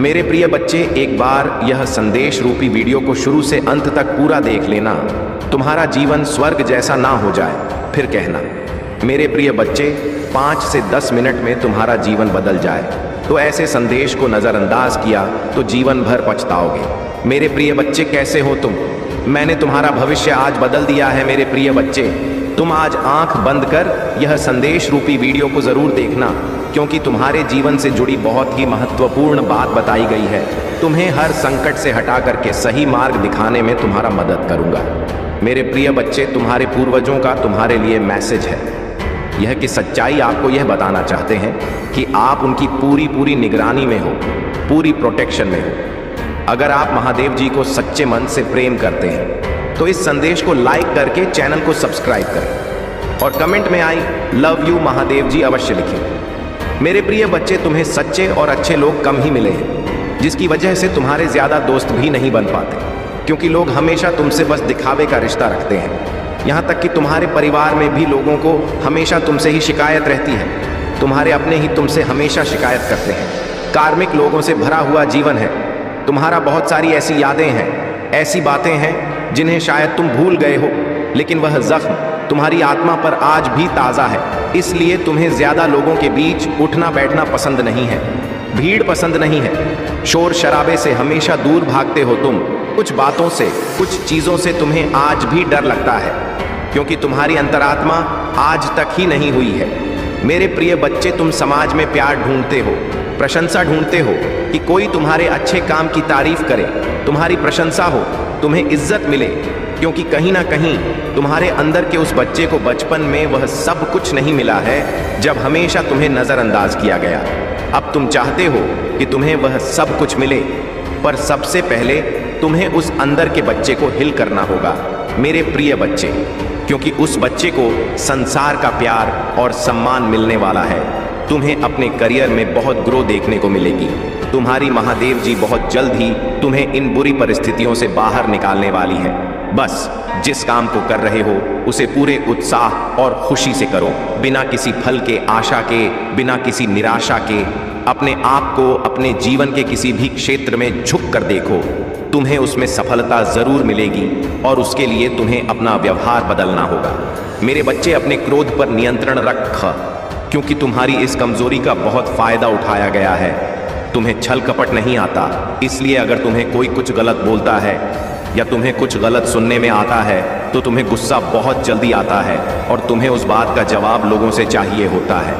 मेरे प्रिय बच्चे, एक बार यह संदेश रूपी वीडियो को शुरू से अंत तक पूरा देख लेना। तुम्हारा जीवन स्वर्ग जैसा ना हो जाए फिर कहना। मेरे प्रिय बच्चे, 5 से 10 मिनट में तुम्हारा जीवन बदल जाए तो ऐसे संदेश को नज़रअंदाज किया तो जीवन भर पछताओगे। मेरे प्रिय बच्चे, कैसे हो तुम? मैंने तुम्हारा भविष्य आज बदल दिया है। मेरे प्रिय बच्चे, तुम आज आंख बंद कर यह संदेश रूपी वीडियो को ज़रूर देखना, क्योंकि तुम्हारे जीवन से जुड़ी बहुत ही महत्वपूर्ण बात बताई गई है। तुम्हें हर संकट से हटा करके सही मार्ग दिखाने में तुम्हारा मदद करूंगा। मेरे प्रिय बच्चे, तुम्हारे पूर्वजों का तुम्हारे लिए मैसेज है यह कि सच्चाई आपको यह बताना चाहते हैं कि आप उनकी पूरी निगरानी में हो, पूरी प्रोटेक्शन में हो। अगर आप महादेव जी को सच्चे मन से प्रेम करते हैं तो इस संदेश को लाइक करके चैनल को सब्सक्राइब करें और कमेंट में आई लव यू महादेव जी अवश्य लिखें। मेरे प्रिय बच्चे, तुम्हें सच्चे और अच्छे लोग कम ही मिले हैं, जिसकी वजह से तुम्हारे ज़्यादा दोस्त भी नहीं बन पाते, क्योंकि लोग हमेशा तुमसे बस दिखावे का रिश्ता रखते हैं। यहाँ तक कि तुम्हारे परिवार में भी लोगों को हमेशा तुमसे ही शिकायत रहती है। तुम्हारे अपने ही तुमसे हमेशा शिकायत करते हैं। कार्मिक लोगों से भरा हुआ जीवन है तुम्हारा। बहुत सारी ऐसी यादें हैं, ऐसी बातें हैं जिन्हें शायद तुम भूल गए हो, लेकिन वह जख्म तुम्हारी आत्मा पर आज भी ताज़ा है। इसलिए तुम्हें ज़्यादा लोगों के बीच उठना बैठना पसंद नहीं है, भीड़ पसंद नहीं है, शोर शराबे से हमेशा दूर भागते हो तुम। कुछ बातों से, कुछ चीज़ों से तुम्हें आज भी डर लगता है, क्योंकि तुम्हारी अंतरात्मा आज तक ही नहीं हुई है। मेरे प्रिय बच्चे, तुम समाज में प्यार ढूंढते हो, प्रशंसा ढूंढते हो कि कोई तुम्हारे अच्छे काम की तारीफ करे, तुम्हारी प्रशंसा हो, तुम्हें इज्जत मिले, क्योंकि कहीं ना कहीं तुम्हारे अंदर के उस बच्चे को बचपन में वह सब कुछ नहीं मिला है जब हमेशा तुम्हें नज़रअंदाज किया गया। अब तुम चाहते हो कि तुम्हें वह सब कुछ मिले, पर सबसे पहले तुम्हें उस अंदर के बच्चे को हिल करना होगा मेरे प्रिय बच्चे, क्योंकि उस बच्चे को संसार का प्यार और सम्मान मिलने वाला है। तुम्हें अपने करियर में बहुत ग्रो देखने को मिलेगी। तुम्हारी महादेव जी बहुत जल्द ही तुम्हें इन बुरी परिस्थितियों से बाहर निकालने वाली है। बस जिस काम को कर रहे हो उसे पूरे उत्साह और खुशी से करो, बिना किसी फल के आशा के, बिना किसी निराशा के। अपने आप को अपने जीवन के किसी भी क्षेत्र में झुक कर देखो, तुम्हें उसमें सफलता जरूर मिलेगी और उसके लिए तुम्हें अपना व्यवहार बदलना होगा। मेरे बच्चे, अपने क्रोध पर नियंत्रण रख, क्योंकि तुम्हारी इस कमजोरी का बहुत फायदा उठाया गया है। तुम्हें छल कपट नहीं आता, इसलिए अगर तुम्हें कोई कुछ गलत बोलता है या तुम्हें कुछ गलत सुनने में आता है तो तुम्हें गुस्सा बहुत जल्दी आता है और तुम्हें उस बात का जवाब लोगों से चाहिए होता है।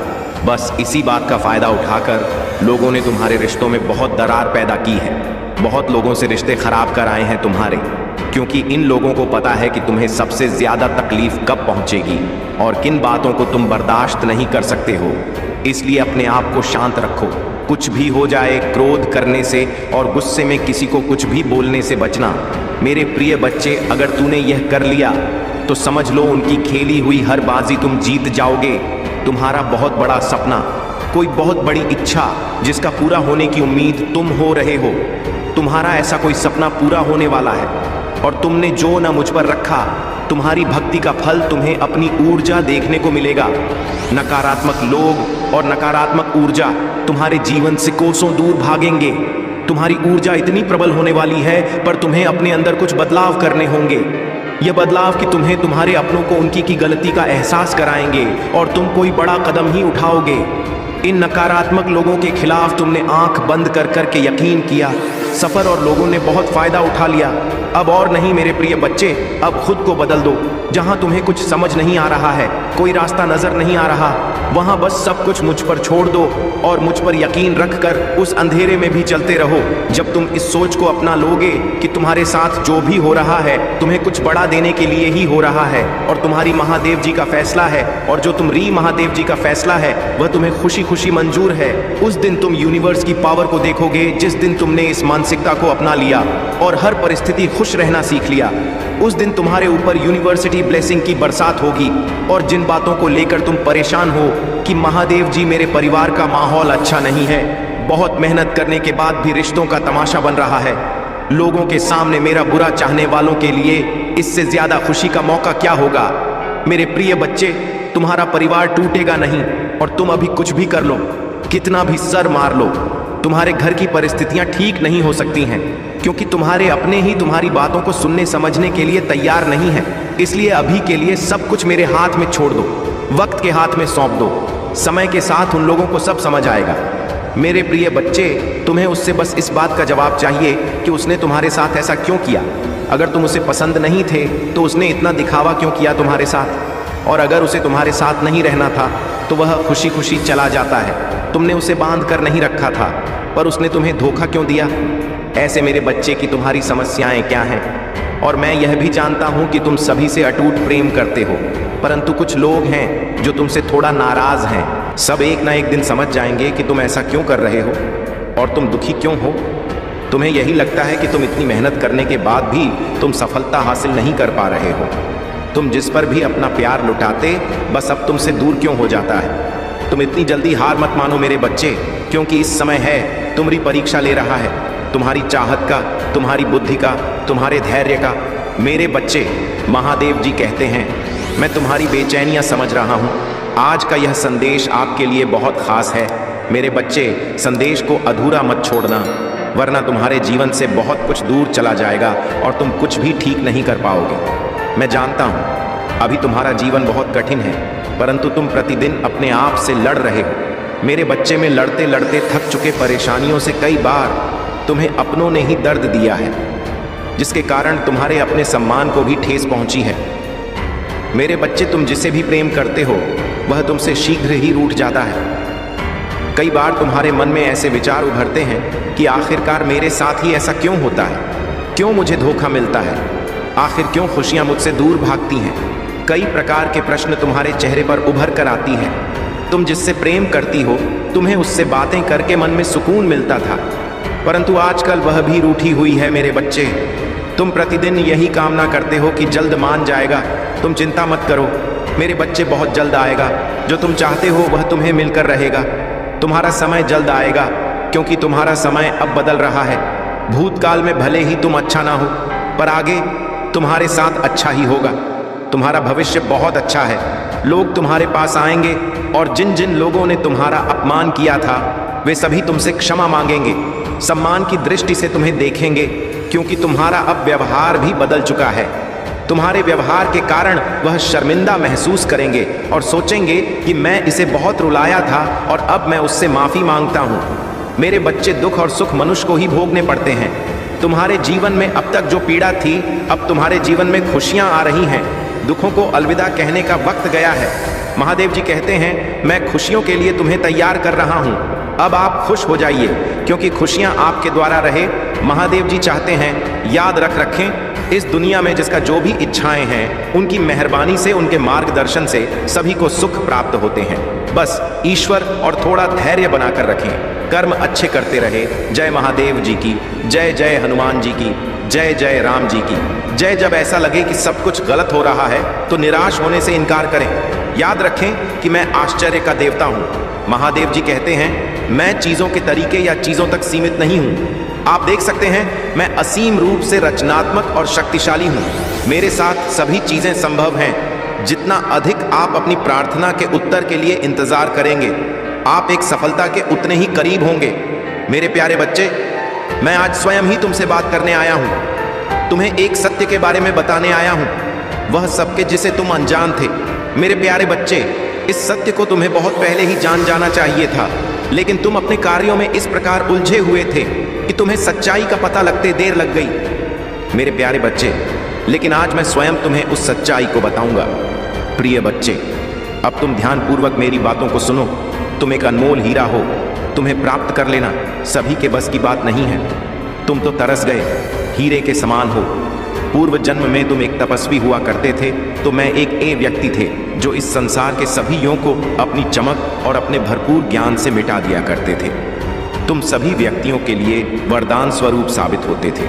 बस इसी बात का फायदा उठाकर लोगों ने तुम्हारे रिश्तों में बहुत दरार पैदा की है। बहुत लोगों से रिश्ते खराब कराए हैं तुम्हारे, क्योंकि इन लोगों को पता है कि तुम्हें सबसे ज्यादा तकलीफ कब पहुंचेगी और किन बातों को तुम बर्दाश्त नहीं कर सकते हो। इसलिए अपने आप को शांत रखो। कुछ भी हो जाए, क्रोध करने से और गुस्से में किसी को कुछ भी बोलने से बचना। मेरे प्रिय बच्चे, अगर तूने यह कर लिया तो समझ लो उनकी खेली हुई हर बाजी तुम जीत जाओगे। तुम्हारा बहुत बड़ा सपना, कोई बहुत बड़ी इच्छा जिसका पूरा होने की उम्मीद तुम हो रहे हो, तुम्हारा ऐसा कोई सपना पूरा होने वाला है। और तुमने जो न मुझ पर रखा, तुम्हारी भक्ति का फल तुम्हें अपनी ऊर्जा देखने को मिलेगा। नकारात्मक लोग और नकारात्मक ऊर्जा तुम्हारे जीवन से कोसों दूर भागेंगे। तुम्हारी ऊर्जा इतनी प्रबल होने वाली है, पर तुम्हें अपने अंदर कुछ बदलाव करने होंगे। यह बदलाव कि तुम्हें तुम्हारे अपनों को उनकी की गलती का एहसास कराएंगे और तुम कोई बड़ा कदम ही उठाओगे। इन नकारात्मक लोगों के खिलाफ तुमने आंख बंद कर करके यकीन किया, सफर और लोगों ने बहुत फायदा उठा लिया। अब और नहीं मेरे प्रिय बच्चे, अब खुद को बदल दो। जहां तुम्हें कुछ समझ नहीं आ रहा है, कोई रास्ता नजर नहीं आ रहा, वहां बस सब कुछ मुझ पर छोड़ दो और मुझ पर यकीन रखकर उस अंधेरे में भी चलते रहो। जब तुम इस सोच को अपना लोगे कि तुम्हारे साथ जो भी हो रहा है तुम्हें कुछ बड़ा देने के लिए ही हो रहा है और तुम्हारी महादेव जी का फैसला है, और जो तुम री महादेव जी का फैसला है वह तुम्हें खुशी खुशी मंजूर है, उस दिन तुम यूनिवर्स की पावर को देखोगे। जिस दिन तुमने इस मानसिकता को अपना लिया और हर परिस्थिति खुश रहना सीख लिया, उस दिन तुम्हारे ऊपर यूनिवर्सिटी ब्लेसिंग की बरसात होगी। और जिन बातों को लेकर तुम परेशान हो कि महादेव जी मेरे परिवार का माहौल अच्छा नहीं है, बहुत मेहनत करने के बाद भी रिश्तों का तमाशा बन रहा है, लोगों के सामने मेरा बुरा चाहने वालों के लिए इससे ज्यादा खुशी का मौका क्या होगा। मेरे प्रिय बच्चे, तुम्हारा परिवार टूटेगा नहीं और तुम अभी कुछ भी कर लो, कितना भी सर मार लो, तुम्हारे घर की परिस्थितियां ठीक नहीं हो सकती हैं, क्योंकि तुम्हारे अपने ही तुम्हारी बातों को सुनने समझने के लिए तैयार नहीं है। इसलिए अभी के लिए सब कुछ मेरे हाथ में छोड़ दो, वक्त के हाथ में सौंप दो। समय के साथ उन लोगों को सब समझ आएगा। मेरे प्रिय बच्चे, तुम्हें उससे बस इस बात का जवाब चाहिए कि उसने तुम्हारे साथ ऐसा क्यों किया। अगर तुम उसे पसंद नहीं थे तो उसने इतना दिखावा क्यों किया तुम्हारे साथ, और अगर उसे तुम्हारे साथ नहीं रहना था तो वह खुशी खुशी चला जाता है। तुमने उसे बांध कर नहीं रखा था, पर उसने तुम्हें धोखा क्यों दिया। ऐसे मेरे बच्चे की तुम्हारी समस्याएं क्या हैं, और मैं यह भी जानता हूं कि तुम सभी से अटूट प्रेम करते हो, परंतु कुछ लोग हैं जो तुमसे थोड़ा नाराज हैं। सब एक ना एक दिन समझ जाएंगे कि तुम ऐसा क्यों कर रहे हो और तुम दुखी क्यों हो। तुम्हें यही लगता है कि तुम इतनी मेहनत करने के बाद भी तुम सफलता हासिल नहीं कर पा रहे हो। तुम जिस पर भी अपना प्यार लुटाते, बस अब तुमसे दूर क्यों हो जाता है। तुम इतनी जल्दी हार मत मानो मेरे बच्चे, क्योंकि इस समय है तुम्हारी परीक्षा ले रहा है, तुम्हारी चाहत का, तुम्हारी बुद्धि का, तुम्हारे धैर्य का। मेरे बच्चे, महादेव जी कहते हैं, मैं तुम्हारी बेचैनियां समझ रहा हूं। आज का यह संदेश आपके लिए बहुत खास है। मेरे बच्चे, संदेश को अधूरा मत छोड़ना, वरना तुम्हारे जीवन से बहुत कुछ दूर चला जाएगा और तुम कुछ भी ठीक नहीं कर पाओगे। मैं जानता हूं अभी तुम्हारा जीवन बहुत कठिन है, परंतु तुम प्रतिदिन अपने आप से लड़ रहे हो। मेरे बच्चे, में लड़ते लड़ते थक चुके परेशानियों से कई बार तुम्हें अपनों ने ही दर्द दिया है, जिसके कारण तुम्हारे अपने सम्मान को भी ठेस पहुंची है। मेरे बच्चे, तुम जिसे भी प्रेम करते हो वह तुमसे शीघ्र ही रूठ जाता है। कई बार तुम्हारे मन में ऐसे विचार उभरते हैं कि आखिरकार मेरे साथ ही ऐसा क्यों होता है, क्यों मुझे धोखा मिलता है, आखिर क्यों खुशियां मुझसे दूर भागती हैं। कई प्रकार के प्रश्न तुम्हारे चेहरे पर उभर कर आती हैं। तुम जिससे प्रेम करती हो, तुम्हें उससे बातें करके मन में सुकून मिलता था, परंतु आजकल वह भी रूठी हुई है। मेरे बच्चे, तुम प्रतिदिन यही कामना करते हो कि जल्द मान जाएगा। तुम चिंता मत करो मेरे बच्चे, बहुत जल्द आएगा। जो तुम चाहते हो वह तुम्हें मिलकर रहेगा। तुम्हारा समय जल्द आएगा, क्योंकि तुम्हारा समय अब बदल रहा है। भूतकाल में भले ही तुम अच्छा ना हो, पर आगे तुम्हारे साथ अच्छा ही होगा। तुम्हारा भविष्य बहुत अच्छा है। लोग तुम्हारे पास आएंगे और जिन जिन लोगों ने तुम्हारा अपमान किया था वे सभी तुमसे क्षमा मांगेंगे, सम्मान की दृष्टि से तुम्हें देखेंगे, क्योंकि तुम्हारा अब व्यवहार भी बदल चुका है। तुम्हारे व्यवहार के कारण वह शर्मिंदा महसूस करेंगे और सोचेंगे कि मैं इसे बहुत रुलाया था और अब मैं उससे माफ़ी मांगता हूँ। मेरे बच्चे, दुख और सुख मनुष्य को ही भोगने पड़ते हैं। तुम्हारे जीवन में अब तक जो पीड़ा थी, अब तुम्हारे जीवन में खुशियाँ आ रही हैं। दुखों को अलविदा कहने का वक्त गया है। महादेव जी कहते हैं, मैं खुशियों के लिए तुम्हें तैयार कर रहा हूँ। अब आप खुश हो जाइए, क्योंकि खुशियाँ आपके द्वारा रहे। महादेव जी चाहते हैं, याद रखें, इस दुनिया में जिसका जो भी इच्छाएं हैं, उनकी मेहरबानी से, उनके मार्गदर्शन से सभी को सुख प्राप्त होते हैं। बस ईश्वर और थोड़ा धैर्य बनाकर रखें, कर्म अच्छे करते रहे। जय महादेव जी की जय, जय हनुमान जी की जय, जय राम जी की जय। जब ऐसा लगे कि सब कुछ गलत हो रहा है तो निराश होने से इनकार करें। याद रखें कि मैं आश्चर्य का देवता हूँ। महादेव जी कहते हैं, मैं चीज़ों के तरीके या चीज़ों तक सीमित नहीं हूँ। आप देख सकते हैं, मैं असीम रूप से रचनात्मक और शक्तिशाली हूँ। मेरे साथ सभी चीज़ें संभव हैं। जितना अधिक आप अपनी प्रार्थना के उत्तर के लिए इंतज़ार करेंगे, आप एक सफलता के उतने ही करीब होंगे। मेरे प्यारे बच्चे, मैं आज स्वयं ही तुमसे बात करने आया हूँ। तुम्हें एक सत्य के बारे में बताने आया हूँ, वह सत्य जिसे तुम अनजान थे। मेरे प्यारे बच्चे, इस सत्य को तुम्हें बहुत पहले ही जान जाना चाहिए था, लेकिन तुम अपने कार्यों में इस प्रकार उलझे हुए थे कि तुम्हें सच्चाई का पता लगते देर लग गई। मेरे प्यारे बच्चे, लेकिन आज मैं स्वयं तुम्हें उस सच्चाई को बताऊंगा। प्रिय बच्चे, अब तुम ध्यानपूर्वक मेरी बातों को सुनो। तुम एक अनमोल हीरा हो, तुम्हें प्राप्त कर लेना सभी के बस की बात नहीं है। तुम तो तरस गए, हीरे के समान हो। पूर्व जन्म में तुम एक तपस्वी हुआ करते थे, तो मैं एक व्यक्ति थे जो इस संसार के सभी यों को अपनी चमक और अपने भरपूर ज्ञान से मिटा दिया करते थे। तुम सभी व्यक्तियों के लिए वरदान स्वरूप साबित होते थे।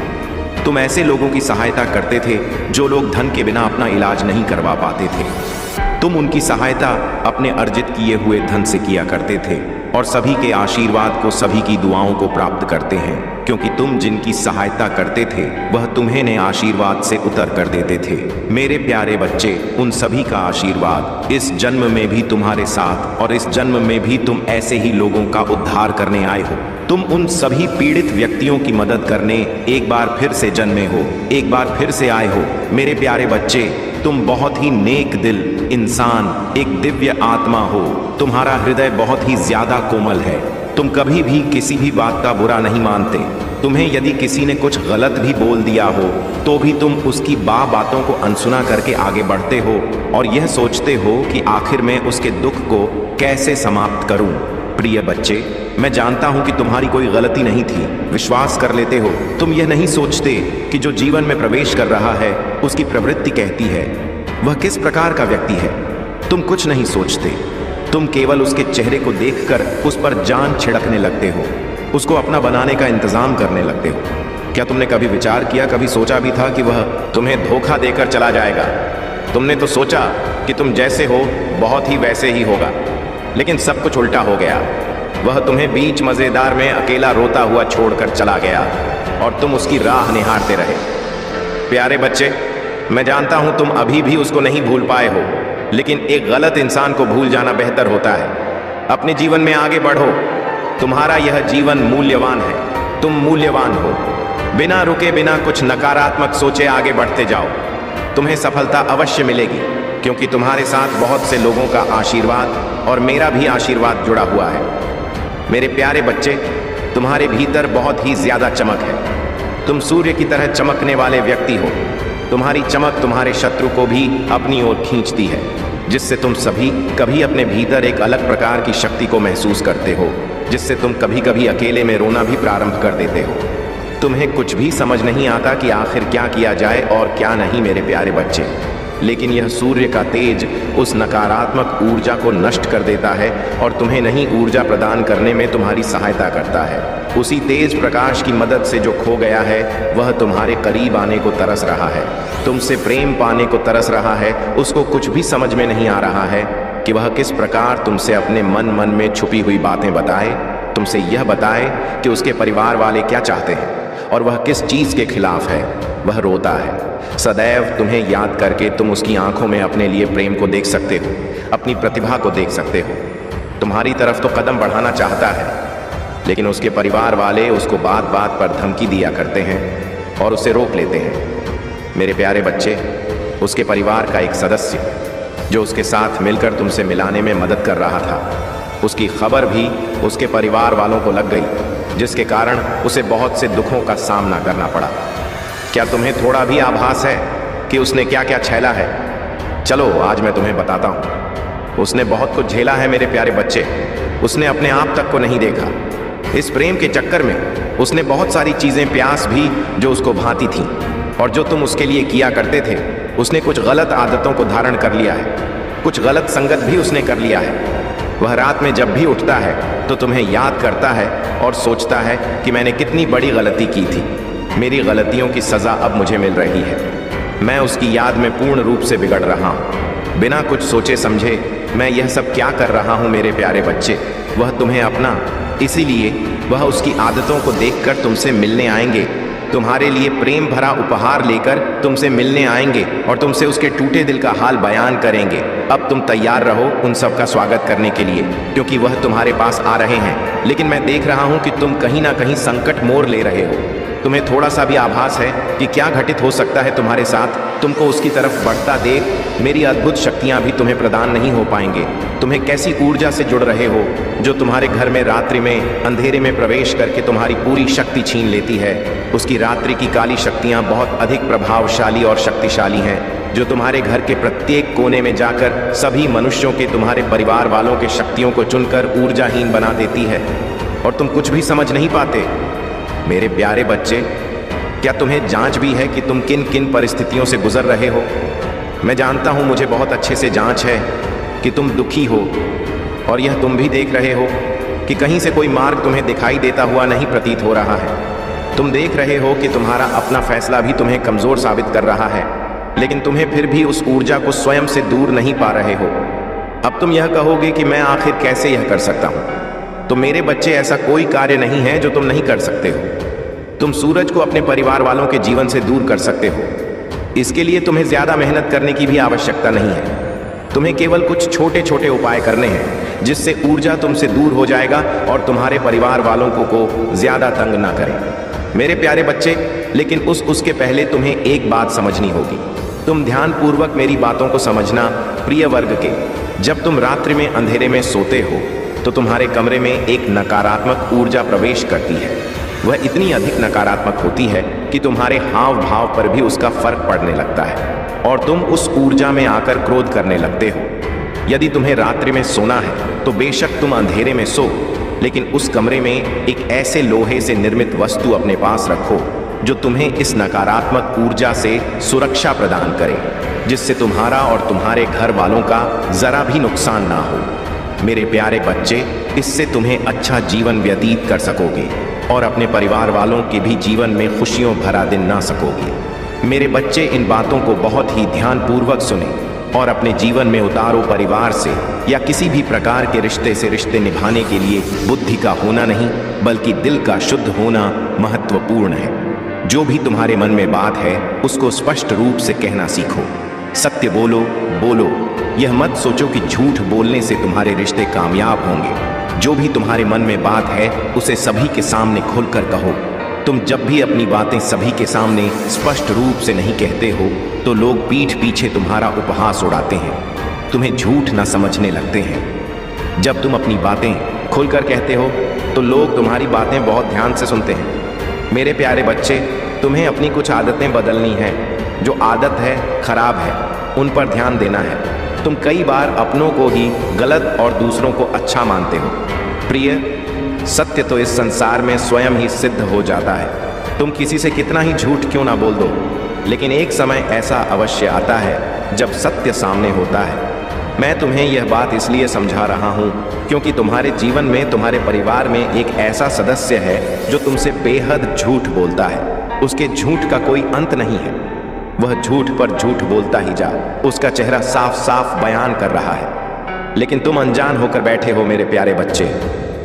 तुम ऐसे लोगों की सहायता करते थे जो लोग धन के बिना अपना इलाज नहीं करवा पाते थे। तुम उनकी सहायता अपने अर्जित किए हुए धन से किया करते थे। और सभी के आशीर्वाद को, सभी की दुआओं को प्राप्त करते हैं, क्योंकि तुम जिनकी सहायता करते थे वह तुम्हें ने आशीर्वाद से उतर कर देते थे। मेरे प्यारे बच्चे, उन सभी का आशीर्वाद इस जन्म में भी तुम्हारे साथ, और इस जन्म में भी तुम ऐसे ही लोगों का उद्धार करने आए हो। तुम उन सभी पीड़ित व्यक्तियों की मदद करने एक बार फिर से जन्मे हो, एक बार फिर से आए हो। मेरे प्यारे बच्चे, तुम बहुत ही नेक दिल इंसान, एक दिव्य आत्मा हो। तुम्हारा हृदय बहुत ही ज्यादा कोमल है। तुम कभी भी किसी भी बात का बुरा नहीं मानते। तुम्हें यदि किसी ने कुछ गलत भी बोल दिया हो तो भी तुम उसकी बातों को अनसुना करके आगे बढ़ते हो और यह सोचते हो कि आखिर में उसके दुख को कैसे समाप्त करूं। प्रिय बच्चे, मैं जानता हूं कि तुम्हारी कोई गलती नहीं थी। विश्वास कर लेते हो। तुम यह नहीं सोचते कि जो जीवन में प्रवेश कर रहा है उसकी प्रवृत्ति कहती है वह किस प्रकार का व्यक्ति है। तुम कुछ नहीं सोचते। तुम केवल उसके चेहरे को देखकर उस पर जान छिड़कने लगते हो, उसको अपना बनाने का इंतजाम करने लगते हो। क्या तुमने कभी विचार किया, कभी सोचा भी था कि वह तुम्हें धोखा देकर चला जाएगा? तुमने तो सोचा कि तुम जैसे हो बहुत ही वैसे ही होगा, लेकिन सब कुछ उल्टा हो गया। वह तुम्हें बीच मजेदार में अकेला रोता हुआ छोड़कर चला गया और तुम उसकी राह निहारते रहे। प्यारे बच्चे, मैं जानता हूं तुम अभी भी उसको नहीं भूल पाए हो, लेकिन एक गलत इंसान को भूल जाना बेहतर होता है। अपने जीवन में आगे बढ़ो। तुम्हारा यह जीवन मूल्यवान है। तुम मूल्यवान हो। बिना रुके, बिना कुछ नकारात्मक सोचे आगे बढ़ते जाओ। तुम्हें सफलता अवश्य मिलेगी, क्योंकि तुम्हारे साथ बहुत से लोगों का आशीर्वाद और मेरा भी आशीर्वाद जुड़ा हुआ है। मेरे प्यारे बच्चे, तुम्हारे भीतर बहुत ही ज्यादा चमक है। तुम सूर्य की तरह चमकने वाले व्यक्ति हो। तुम्हारी चमक तुम्हारे शत्रु को भी अपनी ओर खींचती है, जिससे तुम सभी कभी अपने भीतर एक अलग प्रकार की शक्ति को महसूस करते हो, जिससे तुम कभी कभी अकेले में रोना भी प्रारंभ कर देते हो। तुम्हें कुछ भी समझ नहीं आता कि आखिर क्या किया जाए और क्या नहीं, मेरे प्यारे बच्चे। लेकिन यह सूर्य का तेज उस नकारात्मक ऊर्जा को नष्ट कर देता है और तुम्हें नई ऊर्जा प्रदान करने में तुम्हारी सहायता करता है। उसी तेज प्रकाश की मदद से जो खो गया है वह तुम्हारे करीब आने को तरस रहा है, तुमसे प्रेम पाने को तरस रहा है। उसको कुछ भी समझ में नहीं आ रहा है कि वह किस प्रकार तुमसे अपने मन में छुपी हुई बातें बताए, तुमसे यह बताए कि उसके परिवार वाले क्या चाहते हैं और वह किस चीज़ के खिलाफ है। वह रोता है। सदैव तुम्हें याद करके तुम उसकी आंखों में अपने लिए प्रेम को देख सकते हो, अपनी प्रतिभा को देख सकते हो। तुम्हारी तरफ तो कदम बढ़ाना चाहता है, लेकिन उसके परिवार वाले उसको बात बात पर धमकी दिया करते हैं और उसे रोक लेते हैं। मेरे प्यारे बच्चे, उसके परिवार का एक सदस्य जो उसके साथ मिलकर तुमसे मिलाने में मदद कर रहा था, उसकी खबर भी उसके परिवार वालों को लग गई, जिसके कारण उसे बहुत से दुखों का सामना करना पड़ा। क्या तुम्हें थोड़ा भी आभास है कि उसने क्या क्या झेला है? चलो आज मैं तुम्हें बताता हूँ। उसने बहुत कुछ झेला है मेरे प्यारे बच्चे। उसने अपने आप तक को नहीं देखा। इस प्रेम के चक्कर में उसने बहुत सारी चीज़ें प्यास भी जो उसको भाती थी और जो तुम उसके लिए किया करते थे। उसने कुछ गलत आदतों को धारण कर लिया है, कुछ गलत संगत भी उसने कर लिया है। वह रात में जब भी उठता है तो तुम्हें याद करता है और सोचता है कि मैंने कितनी बड़ी गलती की थी। मेरी गलतियों की सज़ा अब मुझे मिल रही है। मैं उसकी याद में पूर्ण रूप से बिगड़ रहा हूँ। बिना कुछ सोचे समझे मैं यह सब क्या कर रहा हूँ मेरे प्यारे बच्चे। वह तुम्हें अपना, इसीलिए वह उसकी आदतों को देखकर तुमसे मिलने आएंगे, तुम्हारे लिए प्रेम भरा उपहार लेकर तुमसे मिलने आएंगे और तुमसे उसके टूटे दिल का हाल बयान करेंगे। अब तुम तैयार रहो उन सब का स्वागत करने के लिए, क्योंकि वह तुम्हारे पास आ रहे हैं। लेकिन मैं देख रहा हूँ कि तुम कहीं ना कहीं संकट मोड़ ले रहे हो। तुम्हें थोड़ा सा भी आभास है कि क्या घटित हो सकता है तुम्हारे साथ। तुमको उसकी तरफ बढ़ता देख मेरी अद्भुत शक्तियाँ भी तुम्हें प्रदान नहीं हो पाएंगे। तुम्हें कैसी ऊर्जा से जुड़ रहे हो जो तुम्हारे घर में रात्रि में अंधेरे में प्रवेश करके तुम्हारी पूरी शक्ति छीन लेती है। उसकी रात्रि की काली शक्तियाँ बहुत अधिक प्रभावशाली और शक्तिशाली हैं, जो तुम्हारे घर के प्रत्येक कोने में जाकर सभी मनुष्यों के, तुम्हारे परिवार वालों के शक्तियों को चुनकर ऊर्जाहीन बना देती है और तुम कुछ भी समझ नहीं पाते। मेरे प्यारे बच्चे, क्या तुम्हें जांच भी है कि तुम किन किन परिस्थितियों से गुजर रहे हो? मैं जानता हूँ, मुझे बहुत अच्छे से जांच है कि तुम दुखी हो और यह तुम भी देख रहे हो कि कहीं से कोई मार्ग तुम्हें दिखाई देता हुआ नहीं प्रतीत हो रहा है। तुम देख रहे हो कि तुम्हारा अपना फैसला भी तुम्हें कमज़ोर साबित कर रहा है, लेकिन तुम्हें फिर भी उस ऊर्जा को स्वयं से दूर नहीं पा रहे हो। अब तुम यह कहोगे कि मैं आखिर कैसे यह कर सकता हूँ। तो मेरे बच्चे, ऐसा कोई कार्य नहीं है जो तुम नहीं कर सकते हो। तुम सूरज को अपने परिवार वालों के जीवन से दूर कर सकते हो। इसके लिए तुम्हें ज्यादा मेहनत करने की भी आवश्यकता नहीं है। तुम्हें केवल कुछ छोटे छोटे उपाय करने हैं जिससे ऊर्जा तुमसे दूर हो जाएगा और तुम्हारे परिवार वालों को ज्यादा तंग ना करें। मेरे प्यारे बच्चे, लेकिन उसके पहले तुम्हें एक बात समझनी होगी। तुम ध्यानपूर्वक मेरी बातों को समझना। प्रिय वर्ग के, जब तुम रात्रि में अंधेरे में सोते हो तो तुम्हारे कमरे में एक नकारात्मक ऊर्जा प्रवेश करती है। वह इतनी अधिक नकारात्मक होती है कि तुम्हारे हाव भाव पर भी उसका फर्क पड़ने लगता है और तुम उस ऊर्जा में आकर क्रोध करने लगते हो। यदि तुम्हें रात्रि में सोना है तो बेशक तुम अंधेरे में सो, लेकिन उस कमरे में एक ऐसे लोहे से निर्मित वस्तु अपने पास रखो जो तुम्हें इस नकारात्मक ऊर्जा से सुरक्षा प्रदान करे, जिससे तुम्हारा और तुम्हारे घर वालों का जरा भी नुकसान ना हो। मेरे प्यारे बच्चे, इससे तुम्हें अच्छा जीवन व्यतीत कर सकोगे और अपने परिवार वालों के भी जीवन में खुशियों भरा दिन ना सकोगे। मेरे बच्चे, इन बातों को बहुत ही ध्यानपूर्वक सुने और अपने जीवन में उतारो। परिवार से या किसी भी प्रकार के रिश्ते से रिश्ते निभाने के लिए बुद्धि का होना नहीं, बल्कि दिल का शुद्ध होना महत्वपूर्ण है। जो भी तुम्हारे मन में बात है उसको स्पष्ट रूप से कहना सीखो। सत्य बोलो। यह मत सोचो कि झूठ बोलने से तुम्हारे रिश्ते कामयाब होंगे। जो भी तुम्हारे मन में बात है उसे सभी के सामने खुलकर कहो। तुम जब भी अपनी बातें सभी के सामने स्पष्ट रूप से नहीं कहते हो तो लोग पीठ पीछे तुम्हारा उपहास उड़ाते हैं, तुम्हें झूठ न समझने लगते हैं। जब तुम अपनी बातें खुलकर कहते हो तो लोग तुम्हारी बातें बहुत ध्यान से सुनते हैं। मेरे प्यारे बच्चे, तुम्हें अपनी कुछ आदतें बदलनी हैं। जो आदत है खराब है, उन पर ध्यान देना है। तुम कई बार अपनों को ही गलत और दूसरों को अच्छा मानते हो। प्रिय, सत्य तो इस संसार में स्वयं ही सिद्ध हो जाता है। तुम किसी से कितना ही झूठ क्यों ना बोल दो, लेकिन एक समय ऐसा अवश्य आता है जब सत्य सामने होता है। मैं तुम्हें यह बात इसलिए समझा रहा हूँ क्योंकि तुम्हारे जीवन में, तुम्हारे परिवार में एक ऐसा सदस्य है जो तुमसे बेहद झूठ बोलता है। उसके झूठ का कोई अंत नहीं है। वह झूठ पर झूठ बोलता ही जा, उसका चेहरा साफ साफ बयान कर रहा है। लेकिन तुम अनजान होकर बैठे हो मेरे प्यारे बच्चे।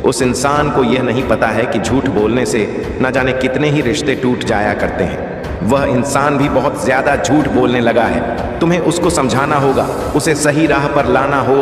उस इंसान को यह नहीं पता है कि झूठ बोलने से न जाने कितने ही रिश्ते टूट जाया करते हैं। वह इंसान भी बहुत ज्यादा झूठ बोलने लगा है। तुम्हें उसको समझाना होगा, उसे सही राह पर लाना हो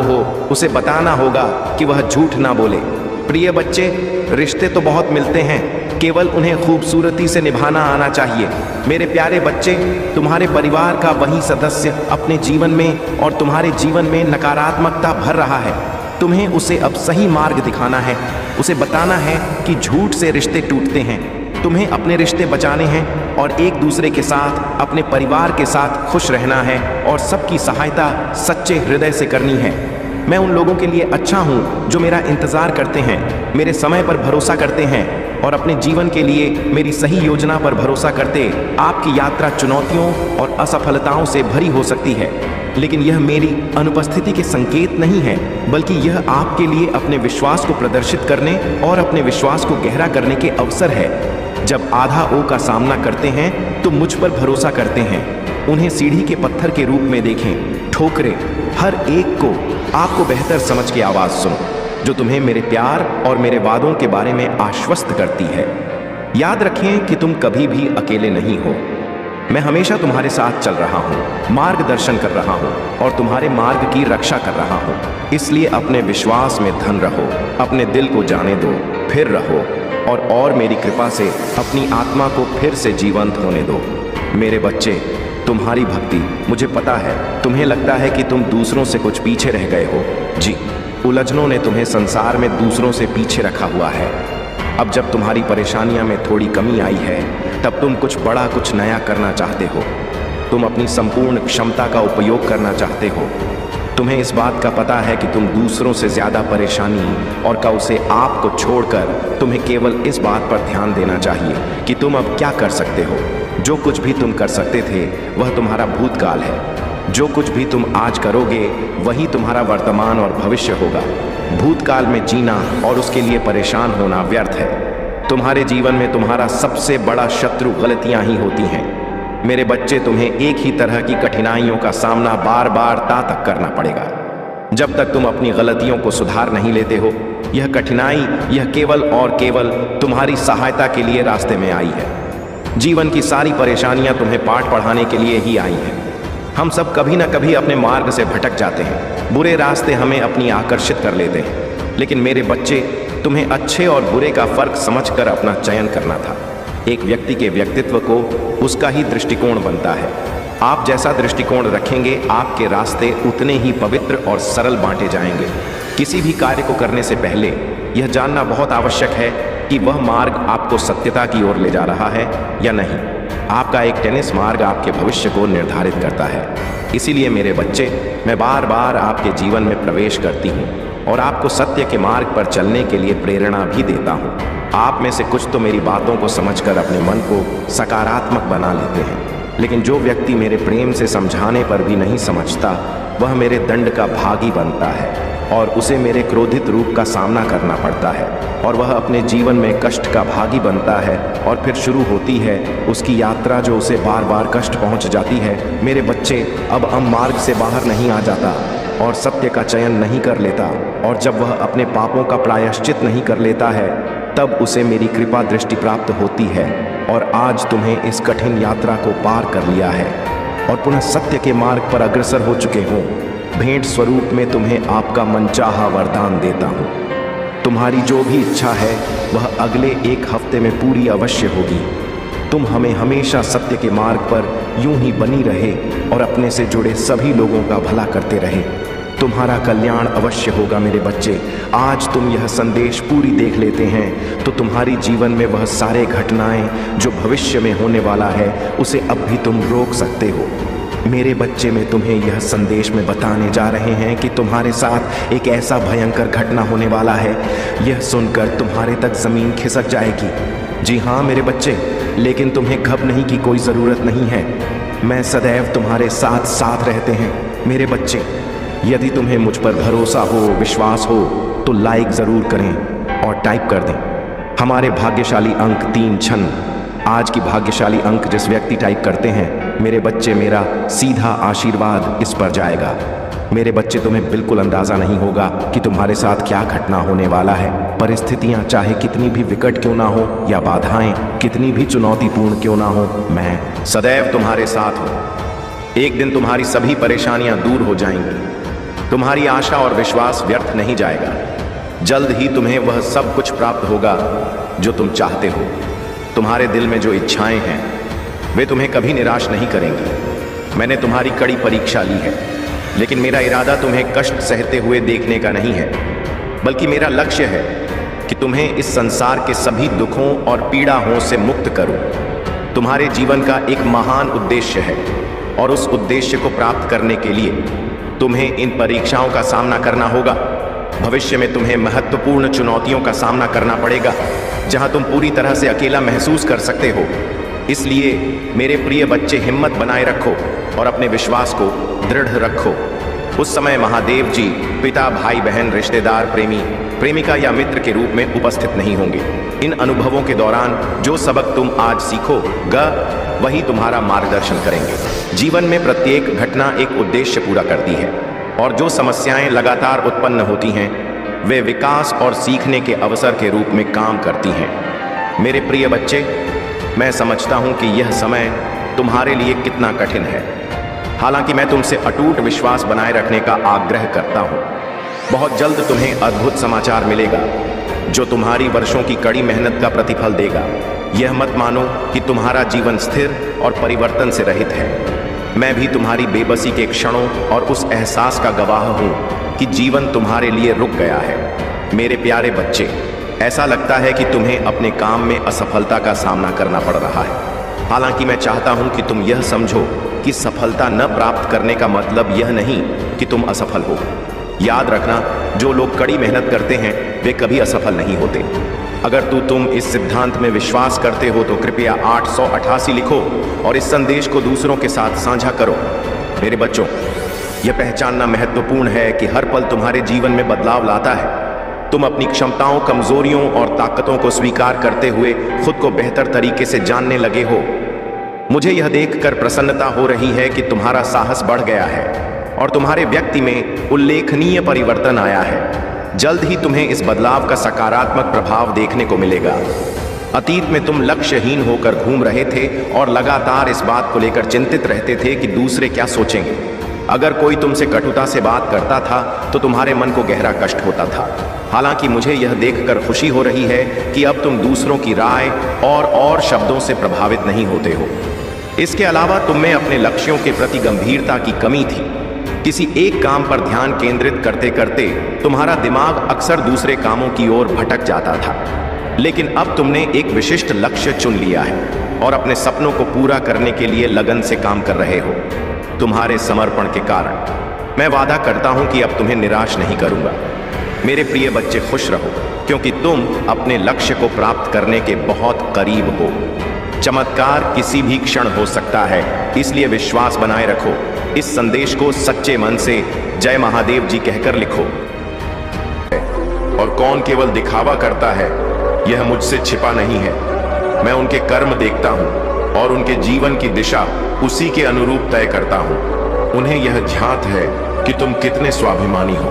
उसे बताना होगा कि वह झूठ ना बोले। प्रिय बच्चे, रिश्ते तो बहुत मिलते हैं, केवल उन्हें खूबसूरती से निभाना आना चाहिए। मेरे प्यारे बच्चे, तुम्हारे परिवार का वही सदस्य अपने जीवन में और तुम्हारे जीवन में नकारात्मकता भर रहा है। तुम्हें उसे अब सही मार्ग दिखाना है, उसे बताना है कि झूठ से रिश्ते टूटते हैं। तुम्हें अपने रिश्ते बचाने हैं और एक दूसरे के साथ, अपने परिवार के साथ खुश रहना है और सबकी सहायता सच्चे हृदय से करनी है। मैं उन लोगों के लिए अच्छा हूँ जो मेरा इंतज़ार करते हैं, मेरे समय पर भरोसा करते हैं और अपने जीवन के लिए मेरी सही योजना पर भरोसा करते। आपकी यात्रा चुनौतियों और असफलताओं से भरी हो सकती है, लेकिन यह मेरी अनुपस्थिति के संकेत नहीं है, बल्कि यह आपके लिए अपने विश्वास को प्रदर्शित करने और अपने विश्वास को गहरा करने के अवसर है। जब आधा ओ का सामना करते हैं तो मुझ पर भरोसा करते हैं। उन्हें सीढ़ी के पत्थर के रूप में देखें। ठोकरें हर एक को आपको बेहतर समझ के आवाज़ सुनो, जो तुम्हें मेरे प्यार और मेरे वादों के बारे में आश्वस्त करती है। याद रखें कि तुम कभी भी अकेले नहीं हो। मैं हमेशा तुम्हारे साथ चल रहा हूँ, मार्गदर्शन कर रहा हूँ और तुम्हारे मार्ग की रक्षा कर रहा हूँ। इसलिए अपने विश्वास में धन रहो, अपने दिल को जाने दो, फिर रहो और मेरी कृपा से अपनी आत्मा को फिर से जीवंत होने दो। मेरे बच्चे, तुम्हारी भक्ति, मुझे पता है तुम्हें लगता है कि तुम दूसरों से कुछ पीछे रह गए हो। जी, उलझनों ने तुम्हें संसार में दूसरों से पीछे रखा हुआ है। अब जब तुम्हारी परेशानियां में थोड़ी कमी आई है, तब तुम कुछ बड़ा, कुछ नया करना चाहते हो। तुम अपनी संपूर्ण क्षमता का उपयोग करना चाहते हो। तुम्हें इस बात का पता है कि तुम दूसरों से ज़्यादा परेशानी और का उसे आपको छोड़कर तुम्हें केवल इस बात पर ध्यान देना चाहिए कि तुम अब क्या कर सकते हो। जो कुछ भी तुम कर सकते थे वह तुम्हारा भूतकाल है। जो कुछ भी तुम आज करोगे वही तुम्हारा वर्तमान और भविष्य होगा। भूतकाल में जीना और उसके लिए परेशान होना व्यर्थ है। तुम्हारे जीवन में तुम्हारा सबसे बड़ा शत्रु गलतियां ही होती हैं। मेरे बच्चे, तुम्हें एक ही तरह की कठिनाइयों का सामना बार बार तक करना पड़ेगा। जब तक तुम अपनी गलतियों को सुधार नहीं लेते हो, यह कठिनाई यह केवल और केवल तुम्हारी सहायता के लिए रास्ते में आई है। जीवन की सारी परेशानियां तुम्हें पाठ पढ़ाने के लिए ही आई हैं। हम सब कभी ना कभी अपने मार्ग से भटक जाते हैं। बुरे रास्ते हमें अपनी आकर्षित कर लेते हैं। लेकिन मेरे बच्चे, तुम्हें अच्छे और बुरे का फर्क समझकर अपना चयन करना था। एक व्यक्ति के व्यक्तित्व को उसका ही दृष्टिकोण बनता है। आप जैसा दृष्टिकोण रखेंगे, आपके रास्ते उतने ही पवित्र और सरल बांटे जाएंगे। किसी भी कार्य को करने से पहले यह जानना बहुत आवश्यक है कि वह मार्ग आपको सत्यता की ओर ले जा रहा है या नहीं। आपका एक टेनिस मार्ग आपके भविष्य को निर्धारित करता है। इसीलिए मेरे बच्चे, मैं बार बार आपके जीवन में प्रवेश करती हूँ और आपको सत्य के मार्ग पर चलने के लिए प्रेरणा भी देता हूँ। आप में से कुछ तो मेरी बातों को समझकर अपने मन को सकारात्मक बना लेते हैं, लेकिन जो व्यक्ति मेरे प्रेम से समझाने पर भी नहीं समझता, वह मेरे दंड का भागी बनता है और उसे मेरे क्रोधित रूप का सामना करना पड़ता है और वह अपने जीवन में कष्ट का भागी बनता है और फिर शुरू होती है उसकी यात्रा जो उसे बार बार कष्ट पहुंच जाती है। मेरे बच्चे, अब हम मार्ग से बाहर नहीं आ जाता और सत्य का चयन नहीं कर लेता, और जब वह अपने पापों का प्रायश्चित नहीं कर लेता है, तब उसे मेरी कृपा दृष्टि प्राप्त होती है और आज तुम्हें इस कठिन यात्रा को पार कर लिया है और पुनः सत्य के मार्ग पर अग्रसर हो चुके हो। भेंट स्वरूप में तुम्हें आपका मनचाहा वरदान देता हूँ। तुम्हारी जो भी इच्छा है वह अगले एक हफ्ते में पूरी अवश्य होगी। तुम हमें हमेशा सत्य के मार्ग पर यूं ही बनी रहे और अपने से जुड़े सभी लोगों का भला करते रहे। तुम्हारा कल्याण अवश्य होगा मेरे बच्चे। आज तुम यह संदेश पूरी देख लेते हैं तो तुम्हारी जीवन में वह सारे घटनाएं जो भविष्य में होने वाला है, उसे अब भी तुम रोक सकते हो। मेरे बच्चे, मैं तुम्हें यह संदेश में बताने जा रहे हैं कि तुम्हारे साथ एक ऐसा भयंकर घटना होने वाला है, यह सुनकर तुम्हारे तक जमीन खिसक जाएगी। जी हाँ मेरे बच्चे, लेकिन तुम्हें घबराने की कोई ज़रूरत नहीं है। मैं सदैव तुम्हारे साथ साथ रहते हैं मेरे बच्चे। यदि तुम्हें मुझ पर भरोसा हो, विश्वास हो, तो लाइक ज़रूर करें और टाइप कर दें। हमारे भाग्यशाली अंक 3 छन। आज की भाग्यशाली अंक जिस व्यक्ति टाइप करते हैं, मेरे बच्चे, मेरा सीधा आशीर्वाद इस पर जाएगा। मेरे बच्चे, तुम्हें बिल्कुल अंदाज़ा नहीं होगा कि तुम्हारे साथ क्या घटना होने वाला है। परिस्थितियाँ चाहे कितनी भी विकट क्यों ना हो या बाधाएं कितनी भी चुनौतीपूर्ण क्यों ना हो, मैं सदैव तुम्हारे साथ हूँ। एक दिन तुम्हारी सभी परेशानियाँ दूर हो जाएंगी। तुम्हारी आशा और विश्वास व्यर्थ नहीं जाएगा। जल्द ही तुम्हें वह सब कुछ प्राप्त होगा जो तुम चाहते हो। तुम्हारे दिल में जो इच्छाएं हैं वे तुम्हें कभी निराश नहीं करेंगी। मैंने तुम्हारी कड़ी परीक्षा ली है, लेकिन मेरा इरादा तुम्हें कष्ट सहते हुए देखने का नहीं है, बल्कि मेरा लक्ष्य है कि तुम्हें इस संसार के सभी दुखों और पीड़ाओं से मुक्त करूं। तुम्हारे जीवन का एक महान उद्देश्य है और उस उद्देश्य को प्राप्त करने के लिए तुम्हें इन परीक्षाओं का सामना करना होगा। भविष्य में तुम्हें महत्वपूर्ण चुनौतियों का सामना करना पड़ेगा, जहां तुम पूरी तरह से अकेला महसूस कर सकते हो। इसलिए मेरे प्रिय बच्चे, हिम्मत बनाए रखो और अपने विश्वास को दृढ़ रखो। उस समय महादेव जी पिता, भाई, बहन, रिश्तेदार, प्रेमी, प्रेमिका या मित्र के रूप में उपस्थित नहीं होंगे। इन अनुभवों के दौरान जो सबक तुम आज सीखोगे, वही तुम्हारा मार्गदर्शन करेंगे। जीवन में प्रत्येक घटना एक उद्देश्य पूरा करती है और जो समस्याएं लगातार उत्पन्न होती हैं, वे विकास और सीखने के अवसर के रूप में काम करती हैं। मेरे प्रिय बच्चे, मैं समझता हूं कि यह समय तुम्हारे लिए कितना कठिन है। हालांकि मैं तुमसे अटूट विश्वास बनाए रखने का आग्रह करता हूं। बहुत जल्द तुम्हें अद्भुत समाचार मिलेगा जो तुम्हारी वर्षों की कड़ी मेहनत का प्रतिफल देगा। यह मत मानो कि तुम्हारा जीवन स्थिर और परिवर्तन से रहित है। मैं भी तुम्हारी बेबसी के क्षणों और उस एहसास का गवाह हूं कि जीवन तुम्हारे लिए रुक गया है। मेरे प्यारे बच्चे, ऐसा लगता है कि तुम्हें अपने काम में असफलता का सामना करना पड़ रहा है। हालांकि मैं चाहता हूं कि तुम यह समझो कि सफलता न प्राप्त करने का मतलब यह नहीं कि तुम असफल हो। याद रखना, जो लोग कड़ी मेहनत करते हैं वे कभी असफल नहीं होते। अगर तुम इस सिद्धांत में विश्वास करते हो तो कृपया 888 लिखो और इस संदेश को दूसरों के साथ साझा करो। मेरे बच्चों, यह पहचानना महत्वपूर्ण है कि हर पल तुम्हारे जीवन में बदलाव लाता है। तुम अपनी क्षमताओं, कमजोरियों और ताकतों को स्वीकार करते हुए खुद को बेहतर तरीके से जानने लगे हो। मुझे यह देखकर प्रसन्नता हो रही है कि तुम्हारा साहस बढ़ गया है। और तुम्हारे व्यक्ति में उल्लेखनीय परिवर्तन आया है। जल्द ही तुम्हें इस बदलाव का सकारात्मक प्रभाव देखने को मिलेगा। अतीत में तुम लक्ष्यहीन होकर घूम रहे थे और लगातार इस बात को लेकर चिंतित रहते थे कि दूसरे क्या सोचेंगे। अगर कोई तुमसे कटुता से बात करता था तो तुम्हारे मन को गहरा कष्ट होता था। हालांकि मुझे यह देखकर खुशी हो रही है कि अब तुम दूसरों की राय और शब्दों से प्रभावित नहीं होते हो। इसके अलावा तुम में अपने लक्ष्यों के प्रति गंभीरता की कमी थी। किसी एक काम पर ध्यान केंद्रित करते करते तुम्हारा दिमाग अक्सर दूसरे कामों की ओर भटक जाता था। लेकिन अब तुमने एक विशिष्ट लक्ष्य चुन लिया है और अपने सपनों को पूरा करने के लिए लगन से काम कर रहे हो। तुम्हारे समर्पण के कारण मैं वादा करता हूं कि अब तुम्हें निराश नहीं करूंगा। मेरे प्रिय बच्चे, खुश रहो क्योंकि तुम अपने लक्ष्य को प्राप्त करने के बहुत करीब हो। चमत्कार किसी भी क्षण हो सकता है, इसलिए विश्वास बनाए रखो। इस संदेश को सच्चे मन से जय महादेव जी कहकर लिखो। और कौन केवल दिखावा करता है, यह मुझसे छिपा नहीं है। मैं उनके कर्म देखता हूं और उनके जीवन की दिशा उसी के अनुरूप तय करता हूं। उन्हें यह झांत है कि तुम कितने स्वाभिमानी हो।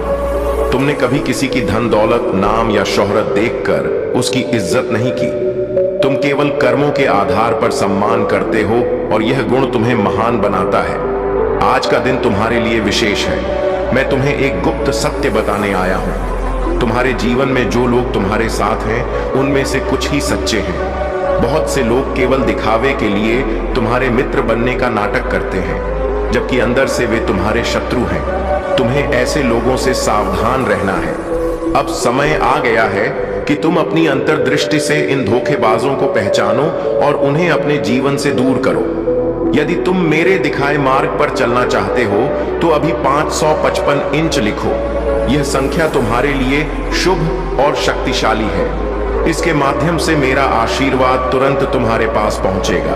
तुमने कभी किसी की धन दौलत, नाम या शोहरत देखकर उसकी इज्जत नहीं की। तुम केवल कर्मों के आधार पर सम्मान करते हो और यह गुण तुम्हें महान बनाता है। आज का दिन तुम्हारे लिए विशेष है। मैं तुम्हें एक गुप्त सत्य बताने आया हूं। तुम्हारे जीवन में जो लोग तुम्हारे साथ हैं, उनमें से कुछ ही सच्चे हैं। बहुत से लोग केवल दिखावे के लिए तुम्हारे मित्र बनने का नाटक करते हैं, जबकि अंदर से वे तुम्हारे शत्रु हैं। तुम्हें ऐसे लोगों से सावधान रहना है। अब समय आ गया है कि तुम अपनी अंतर्दृष्टि से इन धोखेबाजों को पहचानो और उन्हें अपने जीवन से दूर करो। यदि तुम मेरे दिखाए मार्ग पर चलना चाहते हो तो अभी 555 इंच लिखो। यह संख्या तुम्हारे लिए शुभ और शक्तिशाली है। इसके माध्यम से मेरा आशीर्वाद तुरंत तुम्हारे पास पहुंचेगा।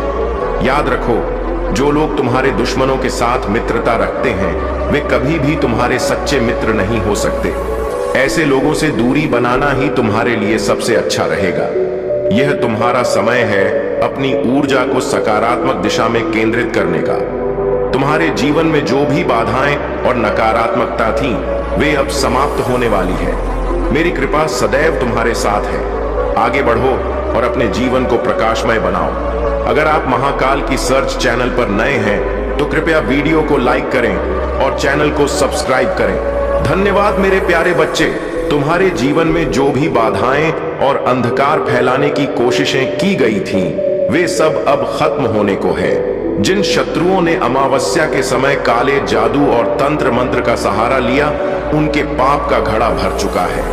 याद रखो, जो लोग तुम्हारे दुश्मनों के साथ मित्रता रखते हैं, वे कभी भी तुम्हारे सच्चे मित्र नहीं हो सकते। ऐसे लोगों से दूरी बनाना ही तुम्हारे लिए सबसे अच्छा रहेगा। यह तुम्हारा समय है अपनी ऊर्जा को सकारात्मक दिशा में केंद्रित करने का। तुम्हारे जीवन में जो भी बाधाएं और नकारात्मकता थी, वे अब समाप्त होने वाली है। मेरी कृपा सदैव तुम्हारे साथ है। आगे बढ़ो और अपने जीवन को प्रकाशमय बनाओ। अगर आप महाकाल की सर्च चैनल पर नए हैं तो कृपया वीडियो को लाइक करें और चैनल को सब्सक्राइब करें। धन्यवाद मेरे प्यारे बच्चे। तुम्हारे जीवन में जो भी बाधाएं और अंधकार फैलाने की कोशिशें की गई थीं, वे सब अब खत्म होने को है। जिन शत्रुओं ने अमावस्या के समय काले जादू और तंत्र मंत्र का सहारा लिया, उनके पाप का घड़ा भर चुका है।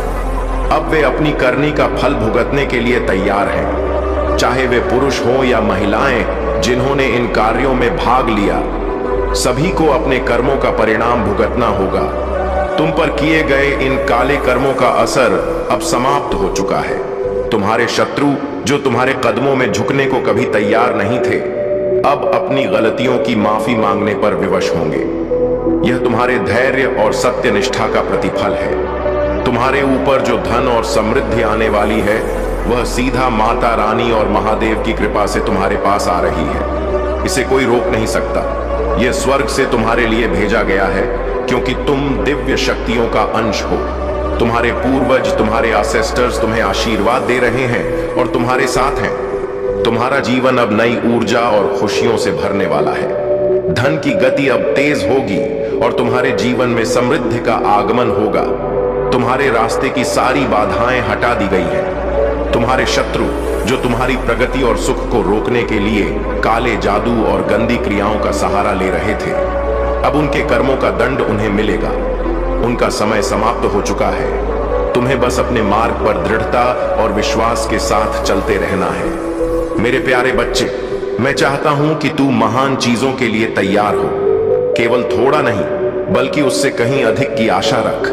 अब वे अपनी करनी का फल भुगतने के लिए तैयार हैं। चाहे वे पुरुष हों या महिलाएं जिन्होंने इन कार्यों में भाग लिया, सभी को अपने कर्मों का परिणाम भुगतना होगा। तुम पर किए गए इन काले कर्मों का असर अब समाप्त हो चुका है। तुम्हारे शत्रु जो तुम्हारे कदमों में झुकने को कभी तैयार नहीं थे, अब अपनी गलतियों की माफी मांगने पर विवश होंगे। यह तुम्हारे धैर्य और सत्यनिष्ठा का प्रतिफल है। तुम्हारे ऊपर जो धन और समृद्धि आने वाली है, वह सीधा माता रानी और महादेव की कृपा से तुम्हारे पास आ रही है। इसे कोई रोक नहीं सकता। यह स्वर्ग से तुम्हारे लिए भेजा गया है, क्योंकि तुम दिव्य शक्तियों का अंश हो। तुम्हारे पूर्वज, तुम्हारे एंसेस्टर्स तुम्हें आशीर्वाद दे रहे हैं और तुम्हारे साथ हैं। तुम्हारा जीवन अब नई ऊर्जा और खुशियों से भरने वाला है। धन की गति अब तेज होगी और तुम्हारे जीवन में समृद्धि का आगमन होगा। तुम्हारे रास्ते की सारी बाधाएं हटा दी गई हैं। तुम्हारे शत्रु जो तुम्हारी प्रगति और सुख को रोकने के लिए काले जादू और गंदी क्रियाओं का सहारा ले रहे थे, अब उनके कर्मों का दंड उन्हें मिलेगा। उनका समय समाप्त हो चुका है। तुम्हें बस अपने मार्ग पर दृढ़ता और विश्वास के साथ चलते रहना है। मेरे प्यारे बच्चे, मैं चाहता हूं कि तू महान चीजों के लिए तैयार हो। केवल थोड़ा नहीं, बल्कि उससे कहीं अधिक की आशा रख।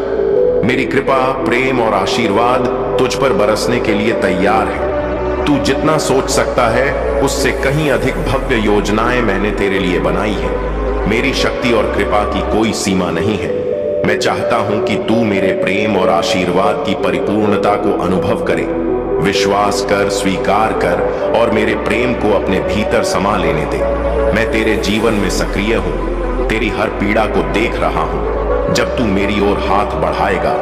मेरी कृपा, प्रेम और आशीर्वाद तुझ पर बरसने के लिए तैयार है। तू जितना सोच सकता है, उससे कहीं अधिक भव्य योजनाएं मैंने तेरे लिए बनाई है। मेरी शक्ति और कृपा की कोई सीमा नहीं है। मैं चाहता हूं कि तू मेरे प्रेम और आशीर्वाद की परिपूर्णता को अनुभव करे। विश्वास कर, स्वीकार कर और मेरे प्रेम को अपने भीतर समा लेने दे। मैं तेरे जीवन में सक्रिय हूं। तेरी हर पीड़ा को देख रहा हूं। जब तू मेरी ओर हाथ बढ़ाएगा,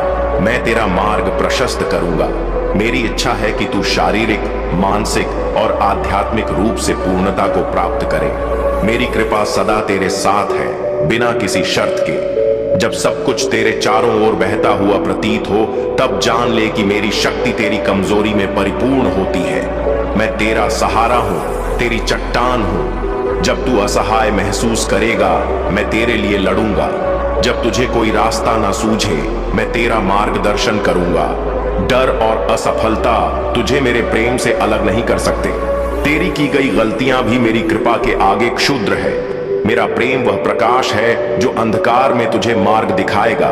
मैं तेरा मार्ग प्रशस्त करूंगा। मेरी इच्छा है कि तू शारीरिक, मानसिक और आध्यात्मिक रूप से पूर्णता को प्राप्त करे। मेरी कृपा सदा तेरे साथ है, बिना किसी शर्त के। जब सब कुछ तेरे चारों ओर बहता हुआ प्रतीत हो, तब जान ले कि मेरी शक्ति तेरी कमजोरी में परिपूर्ण होती है। मैं तेरा सहारा हूं, तेरी चट्टान हूं। जब तू असहाय महसूस करेगा, मैं तेरे लिए लड़ूंगा। जब तुझे कोई रास्ता ना सूझे, मैं तेरा मार्गदर्शन करूंगा। डर और असफलता तुझे मेरे प्रेम से अलग नहीं कर सकते। तेरी की गई गलतियां भी मेरी कृपा के आगे क्षुद्र है। मेरा प्रेम वह प्रकाश है जो अंधकार में तुझे मार्ग दिखाएगा।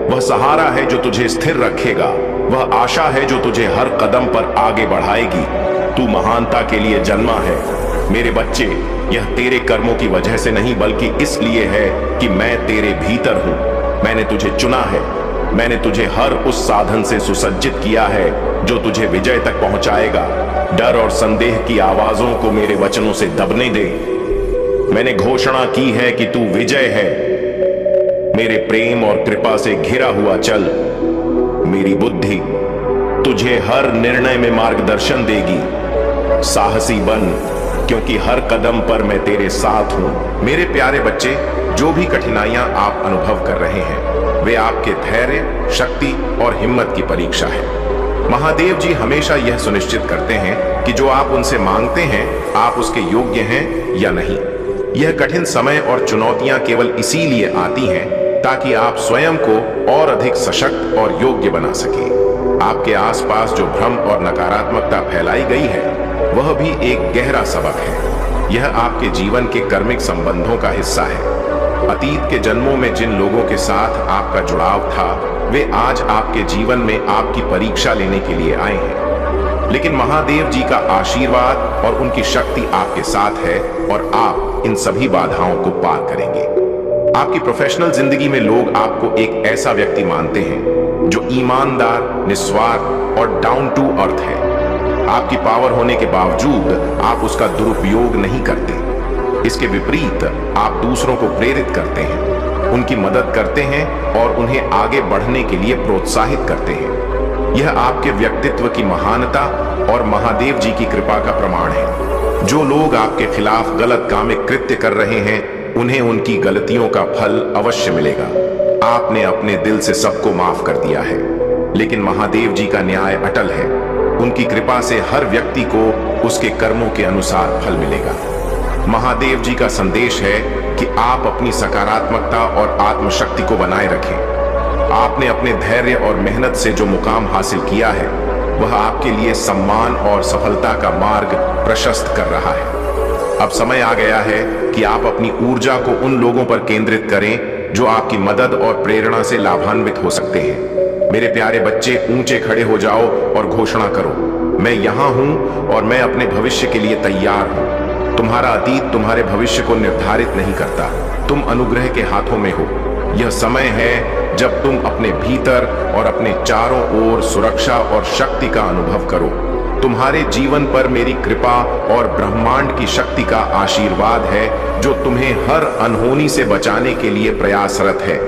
वह सहारा है जो तुझे स्थिर रखेगा। वह आशा है जो तुझे हर कदम पर आगे बढ़ाएगी। तू महानता के लिए जन्मा है मेरे बच्चे। यह तेरे कर्मों की वजह से नहीं, बल्कि इसलिए है कि मैं तेरे भीतर हूं। मैंने तुझे चुना है। मैंने तुझे हर उस साधन से सुसज्जित किया है जो तुझे विजय तक पहुंचाएगा। डर और संदेह की आवाजों को मेरे वचनों से दबने दे। मैंने घोषणा की है कि तू विजय है। मेरे प्रेम और कृपा से घिरा हुआ चल। मेरी बुद्धि तुझे हर निर्णय में मार्गदर्शन देगी। साहसी बन, क्योंकि हर कदम पर मैं तेरे साथ हूं। मेरे प्यारे बच्चे, जो भी कठिनाइयां आप अनुभव कर रहे हैं, वे आपके धैर्य, शक्ति और हिम्मत की परीक्षा है। महादेव जी हमेशा यह सुनिश्चित करते हैं कि जो आप उनसे मांगते हैं, आप उसके योग्य हैं या नहीं। यह कठिन समय और चुनौतियां केवल इसीलिए आती हैं ताकि आप स्वयं को और अधिक सशक्त और योग्य बना सकें। आपके आसपास जो भ्रम और नकारात्मकता फैलाई गई है, वह भी एक गहरा सबक है। यह आपके जीवन के कर्मिक संबंधों का हिस्सा है। अतीत के जन्मों में जिन लोगों के साथ आपका जुड़ाव था, वे आज आपके जीवन में आपकी परीक्षा लेने के लिए आए हैं। लेकिन महादेव जी का आशीर्वाद और उनकी शक्ति आपके साथ है और आप इन सभी बाधाओं को पार करेंगे। आपकी प्रोफेशनल जिंदगी में लोग आपको एक ऐसा व्यक्ति मानते हैं जो ईमानदार, निस्वार्थ और डाउन टू अर्थ है। आपकी पावर होने के बावजूद आप उसका दुरुपयोग नहीं करते। इसके विपरीत आप दूसरों को प्रेरित करते हैं, उनकी मदद करते हैं और उन्हें आगे बढ़ने के लिए प्रोत्साहित करते हैं। यह आपके व्यक्तित्व की महानता और महादेव जी की कृपा का प्रमाण है। जो लोग आपके खिलाफ गलत कामिक कृत्य कर रहे हैं, उन्हें उनकी गलतियों का फल अवश्य मिलेगा। आपने अपने दिल से सबको माफ कर दिया है, लेकिन महादेव जी का न्याय अटल है। उनकी कृपा से हर व्यक्ति को उसके कर्मों के अनुसार फल मिलेगा। महादेव जी का संदेश है कि आप अपनी सकारात्मकता और आत्मशक्ति को बनाए रखें। आपने अपने धैर्य और मेहनत से जो मुकाम हासिल किया है, वह आपके लिए सम्मान और सफलता का मार्ग प्रशस्त कर रहा है। अब समय आ गया है कि आप अपनी ऊर्जा को उन लोगों पर केंद्रित करें जो आपकी मदद और प्रेरणा से लाभान्वित हो सकते हैं। मेरे प्यारे बच्चे, ऊंचे खड़े हो जाओ और घोषणा करो, मैं यहां हूं और मैं अपने भविष्य के लिए तैयार हूं। तुम्हारा अतीत तुम्हारे भविष्य को निर्धारित नहीं करता, तुम अनुग्रह के हाथों में हो। यह समय है जब तुम अपने भीतर और अपने चारों ओर सुरक्षा और शक्ति का अनुभव करो। तुम्हारे जीवन पर मेरी कृपा और ब्रह्मांड की शक्ति का आशीर्वाद है, जो तुम्हें हर अनहोनी से बचाने के लिए प्रयासरत है।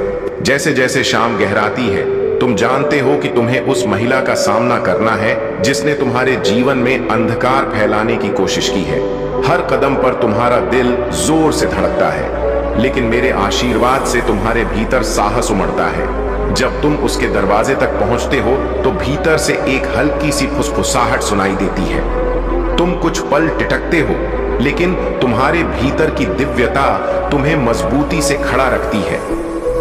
जैसे जैसे शाम गहराती है, तुम जानते हो कि तुम्हें उस महिला का सामना करना है जिसने तुम्हारे जीवन में अंधकार फैलाने की कोशिश की है। हर कदम पर तुम्हारा दिल जोर से धड़कता है, लेकिन मेरे आशीर्वाद से तुम्हारे भीतर साहस उमड़ता है। जब तुम उसके दरवाजे तक पहुंचते हो तो भीतर से एक हल्की सी फुसफुसाहट सुनाई देती है। तुम कुछ पल टिटकते हो, लेकिन तुम्हारे भीतर की दिव्यता तुम्हें मजबूती से खड़ा रखती है।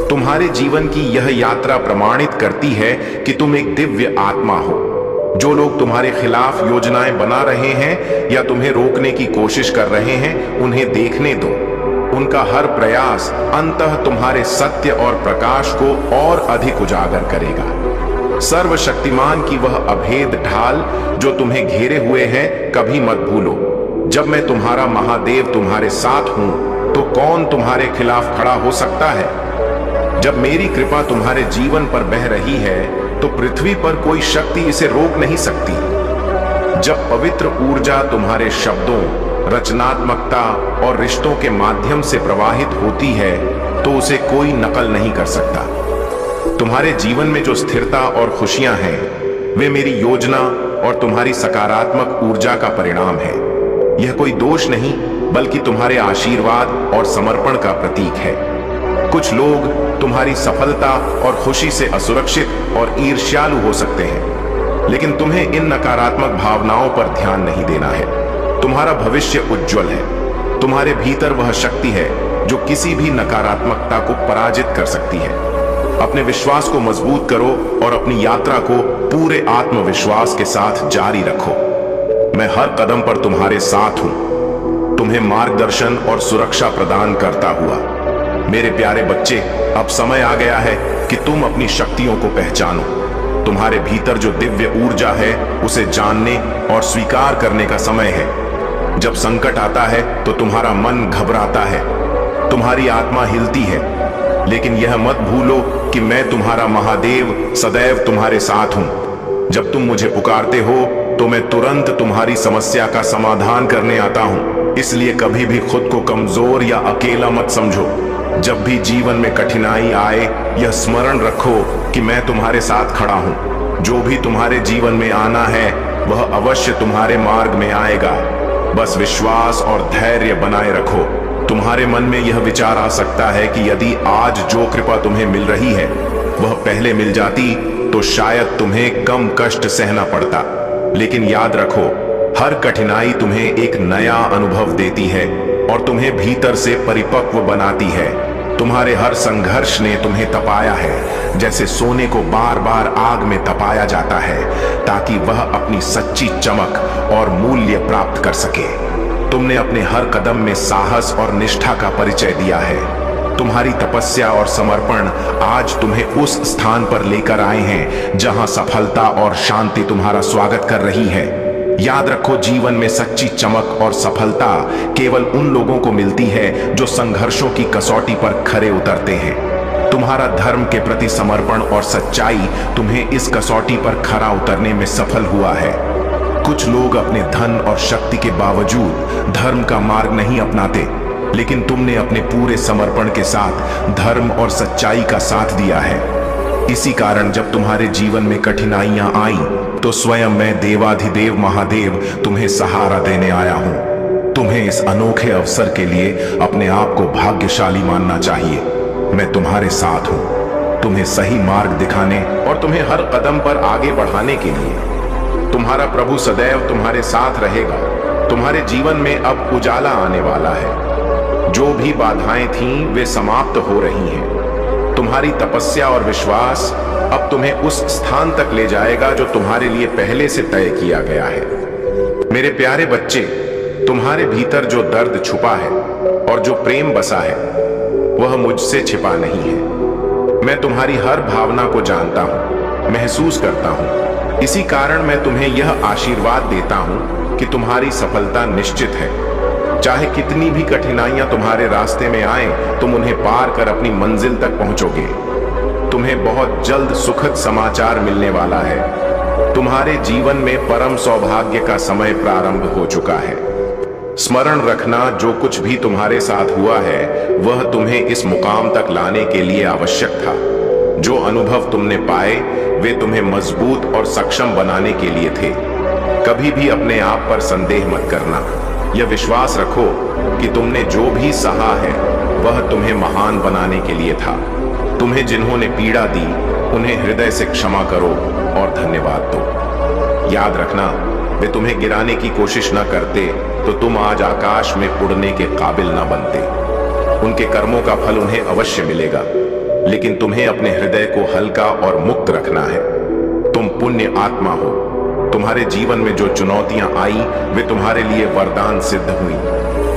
तुम्हारे जीवन की यह यात्रा प्रमाणित करती है कि तुम एक दिव्य आत्मा हो। जो लोग तुम्हारे खिलाफ योजनाएं बना रहे हैं या तुम्हें रोकने की कोशिश कर रहे हैं, उन्हें देखने दो। उनका हर प्रयास अंततः तुम्हारे सत्य और प्रकाश को और अधिक उजागर करेगा। सर्वशक्तिमान की वह अभेद ढाल जो तुम्हें घेरे हुए है, कभी मत भूलो। जब मैं तुम्हारा महादेव तुम्हारे साथ हूं, तो कौन तुम्हारे खिलाफ खड़ा हो सकता है? जब मेरी कृपा तुम्हारे जीवन पर बह रही है, तो पृथ्वी पर कोई शक्ति इसे रोक नहीं सकती। जब पवित्र ऊर्जा तुम्हारे शब्दों, रचनात्मकता और रिश्तों के माध्यम से प्रवाहित होती है, तो उसे कोई नकल नहीं कर सकता। तुम्हारे जीवन में जो स्थिरता और खुशियां हैं, वे मेरी योजना और तुम्हारी सकारात्मक ऊर्जा का परिणाम है। यह कोई दोष नहीं, बल्कि तुम्हारे आशीर्वाद और समर्पण का प्रतीक है। कुछ लोग तुम्हारी सफलता और खुशी से असुरक्षित और ईर्ष्यालु हो सकते हैं, लेकिन तुम्हें इन नकारात्मक भावनाओं पर ध्यान नहीं देना है। तुम्हारा भविष्य उज्जवल है। तुम्हारे भीतर वह शक्ति है जो किसी भी नकारात्मकता को पराजित कर सकती है। अपने विश्वास को मजबूत करो और अपनी यात्रा को पूरे आत्मविश्वास के साथ जारी रखो। मैं हर कदम पर तुम्हारे साथ हूं, तुम्हें मार्गदर्शन और सुरक्षा प्रदान करता हुआ। मेरे प्यारे बच्चे, अब समय आ गया है कि तुम अपनी शक्तियों को पहचानो। तुम्हारे भीतर जो दिव्य ऊर्जा है, उसे जानने और स्वीकार करने का समय है। जब संकट आता है तो तुम्हारा मन घबराता है, तुम्हारी आत्मा हिलती है, लेकिन यह मत भूलो कि मैं तुम्हारा महादेव सदैव तुम्हारे साथ हूं। जब तुम मुझे पुकारते हो तो मैं तुरंत तुम्हारी समस्या का समाधान करने आता हूं। इसलिए कभी भी खुद को कमजोर या अकेला मत समझो। जब भी जीवन में कठिनाई आए, यह स्मरण रखो कि मैं तुम्हारे साथ खड़ा हूं। जो भी तुम्हारे जीवन में आना है, वह अवश्य तुम्हारे मार्ग में आएगा। बस विश्वास और धैर्य बनाए रखो। तुम्हारे मन में यह विचार आ सकता है कि यदि आज जो कृपा तुम्हें मिल रही है, वह पहले मिल जाती तो शायद तुम्हें कम कष्ट सहना पड़ता। लेकिन याद रखो, हर कठिनाई तुम्हें एक नया अनुभव देती है और तुम्हें भीतर से परिपक्व बनाती है। तुम्हारे हर संघर्ष ने तुम्हें तपाया है, जैसे सोने को बार बार आग में तपाया जाता है, ताकि वह अपनी सच्ची चमक और मूल्य प्राप्त कर सके। तुमने अपने हर कदम में साहस और निष्ठा का परिचय दिया है। तुम्हारी तपस्या और समर्पण आज तुम्हें उस स्थान पर लेकर आए हैं जहां सफलता और शांति तुम्हारा स्वागत कर रही है। याद रखो, जीवन में सच्ची चमक और सफलता केवल उन लोगों को मिलती है जो संघर्षों की कसौटी पर खरे उतरते हैं। तुम्हारा धर्म के प्रति समर्पण और सच्चाई तुम्हें इस कसौटी पर खरा उतरने में सफल हुआ है। कुछ लोग अपने धन और शक्ति के बावजूद धर्म का मार्ग नहीं अपनाते, लेकिन तुमने अपने पूरे समर्पण के साथ धर्म और सच्चाई का साथ दिया है। इसी कारण जब तुम्हारे जीवन में कठिनाइयां आई, तो स्वयं मैं देवाधिदेव महादेव तुम्हें सहारा देने आया हूं। तुम्हें इस अनोखे अवसर के लिए अपने आप को भाग्यशाली मानना चाहिए। मैं तुम्हारे साथ हूं, तुम्हें सही मार्ग दिखाने और तुम्हें हर कदम पर आगे बढ़ाने के लिए। तुम्हारा प्रभु सदैव तुम्हारे साथ रहेगा। तुम्हारे जीवन में अब उजाला आने वाला है। जो भी बाधाएं थीं, वे समाप्त हो रही हैं। तुम्हारी तपस्या और विश्वास अब तुम्हें उस स्थान तक ले जाएगा जो तुम्हारे लिए पहले से तय किया गया है। मेरे प्यारे बच्चे, तुम्हारे भीतर जो दर्द छुपा है और जो प्रेम बसा है, वह मुझसे छिपा नहीं है। मैं तुम्हारी हर भावना को जानता हूं, महसूस करता हूं। इसी कारण मैं तुम्हें यह आशीर्वाद देता हूं कि तुम्हारी सफलता निश्चित है। चाहे कितनी भी कठिनाइयां तुम्हारे रास्ते में आए, तुम उन्हें पार कर अपनी मंजिल तक पहुंचोगे। तुम्हें बहुत जल्द सुखद समाचार मिलने वाला है। तुम्हारे जीवन में परम सौभाग्य का समय प्रारंभ हो चुका है। स्मरण रखना, जो कुछ भी तुम्हारे साथ हुआ है, वह तुम्हें इस मुकाम तक लाने के लिए आवश्यक था। जो अनुभव तुमने पाए, वे तुम्हें मजबूत और सक्षम बनाने के लिए थे। कभी भी अपने आप पर संदेह मत करना। यह विश्वास रखो कि तुमने जो भी सहा है, वह तुम्हें महान बनाने के लिए था। तुम्हें जिन्होंने पीड़ा दी, उन्हें हृदय से क्षमा करो और धन्यवाद दो। याद रखना, वे तुम्हें गिराने की कोशिश न करते तो तुम आज आकाश में उड़ने के काबिल न बनते। उनके कर्मों का फल उन्हें अवश्य मिलेगा, लेकिन तुम्हें अपने हृदय को हल्का और मुक्त रखना है। तुम पुण्य आत्मा हो। तुम्हारे जीवन में जो चुनौतियां आई, वे तुम्हारे लिए वरदान सिद्ध हुई।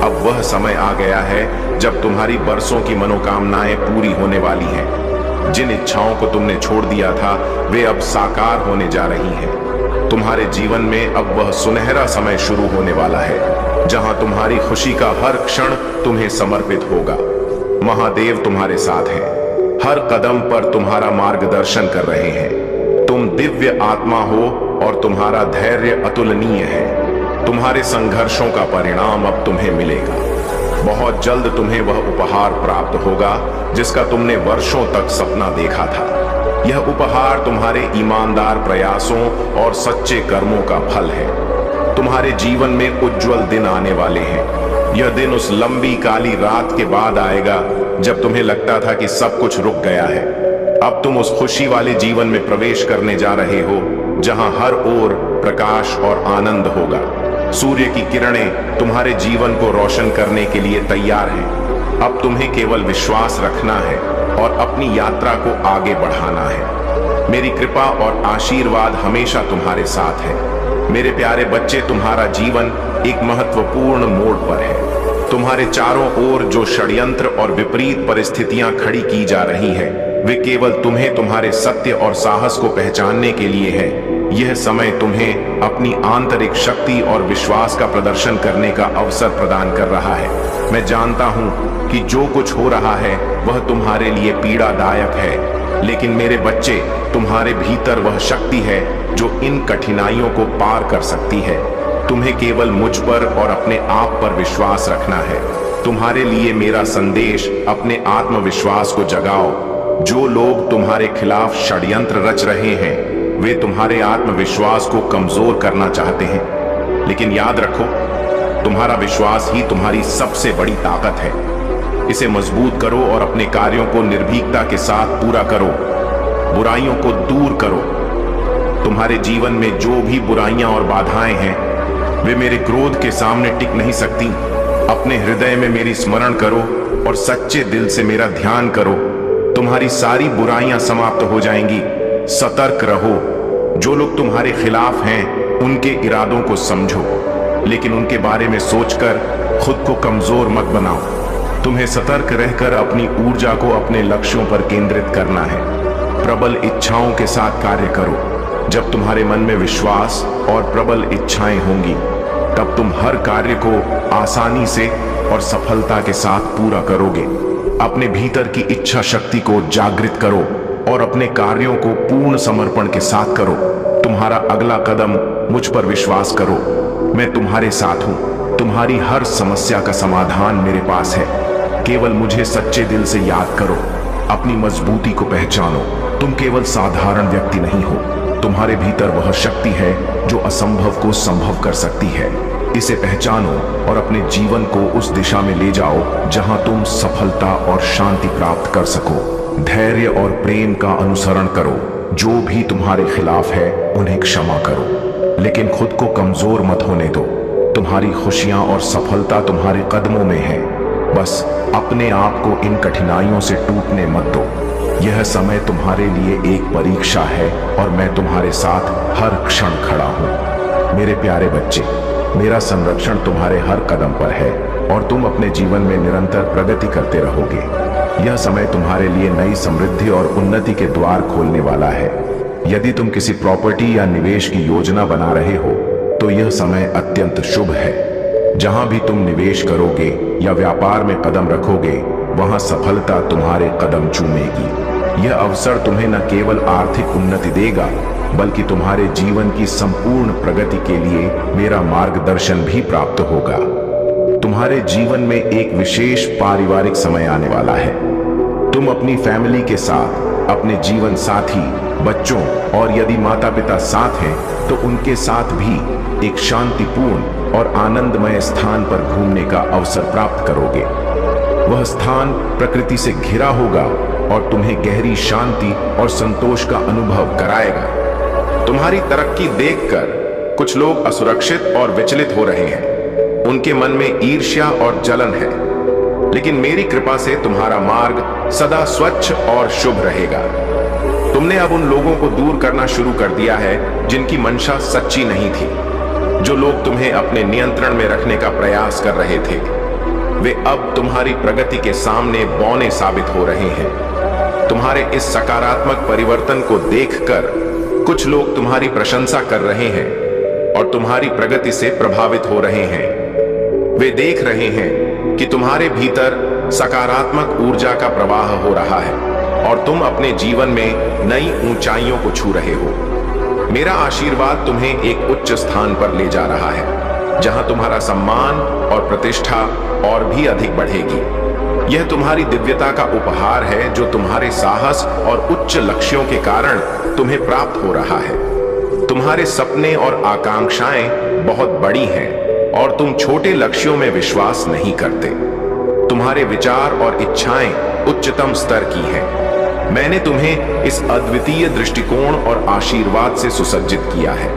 अब वह समय आ गया है जब तुम्हारी बरसों की मनोकामनाएं पूरी होने वाली हैं। जिन इच्छाओं को तुमने छोड़ दिया था, वे अब साकार होने जा रही हैं। तुम्हारे जीवन में अब वह सुनहरा समय शुरू होने वाला है, जहां तुम्हारी खुशी का हर क्षण तुम्हें समर्पित होगा। महादेव तुम्हारे साथ हैं, हर कदम पर तुम्हारा मार्गदर्शन कर रहे हैं। तुम दिव्य आत्मा हो और तुम्हारा धैर्य अतुलनीय है। तुम्हारे संघर्षों का परिणाम अब तुम्हें मिलेगा। बहुत जल्द तुम्हें वह उपहार प्राप्त होगा जिसका तुमने वर्षों तक सपना देखा था। यह उपहार तुम्हारे ईमानदार प्रयासों और सच्चे कर्मों का फल है। तुम्हारे जीवन में उज्जवल दिन आने वाले हैं। यह दिन उस लंबी काली रात के बाद आएगा जब तुम्हें लगता था कि सब कुछ रुक गया है। अब तुम उस खुशी वाले जीवन में प्रवेश करने जा रहे हो जहां हर ओर प्रकाश और आनंद होगा। सूर्य की किरणें तुम्हारे जीवन को रोशन करने के लिए तैयार हैं। अब तुम्हें केवल विश्वास रखना है और अपनी यात्रा को आगे बढ़ाना है। मेरी कृपा और आशीर्वाद हमेशा तुम्हारे साथ है। मेरे प्यारे बच्चे, तुम्हारा जीवन एक महत्वपूर्ण मोड़ पर है। तुम्हारे चारों ओर जो षड्यंत्र और विपरीत परिस्थितियां खड़ी की जा रही हैं, वे केवल तुम्हें तुम्हारे सत्य और साहस को पहचानने के लिए है। यह समय तुम्हें अपनी आंतरिक शक्ति और विश्वास का प्रदर्शन करने का अवसर प्रदान कर रहा है। मैं जानता हूं कि जो कुछ हो रहा है वह तुम्हारे लिए पीड़ादायक है, लेकिन मेरे बच्चे, तुम्हारे भीतर वह शक्ति है जो इन कठिनाइयों को पार कर सकती है। तुम्हें केवल मुझ पर और अपने आप पर विश्वास रखना है। तुम्हारे लिए मेरा संदेश, अपने आत्मविश्वास को जगाओ। जो लोग तुम्हारे खिलाफ षड्यंत्र रच रहे हैं, वे तुम्हारे आत्मविश्वास को कमजोर करना चाहते हैं, लेकिन याद रखो, तुम्हारा विश्वास ही तुम्हारी सबसे बड़ी ताकत है। इसे मजबूत करो और अपने कार्यों को निर्भीकता के साथ पूरा करो। बुराइयों को दूर करो। तुम्हारे जीवन में जो भी बुराइयां और बाधाएं हैं, वे मेरे क्रोध के सामने टिक नहीं सकती। अपने हृदय में मेरी स्मरण करो और सच्चे दिल से मेरा ध्यान करो। तुम्हारी सारी बुराइयां समाप्त हो जाएंगी। सतर्क रहो। जो लोग तुम्हारे खिलाफ हैं, उनके इरादों को समझो, लेकिन उनके बारे में सोचकर खुद को कमजोर मत बनाओ। तुम्हें सतर्क रहकर अपनी ऊर्जा को अपने लक्ष्यों पर केंद्रित करना है। प्रबल इच्छाओं के साथ कार्य करो। जब तुम्हारे मन में विश्वास और प्रबल इच्छाएं होंगी, तब तुम हर कार्य को आसानी से और सफलता के साथ पूरा करोगे। अपने भीतर की इच्छा शक्ति को जागृत करो और अपने कार्यों को पूर्ण समर्पण के साथ करो। तुम्हारा अगला कदम मुझ पर विश्वास करो। मैं तुम्हारे साथ हूं। तुम्हारी हर समस्या का समाधान मेरे पास है। केवल मुझे सच्चे दिल से याद करो। अपनी मजबूती को पहचानो। तुम केवल साधारण व्यक्ति नहीं हो। तुम्हारे भीतर वह शक्ति है जो असंभव को संभव कर सकती है। इसे पहचानो और अपने जीवन को उस दिशा में ले जाओ जहां तुम सफलता और शांति प्राप्त कर सको। धैर्य और प्रेम का अनुसरण करो। जो भी तुम्हारे खिलाफ है, उन्हें क्षमा करो, लेकिन खुद को कमजोर मत होने दो। तुम्हारी खुशियां और सफलता तुम्हारे कदमों में है। बस अपने आप को इन कठिनाइयों से टूटने मत दो। यह समय तुम्हारे लिए एक परीक्षा है और मैं तुम्हारे साथ हर क्षण खड़ा हूं। मेरे प्यारे बच्चे, मेरा संरक्षण तुम्हारे हर कदम पर है और तुम अपने जीवन में निरंतर प्रगति करते रहोगे। यह समय तुम्हारे लिए नई समृद्धि और उन्नति के द्वार खोलने वाला है। यदि तुम किसी प्रॉपर्टी या निवेश की योजना बना रहे हो, तो यह समय अत्यंत शुभ है। जहां भी तुम निवेश करोगे या व्यापार में कदम रखोगे, वहां सफलता तुम्हारे कदम चूमेगी। यह अवसर तुम्हें न केवल आर्थिक उन्नति देगा, बल्कि तुम्हारे जीवन की संपूर्ण प्रगति के लिए मेरा मार्गदर्शन भी प्राप्त होगा। तुम्हारे जीवन में एक विशेष पारिवारिक समय आने वाला है। तुम अपनी फैमिली के साथ, अपने जीवन साथी, बच्चों और यदि माता पिता साथ हैं, तो उनके साथ भी एक शांतिपूर्ण और आनंदमय स्थान पर घूमने का अवसर प्राप्त करोगे। वह स्थान प्रकृति से घिरा होगा और तुम्हें गहरी शांति और संतोष का अनुभव कराएगा। तुम्हारी तरक्की देखकर कुछ लोग असुरक्षित और विचलित हो रहे हैं। उनके मन में ईर्ष्या और जलन है, लेकिन मेरी कृपा से तुम्हारा मार्ग सदा स्वच्छ और शुभ रहेगा। तुमने अब उन लोगों को दूर करना शुरू कर दिया है जिनकी मंशा सच्ची नहीं थी। जो लोग तुम्हें अपने नियंत्रण में रखने का प्रयास कर रहे थे, वे अब तुम्हारी प्रगति के सामने बौने साबित हो रहे हैं। तुम्हारे इस सकारात्मक परिवर्तन को देखकर कुछ लोग तुम्हारी प्रशंसा कर रहे हैं और तुम्हारी प्रगति से प्रभावित हो रहे हैं। वे देख रहे हैं कि तुम्हारे भीतर सकारात्मक ऊर्जा का प्रवाह हो रहा है और तुम अपने जीवन में नई ऊंचाइयों को छू रहे हो। मेरा आशीर्वाद तुम्हें एक उच्च स्थान पर ले जा रहा है, जहां तुम्हारा सम्मान और प्रतिष्ठा और भी अधिक बढ़ेगी। यह तुम्हारी दिव्यता का उपहार है जो तुम्हारे साहस और उच्च लक्ष्यों के कारण तुम्हें प्राप्त हो रहा है। तुम्हारे सपने और आकांक्षाएं बहुत बड़ी हैं और तुम छोटे लक्ष्यों में विश्वास नहीं करते। तुम्हारे विचार और इच्छाएं उच्चतम स्तर की हैं। मैंने तुम्हें इस अद्वितीय दृष्टिकोण और आशीर्वाद से सुसज्जित किया है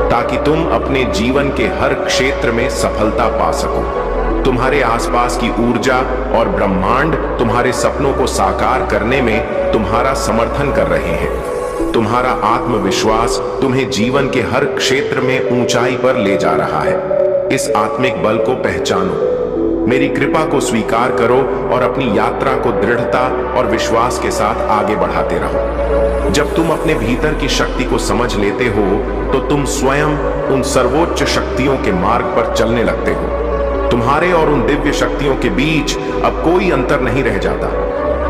ताकि तुम अपने जीवन के हर क्षेत्र में सफलता पा सको। तुम्हारे आसपास की ऊर्जा और ब्रह्मांड तुम्हारे सपनों को साकार करने में तुम्हारा समर्थन कर रहे हैं। तुम्हारा आत्मविश्वास तुम्हें जीवन के हर क्षेत्र में ऊंचाई पर ले जा रहा है। इस आत्मिक बल को पहचानो, मेरी कृपा को स्वीकार करो और अपनी यात्रा को दृढ़ता और विश्वास के साथ आगे बढ़ाते रहो। जब तुम अपने भीतर की शक्ति को समझ लेते हो तो तुम स्वयं उन सर्वोच्च शक्तियों के मार्ग पर चलने लगते हो। तुम्हारे और उन दिव्य शक्तियों के बीच अब कोई अंतर नहीं रह जाता।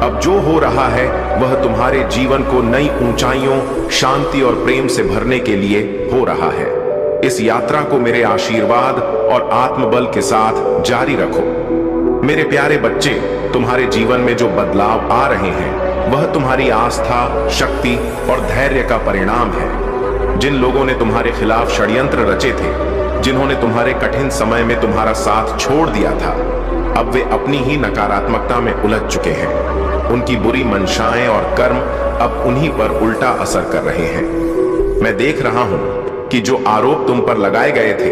अब जो हो रहा है वह तुम्हारे जीवन को नई ऊंचाइयों, शांति और प्रेम से भरने के लिए हो रहा है। इस यात्रा को मेरे आशीर्वाद और आत्मबल के साथ जारी रखो। मेरे प्यारे बच्चे, तुम्हारे जीवन में जो बदलाव आ रहे हैं वह तुम्हारी आस्था, शक्ति और धैर्य का परिणाम है। जिन लोगों ने तुम्हारे खिलाफ षड्यंत्र रचे थे, जिन्होंने तुम्हारे कठिन समय में तुम्हारा साथ छोड़ दिया था, अब वे अपनी ही नकारात्मकता में उलझ चुके हैं। उनकी बुरी मंशाएं और कर्म अब उन्हीं पर उल्टा असर कर रहे हैं। मैं देख रहा हूं कि जो आरोप तुम पर लगाए गए थे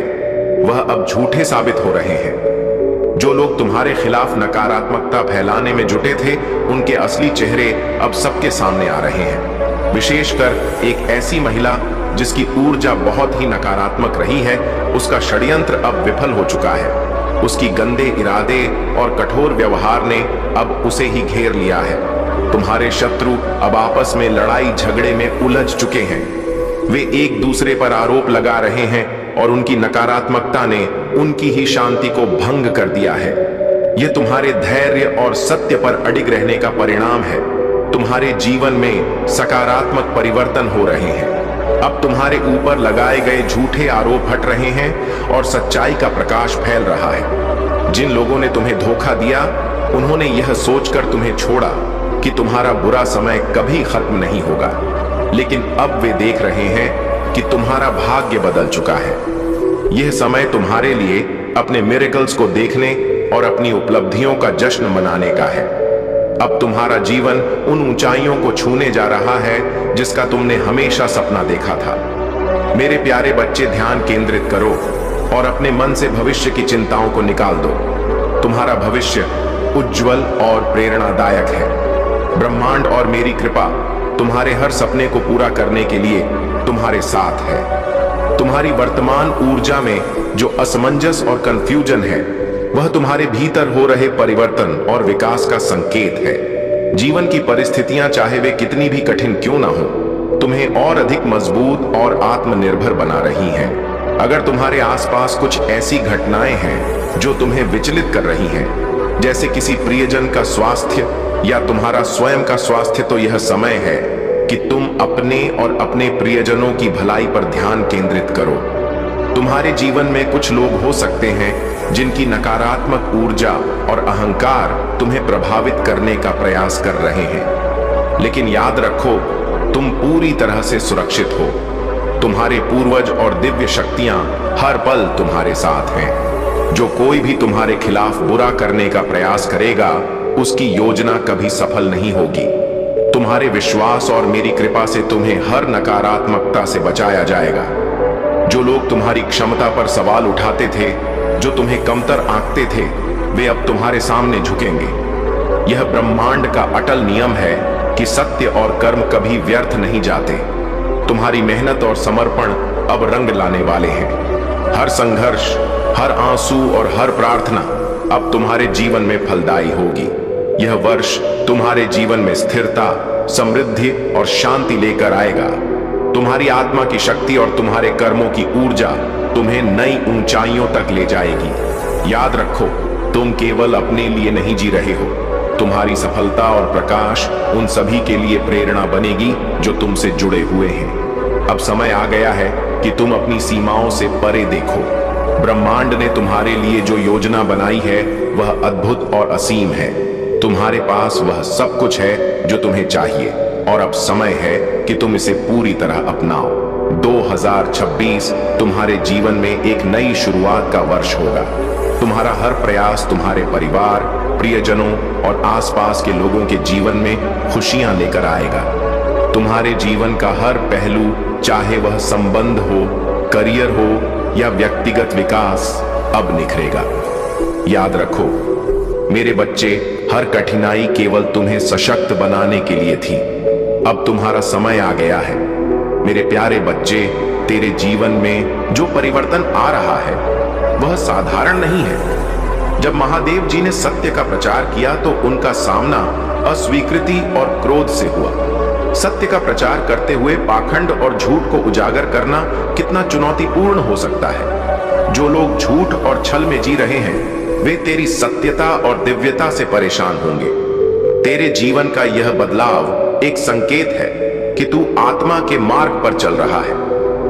वह अब झूठे साबित हो रहे हैं। जो लोग तुम्हारे खिलाफ नकारात्मकता फैलाने में जुटे थे, उनके असली चेहरे अब सबके सामने आ रहे हैं। विशेषकर एक ऐसी महिला जिसकी ऊर्जा बहुत ही नकारात्मक रही है, उसका षड्यंत्र अब विफल हो चुका है। उसकी गंदे इरादे और कठोर व्यवहार ने अब उसे ही घेर लिया है। तुम्हारे शत्रु अब आपस में लड़ाई झगड़े में उलझ चुके हैं। वे एक दूसरे पर आरोप लगा रहे हैं और उनकी नकारात्मकता ने उनकी ही शांति को भंग कर दिया है। यह तुम्हारे धैर्य और सत्य पर अडिग रहने का परिणाम है। तुम्हारे जीवन में सकारात्मक परिवर्तन हो रहे हैं। अब तुम्हारे ऊपर लगाए गए झूठे आरोप हट रहे हैं और सच्चाई का प्रकाश फैल रहा है। जिन लोगों ने तुम्हें धोखा दिया, उन्होंने यह सोचकर तुम्हें छोड़ा कि तुम्हारा बुरा समय कभी खत्म नहीं होगा, लेकिन अब वे देख रहे हैं कि तुम्हारा भाग्य बदल चुका है। यह समय तुम्हारे लिए अपने मिरेकल्स को देखने और अपनी उपलब्धियों का जश्न मनाने का है। अब तुम्हारा जीवन उन ऊंचाइयों को छूने जा रहा है जिसका तुमने हमेशा सपना देखा था। मेरे प्यारे बच्चे, ध्यान केंद्रित करो और अपने मन से भविष्य की चिंताओं को निकाल दो। तुम्हारा भविष्य उज्जवल और प्रेरणादायक है। ब्रह्मांड और मेरी कृपा तुम्हारे हर सपने को पूरा करने के लिए तुम्हारे साथ है। तुम्हारी वर्तमान ऊर्जा में जो असमंजस और कंफ्यूजन है, वह तुम्हारे भीतर हो रहे परिवर्तन और विकास का संकेत है। जीवन की परिस्थितियां चाहे वे कितनी भी कठिन क्यों ना हो, तुम्हें और अधिक मजबूत और आत्मनिर्भर बना रही हैं। अगर तुम्हारे आसपास कुछ ऐसी घटनाएं हैं जो तुम्हें विचलित कर रही हैं, जैसे किसी प्रियजन का स्वास्थ्य या तुम्हारा स्वयं का स्वास्थ्य, तो यह समय है कि तुम अपने और अपने प्रियजनों की भलाई पर ध्यान केंद्रित करो। तुम्हारे जीवन में कुछ लोग हो सकते हैं जिनकी नकारात्मक ऊर्जा और अहंकार तुम्हें प्रभावित करने का प्रयास कर रहे हैं, लेकिन याद रखो, तुम पूरी तरह से सुरक्षित हो। तुम्हारे पूर्वज और दिव्य शक्तियां हर पल तुम्हारे साथ हैं। जो कोई भी तुम्हारे खिलाफ बुरा करने का प्रयास करेगा, उसकी योजना कभी सफल नहीं होगी। तुम्हारे विश्वास और मेरी कृपा से तुम्हें हर नकारात्मकता से बचाया जाएगा। जो लोग तुम्हारी क्षमता पर सवाल उठाते थे, जो तुम्हें कमतर आंकते थे, वे अब तुम्हारे सामने झुकेंगे। यह ब्रह्मांड का अटल नियम है कि सत्य और कर्म कभी व्यर्थ नहीं जाते। तुम्हारी मेहनत और समर्पण अब रंग लाने वाले हैं। हर संघर्ष, हर आंसू और हर प्रार्थना अब तुम्हारे जीवन में फलदायी होगी। यह वर्ष तुम्हारे जीवन में स्थिरता, समृद्धि और शांति लेकर आएगा। तुम्हारी आत्मा की शक्ति और तुम्हारे कर्मों की ऊर्जा तुम्हें नई ऊंचाइयों तक ले जाएगी। याद रखो, तुम केवल अपने लिए नहीं जी रहे हो। तुम्हारी सफलता और प्रकाश उन सभी के लिए प्रेरणा बनेगी जो तुमसे जुड़े हुए हैं। अब समय आ गया है कि तुम अपनी सीमाओं से परे देखो। ब्रह्मांड ने तुम्हारे लिए जो योजना बनाई है वह अद्भुत और असीम है। तुम्हारे पास वह सब कुछ है जो तुम्हें चाहिए और अब समय है कि तुम इसे पूरी तरह अपनाओ। 2026 तुम्हारे जीवन में एक नई शुरुआत का वर्ष होगा। तुम्हारा हर प्रयास तुम्हारे परिवार, प्रियजनों और आसपास के लोगों के जीवन में खुशियां लेकर आएगा। तुम्हारे जीवन का हर पहलू, चाहे वह संबंध हो, करियर हो या व्यक्तिगत विकास, अब निखरेगा। याद रखो मेरे बच्चे, हर कठिनाई केवल तुम्हें सशक्त बनाने के लिए थी। अब तुम्हारा समय आ गया है। मेरे प्यारे बच्चे, तेरे जीवन में जो परिवर्तन आ रहा है वह साधारण नहीं है। जब महादेव जी ने सत्य का प्रचार किया तो उनका सामना अस्वीकृति और क्रोध से हुआ। सत्य का प्रचार करते हुए पाखंड और झूठ को उजागर करना कितना चुनौतीपूर्ण हो सकता है। जो लोग झूठ और छल में जी रहे हैं वे तेरी सत्यता और दिव्यता से परेशान होंगे। तेरे जीवन का यह बदलाव एक संकेत है कि तू आत्मा के मार्ग पर चल रहा है।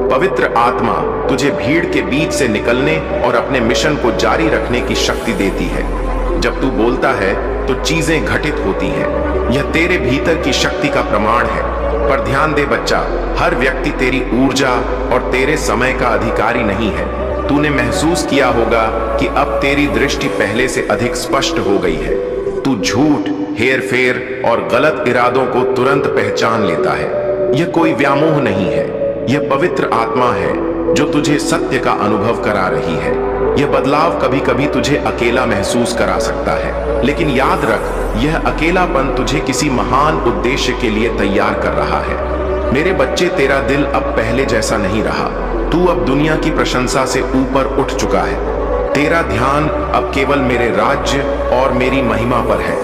पवित्र आत्मा तुझे भीड़ के बीच से निकलने और अपने मिशन को जारी रखने की शक्ति देती है। जब तू बोलता है तो चीजें घटित होती हैं। यह तेरे भीतर की शक्ति का प्रमाण है। पर ध्यान दे बच्चा, हर व्यक्ति तेरी ऊर्जा और तेरे समय का अधिकारी नहीं है। तूने महसूस किया होगा कि अब तेरी दृष्टि पहले से अधिक स्पष्ट हो गई है। तू झूठ, हेरफेर और गलत इरादों को तुरंत पहचान लेता है। यह कोई व्यामोह नहीं है, यह पवित्र आत्मा है जो तुझे सत्य का अनुभव करा रही है। यह बदलाव कभी कभी तुझे अकेला महसूस करा सकता है, लेकिन याद रख, यह अकेलापन तुझे किसी महान उद्देश्य के लिए तैयार कर रहा है। मेरे बच्चे, तेरा दिल अब पहले जैसा नहीं रहा। तू अब दुनिया की प्रशंसा से ऊपर उठ चुका है। तेरा ध्यान अब केवल मेरे राज्य और मेरी महिमा पर है।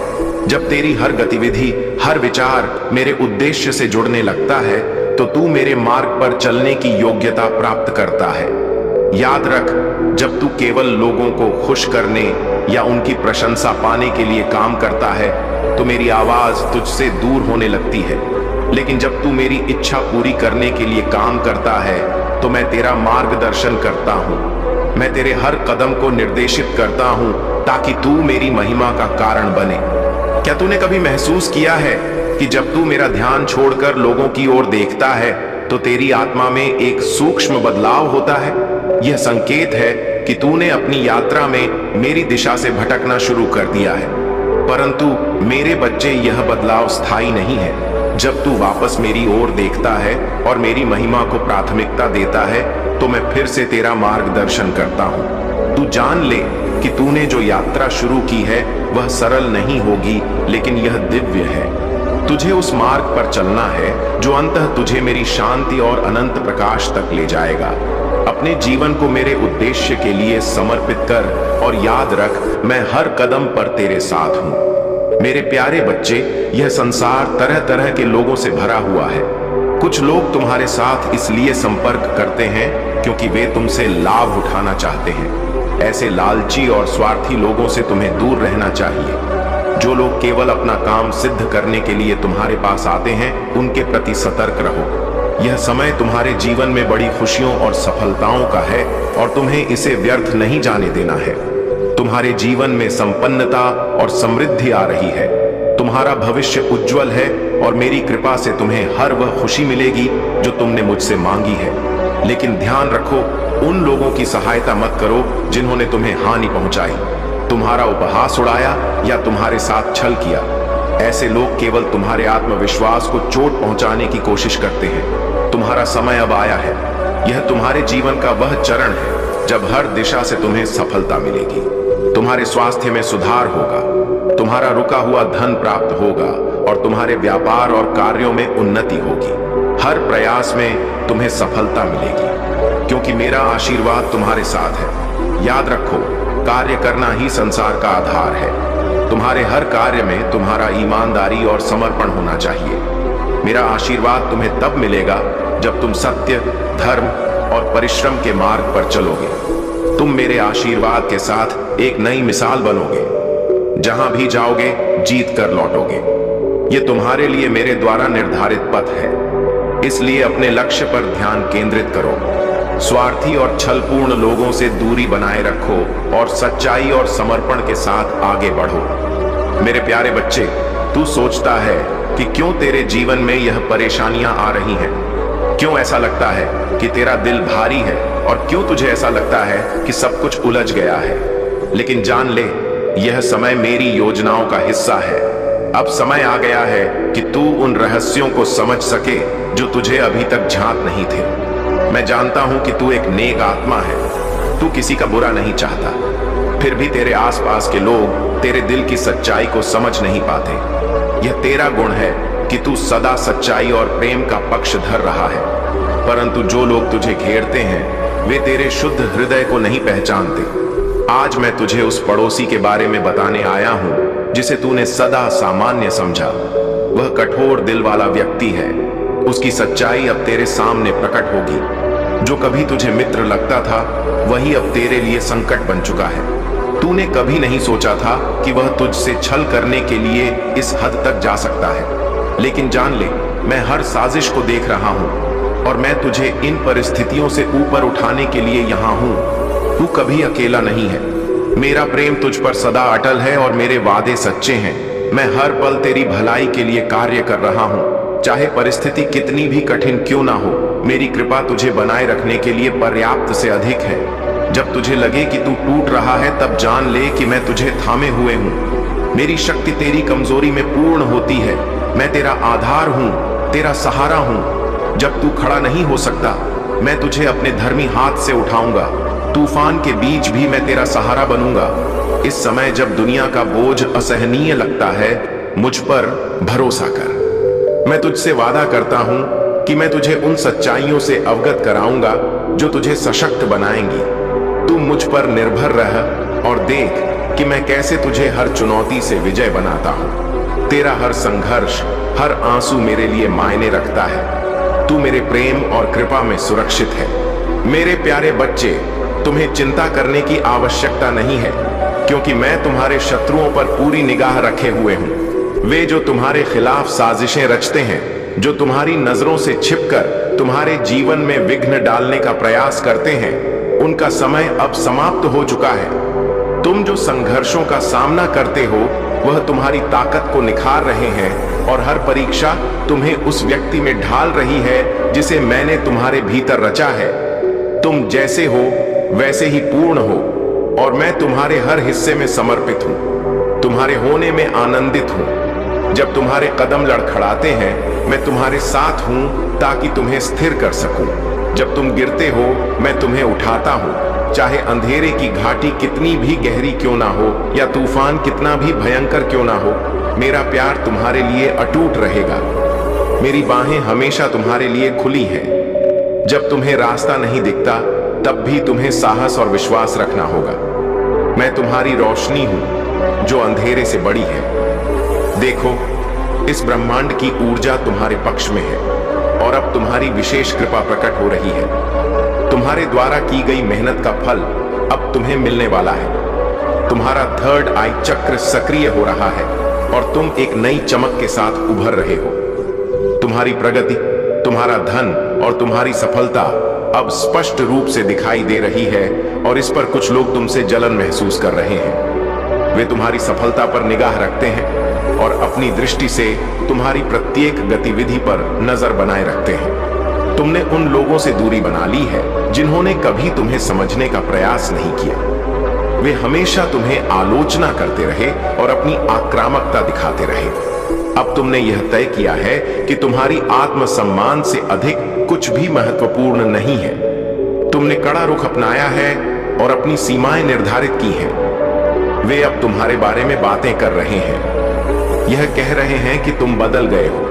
जब तेरी हर गतिविधि, हर विचार मेरे उद्देश्य से जुड़ने लगता है तो तू मेरे मार्ग पर चलने की योग्यता प्राप्त करता है। याद रख, जब तू केवल लोगों को खुश करने या उनकी प्रशंसा पाने के लिए काम करता है तो मेरी आवाज तुझसे दूर होने लगती है। लेकिन जब तू मेरी इच्छा पूरी करने के लिए काम करता है तो मैं तेरा मार्गदर्शन करता हूँ। मैं तेरे हर कदम को निर्देशित करता हूँ ताकि तू मेरी महिमा का कारण बने। क्या तूने कभी महसूस किया है कि जब तू मेरा ध्यान छोड़कर लोगों की ओर देखता है तो तेरी आत्मा में एक सूक्ष्म बदलाव होता है? यह संकेत है कि तूने अपनी यात्रा में मेरी दिशा से भटकना शुरू कर दिया है। परंतु मेरे बच्चे, यह बदलाव स्थायी नहीं है। जब तू वापस मेरी ओर देखता है और मेरी महिमा को प्राथमिकता देता है तो मैं फिर से तेरा मार्गदर्शन करता हूँ। तू जान ले कि तूने जो यात्रा शुरू की है वह सरल नहीं होगी, लेकिन यह दिव्य है। तुझे उस मार्ग पर चलना है जो अंततः तुझे मेरी शांति और अनंत प्रकाश तक ले जाएगा। अपने जीवन को मेरे उद्देश्य के लिए समर्पित कर और याद रख, मैं हर कदम पर तेरे साथ हूँ। मेरे प्यारे बच्चे, यह संसार तरह तरह के लोगों से भरा हुआ है। कुछ लोग तुम्हारे साथ इसलिए संपर्क करते हैं क्योंकि वे तुमसे लाभ उठाना चाहते हैं। ऐसे लालची और स्वार्थी लोगों से तुम्हें दूर रहना चाहिए। जो लोग केवल अपना काम सिद्ध करने के लिए तुम्हारे पास आते हैं, उनके प्रति सतर्क रहो। यह समय तुम्हारे जीवन में बड़ी खुशियों और सफलताओं का है और तुम्हें इसे व्यर्थ नहीं जाने देना है। तुम्हारे जीवन में संपन्नता और समृद्धि आ रही है। तुम्हारा भविष्य उज्जवल है और मेरी कृपा से तुम्हें हर वह खुशी मिलेगी जो तुमने मुझसे मांगी है। लेकिन ध्यान रखो, उन लोगों की सहायता मत करो जिन्होंने तुम्हें हानि पहुंचाई, तुम्हारा उपहास उड़ाया या तुम्हारे साथ छल किया। ऐसे लोग केवल तुम्हारे आत्मविश्वास को चोट पहुंचाने की कोशिश करते हैं। तुम्हारा समय अब आया है। यह तुम्हारे जीवन का वह चरण है जब हर दिशा से तुम्हें सफलता मिलेगी। तुम्हारे स्वास्थ्य में सुधार होगा, तुम्हारा रुका हुआ धन प्राप्त होगा और तुम्हारे व्यापार और कार्यों में उन्नति होगी। हर प्रयास में तुम्हें सफलता मिलेगी क्योंकि मेरा आशीर्वाद तुम्हारे साथ है। याद रखो, कार्य करना ही संसार का आधार है। तुम्हारे हर कार्य में तुम्हारा ईमानदारी और समर्पण होना चाहिए। मेरा आशीर्वाद तुम्हें तब मिलेगा जब तुम सत्य, धर्म और परिश्रम के मार्ग पर चलोगे। तुम मेरे आशीर्वाद के साथ एक नई मिसाल बनोगे। जहां भी जाओगे, जीत कर लौटोगे। यह तुम्हारे लिए मेरे द्वारा निर्धारित पथ है, इसलिए अपने लक्ष्य पर ध्यान केंद्रित करो। स्वार्थी और छलपूर्ण लोगों से दूरी बनाए रखो और सच्चाई और समर्पण के साथ आगे बढ़ो। मेरे प्यारे बच्चे, तू सोचता है कि क्यों तेरे जीवन में यह परेशानियां आ रही हैं? क्यों ऐसा लगता है कि तेरा दिल भारी है और क्यों तुझे ऐसा लगता है कि सब कुछ उलझ गया है? लेकिन जान ले, यह समय मेरी योजनाओं का हिस्सा है। अब समय आ गया है कि तू उन रहस्यों को समझ सके जो तुझे अभी तक झांक नहीं थे। मैं जानता हूं कि तू एक नेक आत्मा है, तू किसी का बुरा नहीं चाहता, फिर भी तेरे आसपास के लोग तेरे दिल की सच्चाई को समझ नहीं पाते। यह तेरा गुण है कि तू सदा सच्चाई और प्रेम का पक्ष धर रहा है, परंतु जो लोग तुझे घेरते हैं वे तेरे शुद्ध हृदय को नहीं पहचानते। आज मैं तुझे उस पड़ोसी के बारे में बताने आया हूं जिसे तूने सदा सामान्य समझा। वह कठोर दिल वाला व्यक्ति है। उसकी सच्चाई अब तेरे सामने प्रकट होगी। जो कभी तुझे मित्र लगता था वही अब तेरे लिए संकट बन चुका है। तूने कभी नहीं सोचा था कि वह तुझसे छल करने के लिए इस हद तक जा सकता है, लेकिन जान ले, मैं हर साजिश को देख रहा हूं और मैं तुझे इन परिस्थितियों से ऊपर उठाने के लिए यहां हूं। तू कभी अकेला नहीं है। मेरा प्रेम तुझ पर सदा अटल है और मेरे वादे सच्चे हैं। मैं हर पल तेरी भलाई के लिए कार्य कर रहा हूं, चाहे परिस्थिति कितनी भी कठिन क्यों ना हो। मेरी कृपा तुझे बनाए रखने के लिए पर्याप्त से अधिक है। जब तुझे लगे कि तू टूट रहा है, तब जान ले कि मैं तुझे थामे हुए हूं। मेरी शक्ति तेरी कमजोरी में पूर्ण होती है। मैं तेरा आधार हूं, तेरा सहारा हूं। जब तू खड़ा नहीं हो सकता, मैं तुझे अपने धर्मी हाथ से उठाऊंगा। तूफान के बीच भी मैं तेरा सहारा बनूंगा। इस समय जब दुनिया का बोझ असहनीय लगता है, मुझ पर भरोसा कर। मैं तुझसे वादा करता हूं कि मैं तुझे उन सच्चाइयों से अवगत कराऊंगा जो तुझे सशक्त बनाएंगी। तू मुझ पर निर्भर रह और देख कि मैं कैसे तुझे हर चुनौती से विजय बनाता हूं। तेरा हर संघर्ष, हर आंसू मेरे लिए मायने रखता है। तू मेरे प्रेम और कृपा में सुरक्षित है। मेरे प्यारे बच्चे, तुम्हें चिंता करने की आवश्यकता नहीं है, क्योंकि मैं तुम्हारे शत्रुओं पर पूरी निगाह रखे हुए हूं। वे जो तुम्हारे खिलाफ साजिशें रचते हैं, जो तुम्हारी नजरों से छिपकर तुम्हारे जीवन में विघ्न डालने का प्रयास करते हैं, उनका समय अब समाप्त हो चुका है। तुम जो संघर्षों का सामना करते हो, वह तुम्हारी ताकत को निखार रहे हैं और हर परीक्षा तुम्हें उस व्यक्ति में ढाल रही है जिसे मैंने तुम्हारे भीतर रचा है। तुम जैसे हो वैसे ही पूर्ण हो और मैं तुम्हारे हर हिस्से में समर्पित हूं, तुम्हारे होने में आनंदित हूं। जब तुम्हारे कदम लड़खड़ाते हैं, मैं तुम्हारे साथ हूं ताकि तुम्हें स्थिर कर सकूं। जब तुम गिरते हो, मैं तुम्हें उठाता हूं। चाहे अंधेरे की घाटी कितनी भी गहरी क्यों ना हो या तूफान कितना भी भयंकर क्यों ना हो, मेरा प्यार तुम्हारे लिए अटूट रहेगा। मेरी बाहें हमेशा तुम्हारे लिए खुली हैं। जब तुम्हें रास्ता नहीं दिखता, तब भी तुम्हें साहस और विश्वास रखना होगा। मैं तुम्हारी रोशनी हूं जो अंधेरे से बड़ी है। देखो, इस ब्रह्मांड की ऊर्जा तुम्हारे पक्ष में है और अब तुम्हारी विशेष कृपा प्रकट हो रही है। तुम्हारे द्वारा की गई मेहनत का फल अब तुम्हें मिलने वाला है। तुम्हारा थर्ड आई चक्र सक्रिय हो रहा है और तुम एक नई चमक के साथ उभर रहे हो। तुम्हारी प्रगति, तुम्हारा धन और तुम्हारी सफलता अब स्पष्ट रूप से दिखाई दे रही है और इस पर कुछ लोग तुमसे जलन महसूस कर रहे हैं। वे तुम्हारी सफलता पर निगाह रखते हैं और अपनी दृष्टि से तुम्हारी प्रत्येक गतिविधि पर नजर बनाए रखते हैं। तुमने उन लोगों से दूरी बना ली है जिन्होंने कभी तुम्हें समझने का प्रयास नहीं किया। वे हमेशा तुम्हें आलोचना करते रहे और अपनी आक्रामकता दिखाते रहे। अब तुमने यह तय किया है कि तुम्हारी आत्मसम्मान से अधिक कुछ भी महत्वपूर्ण नहीं है। तुमने कड़ा रुख अपनाया है और अपनी सीमाएं निर्धारित की हैं। वे अब तुम्हारे बारे में बातें कर रहे हैं। यह कह रहे हैं कि तुम बदल गए हो,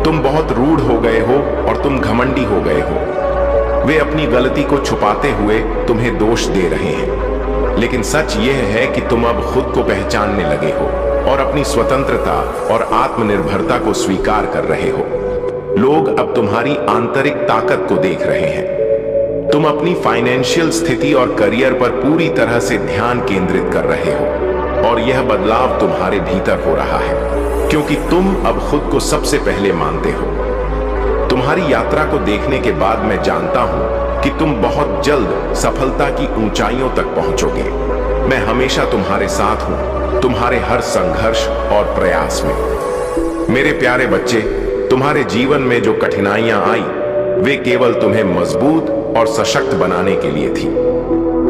तुम बहुत रूढ़ हो गए हो और तुम घमंडी हो गए हो। वे अपनी गलती को छुपाते हुए तुम्हें दोष दे रहे हैं, लेकिन सच यह है कि तुम अब खुद को पहचानने लगे हो और अपनी स्वतंत्रता और आत्मनिर्भरता को स्वीकार कर रहे हो। लोग अब तुम्हारी आंतरिक ताकत को देख रहे हैं। तुम अपनी फाइनेंशियल स्थिति और करियर पर पूरी तरह से ध्यान केंद्रित कर रहे हो और यह बदलाव तुम्हारे भीतर हो रहा है क्योंकि तुम अब खुद को सबसे पहले मानते हो। तुम्हारी यात्रा को देखने के बाद मैं जानता हूं कि तुम बहुत जल्द सफलता की ऊंचाइयों तक पहुंचोगे। मैं हमेशा तुम्हारे साथ हूं, तुम्हारे हर संघर्ष और प्रयास में। मेरे प्यारे बच्चे, तुम्हारे जीवन में जो कठिनाइयां आई वे केवल तुम्हें मजबूत और सशक्त बनाने के लिए थी।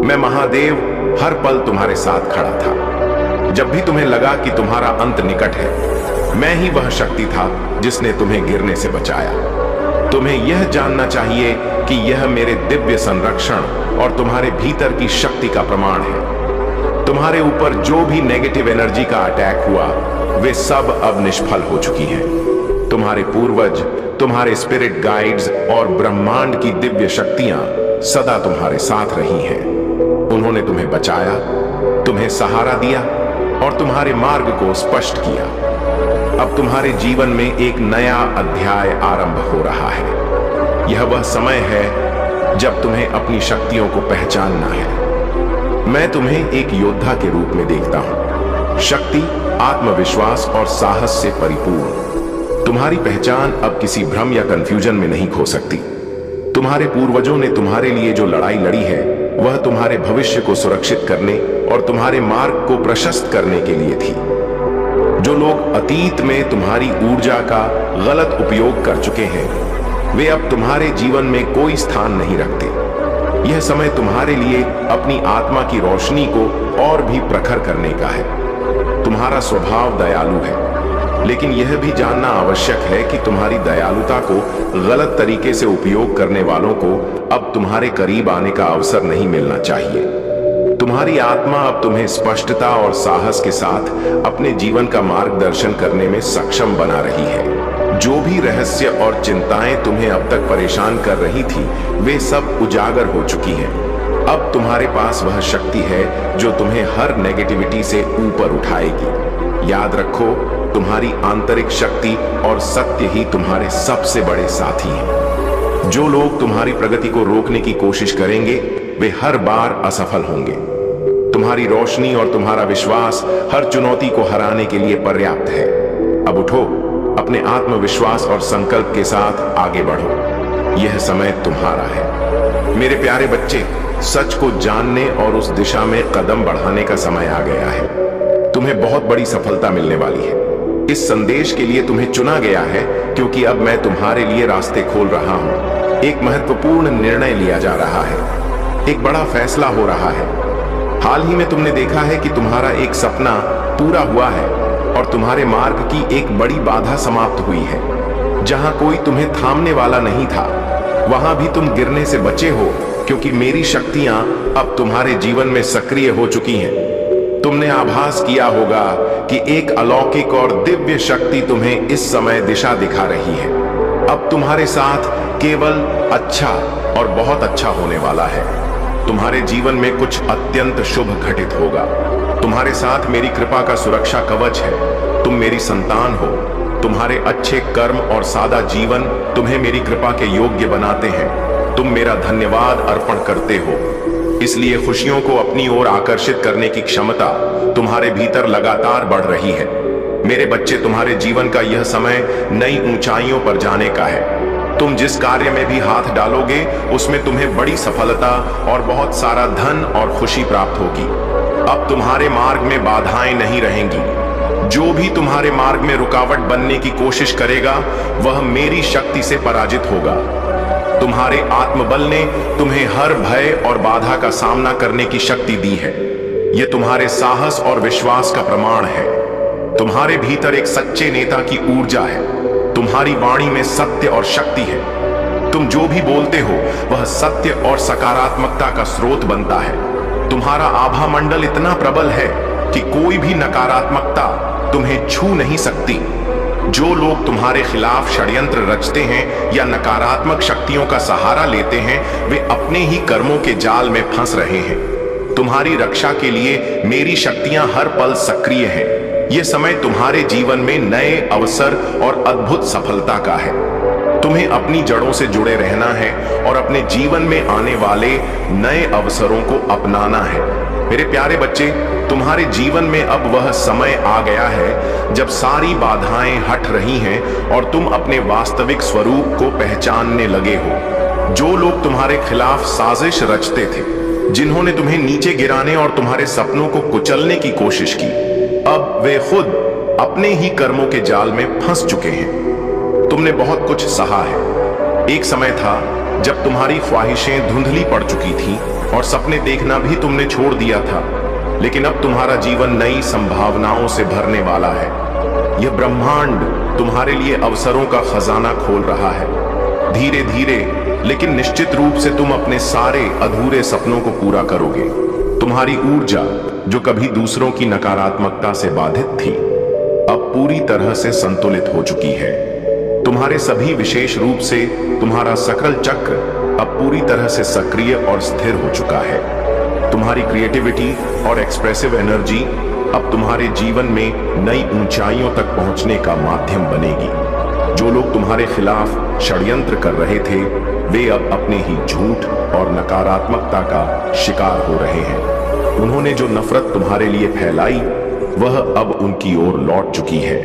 मैं महादेव हर पल तुम्हारे साथ खड़ा था। जब भी तुम्हें लगा कि तुम्हारा अंत निकट है, मैं ही वह शक्ति था जिसने तुम्हें गिरने से बचाया। तुम्हें यह जानना चाहिए कि यह मेरे दिव्य संरक्षण और तुम्हारे भीतर की शक्ति का प्रमाण है। तुम्हारे ऊपर जो भी नेगेटिव एनर्जी का अटैक हुआ वे सब अब निष्फल हो चुकी हैं। तुम्हारे पूर्वज, तुम्हारे स्पिरिट गाइड्स और ब्रह्मांड की दिव्य शक्तियां सदा तुम्हारे साथ रही हैं। उन्होंने तुम्हें बचाया, तुम्हें सहारा दिया और तुम्हारे मार्ग को स्पष्ट किया। अब तुम्हारे जीवन में एक नया अध्याय आरंभ हो रहा है। यह वह समय है जब तुम्हें अपनी शक्तियों को पहचानना है। मैं तुम्हें एक योद्धा के रूप में देखता हूं, शक्ति, आत्मविश्वास और साहस से परिपूर्ण। तुम्हारी पहचान अब किसी भ्रम या कंफ्यूजन में नहीं खो सकती। तुम्हारे पूर्वजों ने तुम्हारे लिए जो लड़ाई लड़ी है वह तुम्हारे भविष्य को सुरक्षित करने और तुम्हारे मार्ग को प्रशस्त करने के लिए थी। जो लोग अतीत में तुम्हारी ऊर्जा का गलत उपयोग कर चुके हैं वे अब तुम्हारे जीवन में कोई स्थान नहीं रखते। यह समय तुम्हारे लिए अपनी आत्मा की रोशनी को और भी प्रखर करने का है। तुम्हारा स्वभाव दयालु है, लेकिन यह भी जानना आवश्यक है कि तुम्हारी दयालुता को गलत तरीके से उपयोग करने वालों को अब तुम्हारे करीब आने का अवसर नहीं मिलना चाहिए। तुम्हारी आत्मा अब तुम्हें स्पष्टता और साहस के साथ अपने जीवन का मार्गदर्शन करने में सक्षम बना रही है। जो भी रहस्य और चिंताएं तुम्हें अब तक परेशान कर रही थी वे सब उजागर हो चुकी हैं। अब तुम्हारे पास वह शक्ति है जो तुम्हें हर नेगेटिविटी से ऊपर उठाएगी। याद रखो, तुम्हारी आंतरिक शक्ति और सत्य ही तुम्हारे सबसे बड़े साथी हैं। जो लोग तुम्हारी प्रगति को रोकने की कोशिश करेंगे वे हर बार असफल होंगे। तुम्हारी रोशनी और तुम्हारा विश्वास हर चुनौती को हराने के लिए पर्याप्त है। अब उठो, अपने आत्मविश्वास और संकल्प के साथ आगे बढ़ो। यह समय तुम्हारा है। मेरे प्यारे बच्चे, सच को जानने और उस दिशा में कदम बढ़ाने का समय आ गया है। तुम्हें बहुत बड़ी सफलता मिलने वाली है। इस संदेश के लिए तुम्हें चुना गया है क्योंकि अब मैं तुम्हारे लिए रास्ते खोल रहा हूं। एक महत्वपूर्ण निर्णय लिया जा रहा है, एक बड़ा फैसला हो रहा है। हाल ही में तुमने देखा है कि तुम्हारा एक सपना पूरा हुआ है और तुम्हारे मार्ग की एक बड़ी बाधा समाप्त हुई है। जहां कोई तुम्हें थामने वाला नहीं था, वहां भी तुम गिरने से बचे हो क्योंकि मेरी शक्तियां अब तुम्हारे जीवन में सक्रिय हो चुकी हैं। तुमने आभास किया होगा कि एक अलौकिक और दिव्य शक्ति तुम्हें इस समय दिशा दिखा रही है। अब तुम्हारे साथ केवल अच्छा और बहुत अच्छा होने वाला है। तुम्हारे जीवन में कुछ अत्यंत शुभ घटित होगा। तुम्हारे साथ मेरी कृपा का सुरक्षा कवच है। तुम मेरी संतान हो। तुम्हारे अच्छे कर्म और सादा जीवन तुम्हें मेरी कृपा के योग्य बनाते हैं। तुम मेरा धन्यवाद अर्पण करते हो, इसलिए खुशियों को अपनी ओर आकर्षित करने की क्षमता तुम्हारे भीतर लगातार बढ़ रही है। मेरे बच्चे, तुम्हारे जीवन का यह समय नई ऊंचाइयों पर जाने का है। तुम जिस कार्य में भी हाथ डालोगे उसमें तुम्हें बड़ी सफलता और बहुत सारा धन और खुशी प्राप्त होगी। अब तुम्हारे मार्ग में बाधाएं नहीं रहेंगी। जो भी तुम्हारे मार्ग में रुकावट बनने की कोशिश करेगा वह मेरी शक्ति से पराजित होगा। तुम्हारे आत्मबल ने तुम्हें हर भय और बाधा का सामना करने की शक्ति दी है। यह तुम्हारे साहस और विश्वास का प्रमाण है। तुम्हारे भीतर एक सच्चे नेता की ऊर्जा है। तुम्हारी वाणी में सत्य और शक्ति है। तुम जो भी बोलते हो वह सत्य और सकारात्मकता का स्रोत बनता है। तुम्हारा आभा मंडल इतना प्रबल है कि कोई भी नकारात्मकता तुम्हें छू नहीं सकती। जो लोग तुम्हारे खिलाफ षड्यंत्र रचते हैं या नकारात्मक शक्तियों का सहारा लेते हैं वे अपने ही कर्मों के जाल में फंस रहे हैं। तुम्हारी रक्षा के लिए मेरी शक्तियां हर पल सक्रिय हैं। यह समय तुम्हारे जीवन में नए अवसर और अद्भुत सफलता का है। तुम्हें अपनी जड़ों से जुड़े रहना है और अपने जीवन में आने वाले नए अवसरों को अपनाना है। मेरे प्यारे बच्चे, तुम्हारे जीवन में अब वह समय आ गया है जब सारी बाधाएं हट रही हैं और तुम अपने वास्तविक स्वरूप को पहचानने लगे हो। जो लोग तुम्हारे खिलाफ साजिश रचते थे, जिन्होंने तुम्हें नीचे गिराने और तुम्हारे सपनों को कुचलने की कोशिश की, अब वे खुद अपने ही कर्मों के जाल में फंस चुके हैं। तुमने बहुत कुछ सहा है। एक समय था जब तुम्हारी ख्वाहिशें धुंधली पड़ चुकी थीं और सपने देखना भी तुमने छोड़ दिया था, लेकिन अब तुम्हारा जीवन नई संभावनाओं से भरने वाला है। यह ब्रह्मांड तुम्हारे लिए अवसरों का खजाना खोल रहा है। धीरे धीरे लेकिन निश्चित रूप से तुम अपने सारे अधूरे सपनों को पूरा करोगे। तुम्हारी ऊर्जा जो कभी दूसरों की नकारात्मकता से बाधित थी, अब पूरी तरह से संतुलित हो चुकी है। तुम्हारे सभी विशेष रूप से तुम्हारा सकल चक्र अब पूरी तरह से सक्रिय और स्थिर हो चुका है। तुम्हारी क्रिएटिविटी और एक्सप्रेसिव एनर्जी अब तुम्हारे जीवन में नई ऊंचाइयों तक पहुंचने का माध्यम बनेगी। जो लोग तुम्हारे खिलाफ षड्यंत्र कर रहे थे, वे अब अपने ही झूठ और नकारात्मकता का शिकार हो रहे हैं। उन्होंने जो नफरत तुम्हारे लिए फैलाई, वह अब उनकी ओर लौट चुकी है।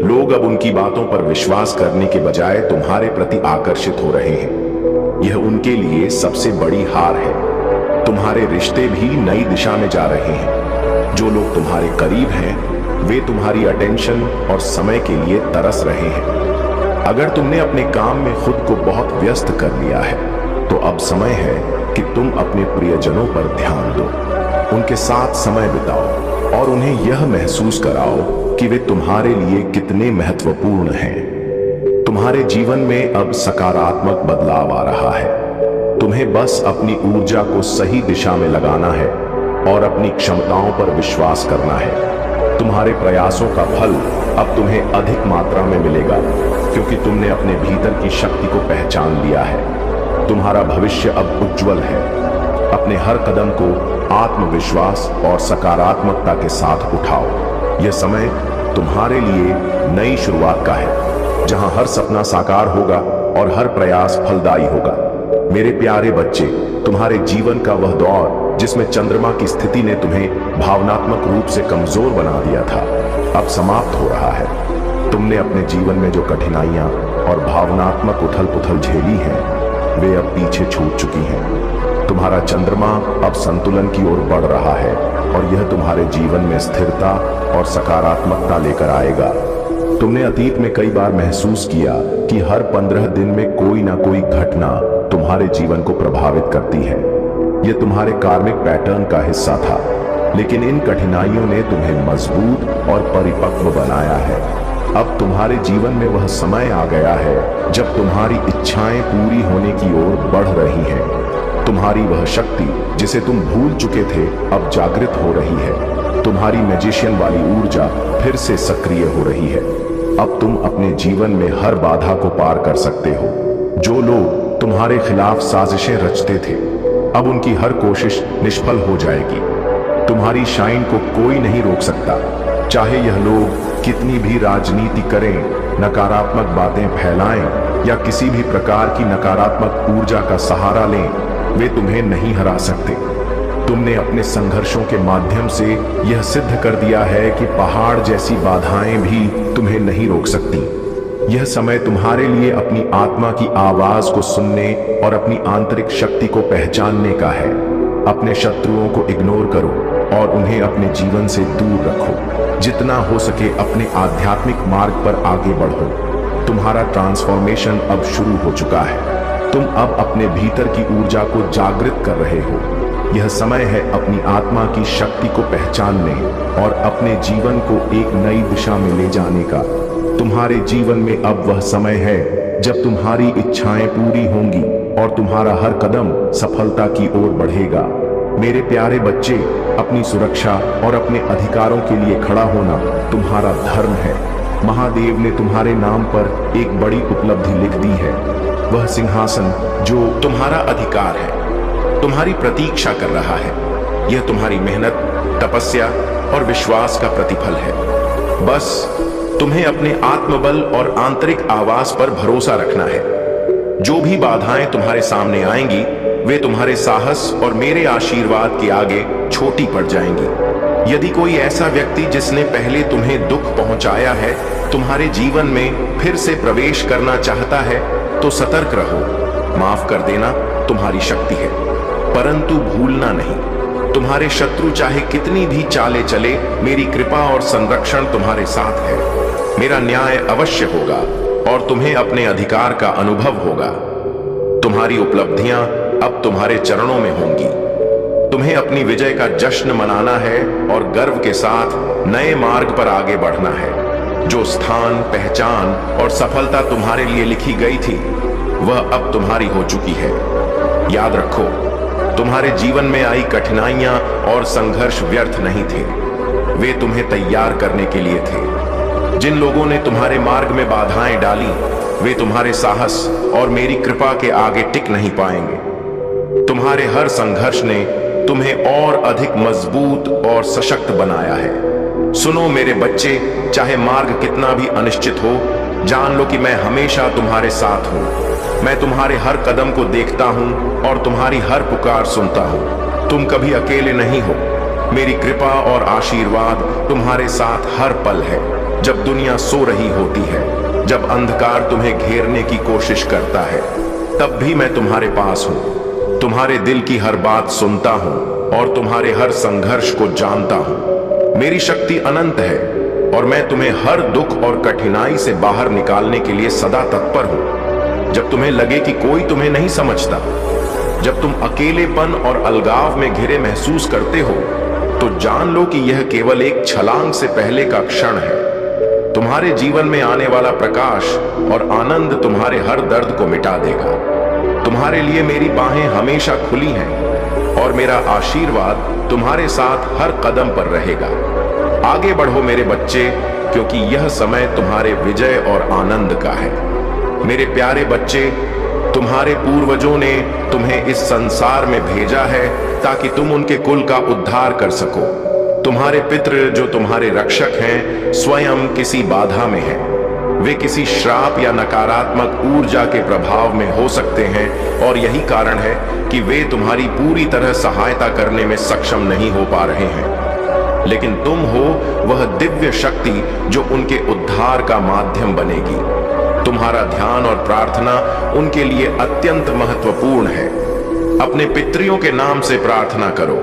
लोग अब उनकी बातों पर विश्वास करने के बजाय तुम्हारे प्रति आकर्षित हो रहे हैं। यह उनके लिए सबसे बड़ी हार है। तुम्हारे रिश्ते भी नई दिशा में जा रहे हैं। जो लोग तुम्हारे करीब हैं, वे तुम्हारी अटेंशन और समय के लिए तरस रहे हैं। अगर तुमने अपने काम में खुद को बहुत व्यस्त कर लिया है, तो अब समय है कि तुम अपने प्रियजनों पर ध्यान दो। उनके साथ समय बिताओ और उन्हें यह महसूस कराओ कि वे तुम्हारे लिए कितने महत्वपूर्ण हैं। तुम्हारे जीवन में अब सकारात्मक बदलाव आ रहा है। तुम्हें बस अपनी ऊर्जा को सही दिशा में लगाना है और अपनी क्षमताओं पर विश्वास करना है। तुम्हारे प्रयासों का फल अब तुम्हें अधिक मात्रा में मिलेगा, क्योंकि तुमने अपने भीतर की शक्ति को पहचान लिया है। तुम्हारा भविष्य अब उज्जवल है। अपने हर कदम को आत्मविश्वास और सकारात्मकता के साथ उठाओ। यह समय तुम्हारे लिए नई शुरुआत का है, जहां हर सपना साकार होगा और हर प्रयास फलदायी होगा। मेरे प्यारे बच्चे, तुम्हारे जीवन का वह दौर जिसमें चंद्रमा की स्थिति ने तुम्हें भावनात्मक रूप से कमजोर बना दिया था, अब समाप्त हो रहा है। तुमने अपने जीवन में जो कठिनाइयां और भावनात्मक उथल पुथल झेली हैं, वे अब पीछे छूट चुकी हैं। तुम्हारा चंद्रमा अब संतुलन की ओर बढ़ रहा है और यह तुम्हारे जीवन में स्थिरता और सकारात्मकता लेकर आएगा। तुमने अतीत में कई बार महसूस किया कि हर 15 दिन में कोई ना कोई घटना तुम्हारे जीवन को प्रभावित करती है। यह तुम्हारे कार्मिक पैटर्न का हिस्सा था, लेकिन इन कठिनाइयों ने तुम्हें मजबूत और परिपक्व बनाया है। अब तुम्हारे जीवन में वह समय आ गया है जब तुम्हारी इच्छाएं पूरी होने की ओर बढ़ रही हैं। तुम्हारी वह शक्ति जिसे तुम भूल चुके थे, अब जागृत हो रही है। तुम्हारी मैजिशियन वाली ऊर्जा फिर से सक्रिय हो रही है। अब तुम अपने जीवन में हर बाधा को पार कर सकते हो। जो लोग तुम्हारे खिलाफ साजिशें रचते थे, अब उनकी हर कोशिश निष्फल हो जाएगी। तुम्हारी शाइन को कोई नहीं रोक सकता। चाहे यह लोग कितनी भी राजनीति करें, नकारात्मक बातें फैलाएं या किसी भी प्रकार की नकारात्मक ऊर्जा का सहारा लें, वे तुम्हें नहीं हरा सकते। तुमने अपने संघर्षों के माध्यम से यह सिद्ध कर दिया है कि पहाड़ जैसी बाधाएं भी तुम्हें नहीं रोक सकती। यह समय तुम्हारे लिए अपनी आत्मा की आवाज को सुनने और अपनी आंतरिक शक्ति को पहचानने का है। अपने शत्रुओं को इग्नोर करो और उन्हें अपने जीवन से दूर रखो। जितना हो सके अपने आध्यात्मिक मार्ग पर आगे बढ़ो। तुम्हारा ट्रांसफॉर्मेशन अब शुरू हो चुका है। तुम अब अपने भीतर की ऊर्जा को जागृत कर रहे हो। यह समय है अपनी आत्मा की शक्ति को पहचानने और अपने जीवन को एक नई दिशा में ले जाने का। तुम्हारे जीवन में अब वह समय है जब तुम्हारी इच्छाएं पूरी होंगी और तुम्हारा हर कदम सफलता की ओर बढ़ेगा। मेरे प्यारे बच्चे, अपनी सुरक्षा और अपने अधिकारों के लिए खड़ा होना तुम्हारा धर्म है। महादेव ने तुम्हारे नाम पर एक बड़ी उपलब्धि लिख दी है। वह सिंहासन जो तुम्हारा अधिकार है, तुम्हारी प्रतीक्षा कर रहा है। यह तुम्हारी मेहनत, तपस्या और विश्वास का प्रतिफल है। बस तुम्हें अपने आत्मबल और आंतरिक आवाज पर भरोसा रखना है। जो भी बाधाएं तुम्हारे सामने आएंगी, वे तुम्हारे साहस और मेरे आशीर्वाद के आगे छोटी पड़ जाएंगी। यदि कोई ऐसा व्यक्ति जिसने पहले तुम्हें दुख पहुंचाया है, तुम्हारे जीवन में फिर से प्रवेश करना चाहता है, तो सतर्क रहो। माफ कर देना तुम्हारी शक्ति है, परंतु भूलना नहीं, तुम्हारे शत्रु चाहे कितनी भी चालें चले, मेरी कृपा और संरक्षण तुम्हारे साथ है। मेरा न्याय अवश्य होगा और तुम्हें अपने अधिकार का अनुभव होगा। तुम्हारी उपलब्धियां अब तुम्हारे चरणों में होंगी। तुम्हें अपनी विजय का जश्न मनाना है और गर्व के साथ नए मार्ग पर आगे बढ़ना है। जो स्थान, पहचान और सफलता तुम्हारे लिए लिखी गई थी, वह अब तुम्हारी हो चुकी है। याद रखो, तुम्हारे जीवन में आई कठिनाइयां और संघर्ष व्यर्थ नहीं थे, वे तुम्हें तैयार करने के लिए थे। जिन लोगों ने तुम्हारे मार्ग में बाधाएं डाली, वे तुम्हारे साहस और मेरी कृपा के आगे टिक नहीं पाएंगे। तुम्हारे हर संघर्ष ने तुम्हें और अधिक मजबूत और सशक्त बनाया है। सुनो मेरे बच्चे, चाहे मार्ग कितना भी अनिश्चित हो, जान लो कि मैं हमेशा तुम्हारे साथ हूं। मैं तुम्हारे हर कदम को देखता हूं और तुम्हारी हर पुकार सुनता हूं। तुम कभी अकेले नहीं हो। मेरी कृपा और आशीर्वाद तुम्हारे साथ हर पल है। जब दुनिया सो रही होती है, जब अंधकार तुम्हें घेरने की कोशिश करता है, तब भी मैं तुम्हारे पास हूं। तुम्हारे दिल की हर बात सुनता हूं और तुम्हारे हर संघर्ष को जानता हूं। मेरी शक्ति अनंत है और मैं तुम्हें हर दुख और कठिनाई से बाहर निकालने के लिए सदा तत्पर हूं। जब तुम्हें लगे कि कोई तुम्हें नहीं समझता, जब तुम अकेलेपन और अलगाव में घिरे महसूस करते हो, तो जान लो कि यह केवल एक छलांग से पहले का क्षण है। तुम्हारे जीवन में आने वाला प्रकाश और आनंद तुम्हारे हर दर्द को मिटा देगा। तुम्हारे लिए मेरी बाहें हमेशा खुली हैं और मेरा आशीर्वाद तुम्हारे साथ हर कदम पर रहेगा। आगे बढ़ो मेरे बच्चे, क्योंकि यह समय तुम्हारे विजय और आनंद का है। मेरे प्यारे बच्चे, तुम्हारे पूर्वजों ने तुम्हें इस संसार में भेजा है ताकि तुम उनके कुल का उद्धार कर सको। तुम्हारे पितृ जो तुम्हारे रक्षक हैं, स्वयं किसी बाधा में हैं। वे किसी श्राप या नकारात्मक ऊर्जा के प्रभाव में हो सकते हैं और यही कारण है कि वे तुम्हारी पूरी तरह सहायता करने में सक्षम नहीं हो पा रहे हैं। लेकिन तुम हो वह दिव्य शक्ति जो उनके उद्धार का माध्यम बनेगी। तुम्हारा ध्यान और प्रार्थना उनके लिए अत्यंत महत्वपूर्ण है। अपने पितरियों के नाम से प्रार्थना करो।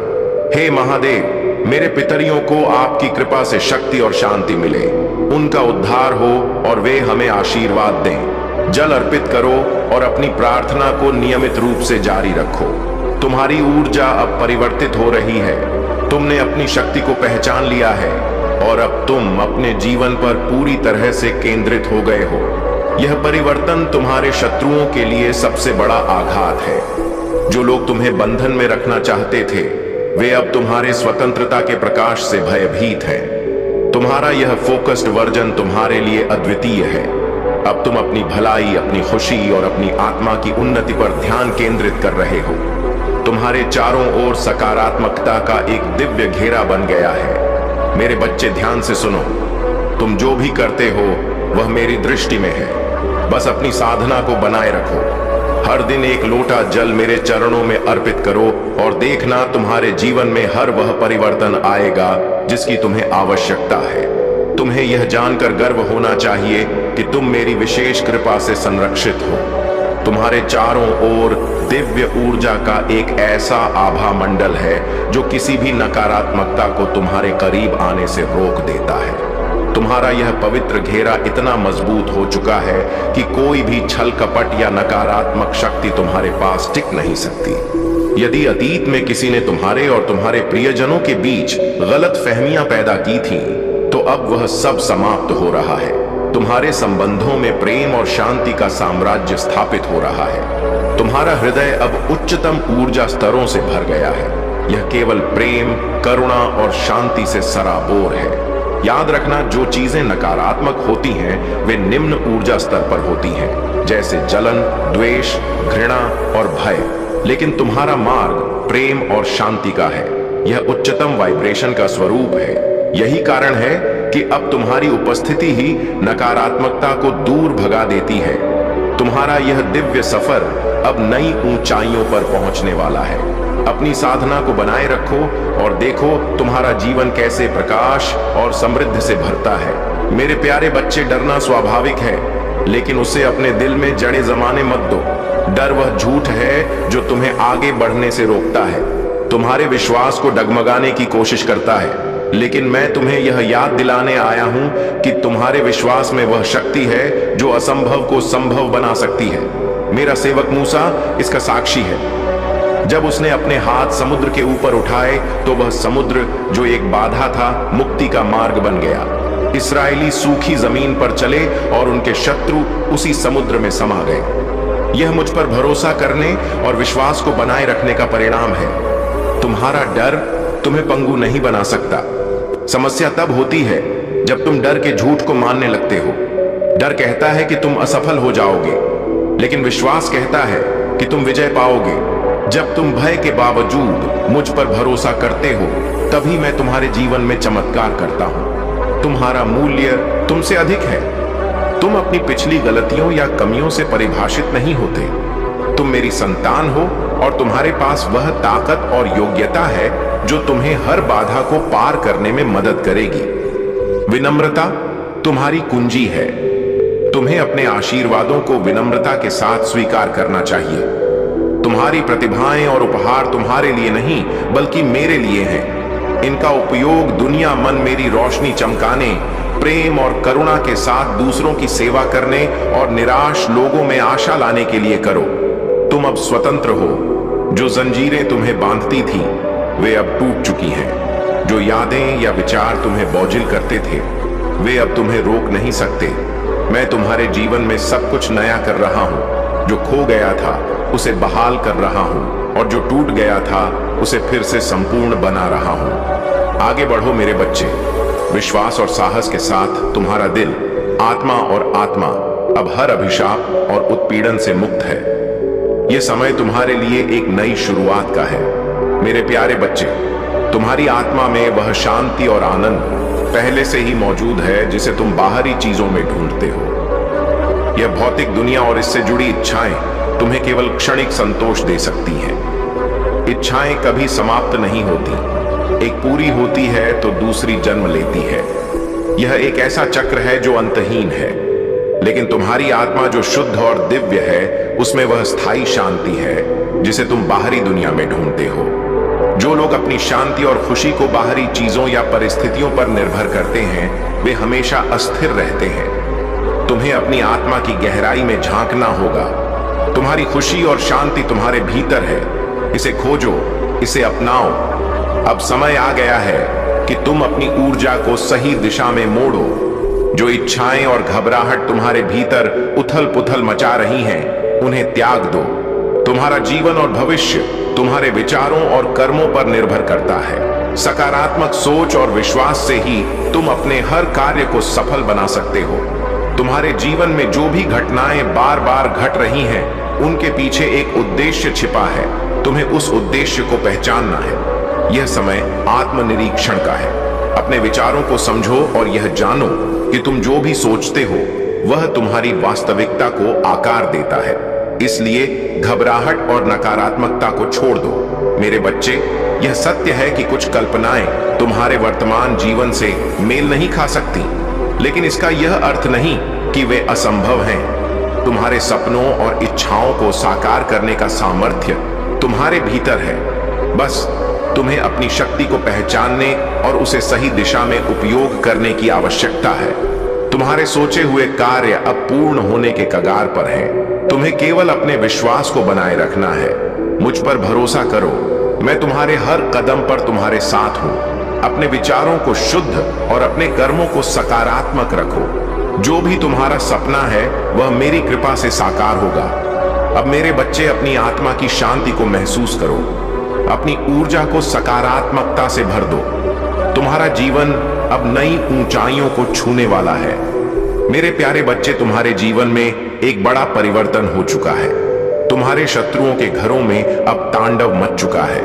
हे महादेव, मेरे पितरियों को आपकी कृपा से शक्ति और शांति मिले, उनका उद्धार हो और वे हमें आशीर्वाद दें। जल अर्पित करो और अपनी प्रार्थना को नियमित रूप से जारी रखो। तुम्हारी ऊर्जा अब परिवर्तित हो रही है। तुमने अपनी शक्ति को पहचान लिया है और अब तुम अपने जीवन पर पूरी तरह से केंद्रित हो गए हो। यह परिवर्तन तुम्हारे शत्रुओं के लिए सबसे बड़ा आघात है। जो लोग तुम्हें बंधन में रखना चाहते थे, वे अब तुम्हारे स्वतंत्रता के प्रकाश से भयभीत हैं। तुम्हारा यह फोकस्ड वर्जन तुम्हारे लिए अद्वितीय है। अब तुम अपनी भलाई, अपनी खुशी और अपनी आत्मा की उन्नति पर ध्यान केंद्रित कर रहे हो। तुम्हारे चारों ओर सकारात्मकता का एक दिव्य घेरा बन गया है। मेरे बच्चे, ध्यान से सुनो। तुम जो भी करते हो वह मेरी दृष्टि में है। बस अपनी साधना को बनाए रखो। हर दिन एक लोटा जल मेरे चरणों में अर्पित करो और देखना तुम्हारे जीवन में हर वह परिवर्तन आएगा जिसकी तुम्हें आवश्यकता है। तुम्हें यह जानकर गर्व होना चाहिए कि तुम मेरी विशेष कृपा से संरक्षित हो। तुम्हारे चारों ओर दिव्य ऊर्जा का एक ऐसा आभा मंडल है जो किसी भी नकारात्मकता को तुम्हारे करीब आने से रोक देता है। तुम्हारा यह पवित्र घेरा इतना मजबूत हो चुका है कि कोई भी छल कपट या नकारात्मक शक्ति तुम्हारे पास टिक नहीं सकती। यदि अतीत में किसी ने तुम्हारे और तुम्हारे प्रियजनों के बीच गलत फहमियां पैदा की थी, तो अब वह सब समाप्त हो रहा है। तुम्हारे संबंधों में प्रेम और शांति का साम्राज्य स्थापित हो रहा है। तुम्हारा हृदय अब उच्चतम ऊर्जा स्तरों से भर गया है। यह केवल प्रेम, करुणा और शांति से सराबोर है। याद रखना, जो चीजें नकारात्मक होती हैं वे निम्न ऊर्जा स्तर पर होती हैं, जैसे जलन, द्वेष, घृणा और भय। लेकिन तुम्हारा मार्ग प्रेम और शांति का है। यह उच्चतम वाइब्रेशन का स्वरूप है। यही कारण है कि अब तुम्हारी उपस्थिति ही नकारात्मकता को दूर भगा देती है। तुम्हारा यह दिव्य सफर अब नई ऊंचाइयों पर पहुंचने वाला है। अपनी साधना को बनाए रखो और देखो तुम्हारा जीवन कैसे प्रकाश और समृद्धि से भरता है। मेरे प्यारे बच्चे, डरना स्वाभाविक है, लेकिन उसे अपने दिल में जड़ें जमाने मत दो। डर वह झूठ है जो तुम्हें आगे बढ़ने से रोकता है, तुम्हारे विश्वास को डगमगाने की कोशिश करता है। लेकिन मैं तुम्हें यह याद दिलाने आया हूं कि तुम्हारे विश्वास में वह शक्ति है जो असंभव को संभव बना सकती है। मेरा सेवक मूसा इसका साक्षी है। जब उसने अपने हाथ समुद्र के ऊपर उठाए तो वह समुद्र जो एक बाधा था, मुक्ति का मार्ग बन गया। इस्राएली सूखी जमीन पर चले और उनके शत्रु उसी समुद्र में समा गए। यह मुझ पर भरोसा करने और विश्वास को बनाए रखने का परिणाम है। तुम्हारा डर तुम्हें पंगु नहीं बना सकता। समस्या तब होती है जब तुम डर के झूठ को मानने लगते हो। डर कहता है कि तुम असफल हो जाओगे, लेकिन विश्वास कहता है कि तुम विजय पाओगे। जब तुम भय के बावजूद मुझ पर भरोसा करते हो, तभी मैं तुम्हारे जीवन में चमत्कार करता हूं। तुम्हारा मूल्य तुमसे अधिक है। तुम अपनी पिछली गलतियों या कमियों से परिभाषित नहीं होते। तुम मेरी संतान हो और तुम्हारे पास वह ताकत और योग्यता है जो तुम्हें हर बाधा को पार करने में मदद करेगी। विनम्रता तुम्हारी कुंजी है। तुम्हें अपने आशीर्वादों को विनम्रता के साथ स्वीकार करना चाहिए। तुम्हारी प्रतिभाएं और उपहार तुम्हारे लिए नहीं बल्कि मेरे लिए हैं। इनका उपयोग दुनिया मन मेरी रोशनी चमकाने, प्रेम और करुणा के साथ दूसरों की सेवा करने और निराश लोगों में आशा लाने के लिए करो। तुम अब स्वतंत्र हो। जो जंजीरें तुम्हें बांधती थी वे अब टूट चुकी हैं। जो यादें या विचार तुम्हें बोझिल करते थे वे अब तुम्हें रोक नहीं सकते। मैं तुम्हारे जीवन में सब कुछ नया कर रहा हूं। जो खो गया था उसे बहाल कर रहा हूं और जो टूट गया था उसे फिर से संपूर्ण बना रहा हूं। आगे बढ़ो मेरे बच्चे। विश्वास और साहस के साथ तुम्हारा दिल, आत्मा और आत्मा अब हर अभिशाप और उत्पीड़न से मुक्त है। यह समय तुम्हारे लिए एक नई शुरुआत का है। मेरे प्यारे बच्चे, तुम्हारी आत्मा में वह शांति और आनंद पहले से ही मौजूद है जिसे तुम बाहरी चीजों में ढूंढते हो। यह भौतिक दुनिया और इससे जुड़ी इच्छाएं तुम्हें केवल क्षणिक संतोष दे सकती हैं। इच्छाएं कभी समाप्त नहीं होती। एक पूरी होती है तो दूसरी जन्म लेती है। यह एक ऐसा चक्र है जो अंतहीन है। लेकिन तुम्हारी आत्मा जो शुद्ध और दिव्य है, उसमें वह स्थायी शांति है जिसे तुम बाहरी दुनिया में ढूंढते हो। जो लोग अपनी शांति और खुशी को बाहरी चीजों या परिस्थितियों पर निर्भर करते हैं, वे हमेशा अस्थिर रहते हैं। तुम्हें अपनी आत्मा की गहराई में झांकना होगा। तुम्हारी खुशी और शांति तुम्हारे भीतर है। इसे खोजो, इसे अपनाओ। अब समय आ गया है कि तुम अपनी ऊर्जा को सही दिशा में मोड़ो। जो इच्छाएं और घबराहट तुम्हारे भीतर उथल पुथल मचा रही हैं, उन्हें त्याग दो। तुम्हारा जीवन और भविष्य तुम्हारे विचारों और कर्मों पर निर्भर करता है। सकारात्मक सोच और विश्वास से ही तुम अपने हर कार्य को सफल बना सकते हो। तुम्हारे जीवन में जो भी घटनाएं बार बार घट रही हैं, उनके पीछे एक उद्देश्य छिपा है। तुम्हें उस उद्देश्य को पहचानना है। यह समय आत्मनिरीक्षण का है। अपने विचारों को समझो और यह जानो कि तुम जो भी सोचते हो वह तुम्हारी वास्तविकता को आकार देता है। इसलिए घबराहट और नकारात्मकता को छोड़ दो। मेरे बच्चे, यह सत्य है कि कुछ कल्पनाएं तुम्हारे वर्तमान जीवन से मेल नहीं खा सकती, लेकिन इसका यह अर्थ नहीं कि वे असंभव हैं। तुम्हारे सपनों और इच्छाओं को साकार करने का सामर्थ्य तुम्हारे भीतर है। बस तुम्हें अपनी शक्ति को पहचानने और उसे सही दिशा में उपयोग करने की आवश्यकता है। तुम्हारे सोचे हुए कार्य अब पूर्ण होने के कगार पर हैं। तुम्हें केवल अपने विश्वास को बनाए रखना है। मुझ पर भरोसा करो। मैं तुम्हारे हर कदम पर तुम्हारे साथ हूं। अपने विचारों को शुद्ध और अपने कर्मों को सकारात्मक रखो। जो भी तुम्हारा सपना है वह मेरी कृपा से साकार होगा। अब मेरे बच्चे, अपनी आत्मा की शांति को महसूस करो। अपनी ऊर्जा को सकारात्मकता से भर दो। तुम्हारा जीवन अब नई ऊंचाइयों को छूने वाला है। मेरे प्यारे बच्चे, तुम्हारे जीवन में एक बड़ा परिवर्तन हो चुका है। तुम्हारे शत्रुओं के घरों में अब तांडव मच चुका है।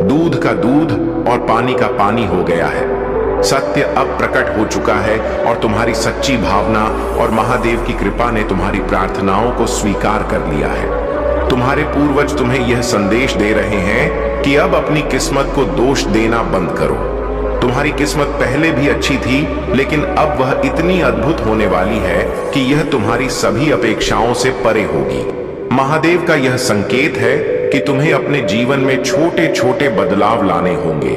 दूध का दूध और पानी का पानी हो गया है। सत्य अब प्रकट हो चुका है और तुम्हारी सच्ची भावना और महादेव की कृपा ने तुम्हारी प्रार्थनाओं को स्वीकार कर लिया है। तुम्हारे पूर्वज तुम्हें यह संदेश दे रहे हैं कि अब अपनी किस्मत को दोष देना बंद करो। तुम्हारी किस्मत पहले भी अच्छी थी, लेकिन अब वह इतनी अद्भुत होने वाली है कि यह तुम्हारी सभी अपेक्षाओं से परे होगी। महादेव का यह संकेत है कि तुम्हें अपने जीवन में छोटे छोटे बदलाव लाने होंगे।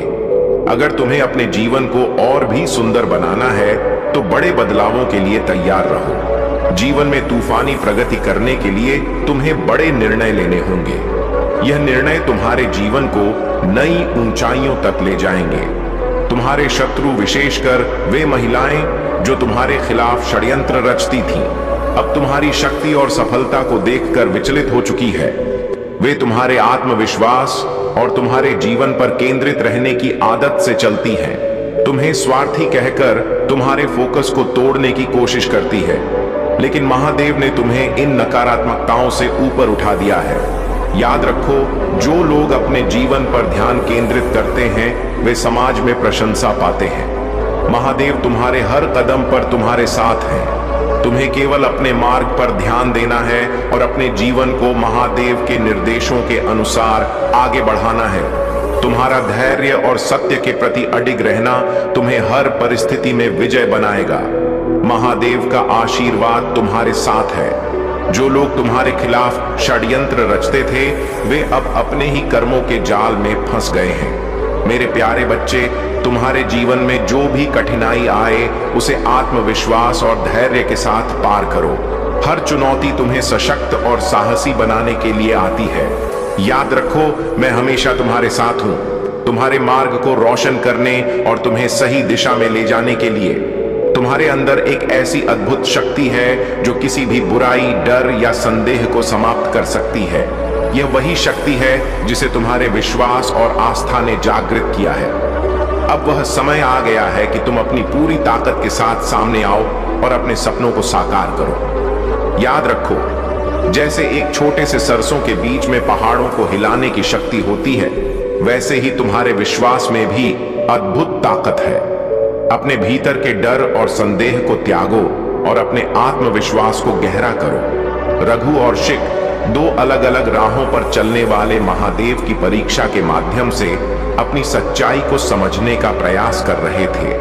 अगर तुम्हें अपने जीवन को और भी सुंदर बनाना है तो बड़े बदलावों के लिए तैयार रहो। जीवन में तूफानी प्रगति करने के लिए तुम्हें बड़े निर्णय लेने होंगे। यह निर्णय तुम्हारे जीवन को नई ऊंचाइयों तक ले जाएंगे। तुम्हारे शत्रु, विशेषकर वे महिलाएं जो तुम्हारे खिलाफ षड्यंत्र रचती थीं, अब तुम्हारी शक्ति और सफलता को देखकर विचलित हो चुकी है। वे तुम्हारे आत्मविश्वास और तुम्हारे जीवन पर केंद्रित रहने की आदत से चलती हैं। तुम्हें स्वार्थी कहकर तुम्हारे फोकस को तोड़ने की कोशिश करती है, लेकिन महादेव ने तुम्हें इन नकारात्मकताओं से ऊपर उठा दिया है। याद रखो, जो लोग अपने जीवन पर ध्यान केंद्रित करते हैं वे समाज में प्रशंसा पाते हैं। महादेव तुम्हारे हर कदम पर तुम्हारे साथ हैं। तुम्हें केवल अपने मार्ग पर ध्यान देना है और अपने जीवन को महादेव के निर्देशों के अनुसार आगे बढ़ाना है। तुम्हारा धैर्य और सत्य के प्रति अडिग रहना तुम्हें हर परिस्थिति में विजय बनाएगा। महादेव का आशीर्वाद तुम्हारे साथ है। जो लोग तुम्हारे खिलाफ षड्यंत्र रचते थे वे अब अपने ही कर्मों के जाल में फंस गए हैं। मेरे प्यारे बच्चे, तुम्हारे जीवन में जो भी कठिनाई आए उसे आत्मविश्वास और धैर्य के साथ पार करो। हर चुनौती तुम्हें सशक्त और साहसी बनाने के लिए आती है। याद रखो, मैं हमेशा तुम्हारे साथ हूं, तुम्हारे मार्ग को रोशन करने और तुम्हें सही दिशा में ले जाने के लिए। तुम्हारे अंदर एक ऐसी अद्भुत शक्ति है जो किसी भी बुराई, डर या संदेह को समाप्त कर सकती है। यह वही शक्ति है जिसे तुम्हारे विश्वास और आस्था ने जागृत किया है। अब वह समय आ गया है कि तुम अपनी पूरी ताकत के साथ सामने आओ और अपने सपनों को साकार करो। याद रखो, जैसे एक छोटे से सरसों के बीच में पहाड़ों को हिलाने की शक्ति होती है, वैसे ही तुम्हारे विश्वास में भी अद्भुत ताकत है। अपने भीतर के डर और संदेह को त्यागो और अपने आत्मविश्वास को गहरा करो। रघु और शिख दो अलग अलग राहों पर चलने वाले महादेव की परीक्षा के माध्यम से अपनी सच्चाई को समझने का प्रयास कर रहे थे।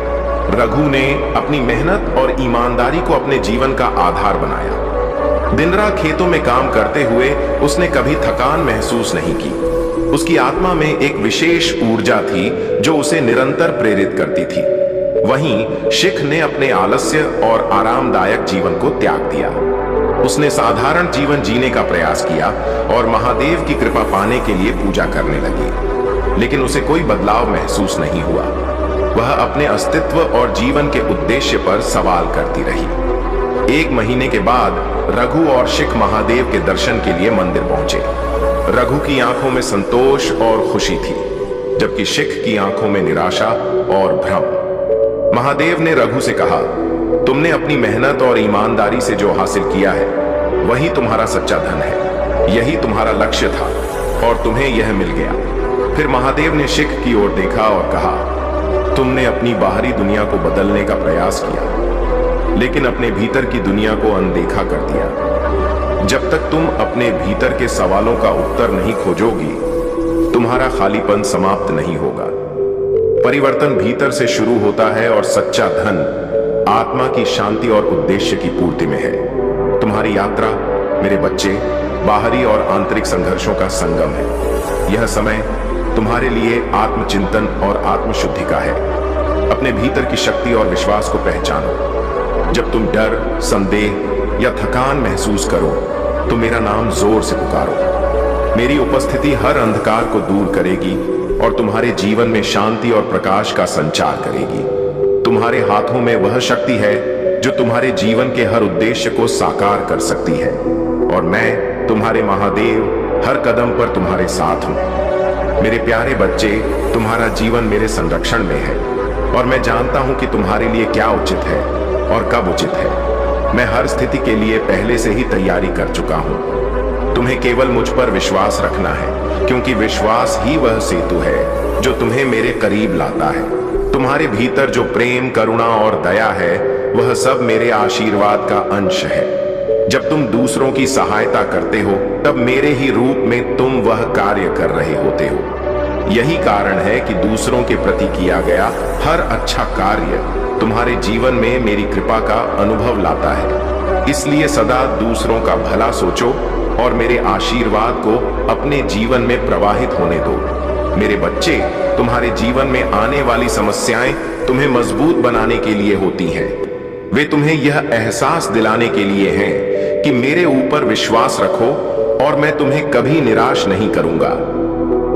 रघु ने अपनी मेहनत और ईमानदारी को अपने जीवन का आधार बनाया। दिन रात खेतों में काम करते हुए उसने कभी थकान महसूस नहीं की। उसकी आत्मा में एक विशेष ऊर्जा थी जो उसे निरंतर प्रेरित करती थी। वहीं शिख ने अपने आलस्य और आरामदायक जीवन को त्याग दिया। उसने साधारण जीवन जीने का प्रयास किया और महादेव की कृपा पाने के लिए पूजा करने लगी, लेकिन उसे कोई बदलाव महसूस नहीं हुआ। वह अपने अस्तित्व और जीवन के उद्देश्य पर सवाल करती रही। एक महीने के बाद रघु और शिख महादेव के दर्शन के लिए मंदिर पहुंचे। रघु की आंखों में संतोष और खुशी थी, जबकि शिख की आंखों में निराशा और भ्रम। महादेव ने रघु से कहा, तुमने अपनी मेहनत और ईमानदारी से जो हासिल किया है वही तुम्हारा सच्चा धन है। यही तुम्हारा लक्ष्य था और तुम्हें यह मिल गया। फिर महादेव ने शिख की ओर देखा और कहा, तुमने अपनी बाहरी दुनिया को बदलने का प्रयास किया, लेकिन अपने भीतर की दुनिया को अनदेखा कर दिया। जब तक तुम अपने भीतर के सवालों का उत्तर नहीं खोजोगी, तुम्हारा खालीपन समाप्त नहीं होगा। परिवर्तन भीतर से शुरू होता है और सच्चा धन आत्मा की शांति और उद्देश्य की पूर्ति में है। तुम्हारी यात्रा, मेरे बच्चे, बाहरी और आंतरिक संघर्षों का संगम है। यह समय तुम्हारे लिए आत्मचिंतन और आत्मशुद्धि का है। अपने भीतर की शक्ति और विश्वास को पहचानो। जब तुम डर, संदेह या थकान महसूस करो तो मेरा नाम जोर से पुकारो। मेरी उपस्थिति हर अंधकार को दूर करेगी और तुम्हारे जीवन में शांति और प्रकाश का संचार करेगी। तुम्हारे हाथों में वह शक्ति है जो तुम्हारे जीवन के हर उद्देश्य को साकार कर सकती है, और मैं तुम्हारे महादेव हर कदम पर तुम्हारे साथ हूं। मेरे प्यारे बच्चे, तुम्हारा जीवन मेरे संरक्षण में है और मैं जानता हूं कि तुम्हारे लिए क्या उचित है और कब उचित है। मैं हर स्थिति के लिए पहले से ही तैयारी कर चुका हूं। तुम्हें केवल मुझ पर विश्वास रखना है, क्योंकि विश्वास ही वह सेतु है जो तुम्हें मेरे करीब लाता है। तुम्हारे भीतर जो प्रेम, करुणा और दया है वह सब मेरे आशीर्वाद का अंश है। जब तुम दूसरों की सहायता करते हो तब मेरे ही रूप में तुम वह कार्य कर रहे होते हो। यही कारण है कि दूसरों के प्रति किया गया हर अच्छा कार्य तुम्हारे जीवन में मेरी कृपा का अनुभव लाता है। इसलिए सदा दूसरों का भला सोचो और मेरे आशीर्वाद को अपने जीवन में प्रवाहित होने दो। मेरे बच्चे, तुम्हारे जीवन में आने वाली समस्याएं तुम्हें मजबूत बनाने के लिए होती हैं। वे तुम्हें यह एहसास दिलाने के लिए हैं कि मेरे ऊपर विश्वास रखो और मैं तुम्हें कभी निराश नहीं करूंगा।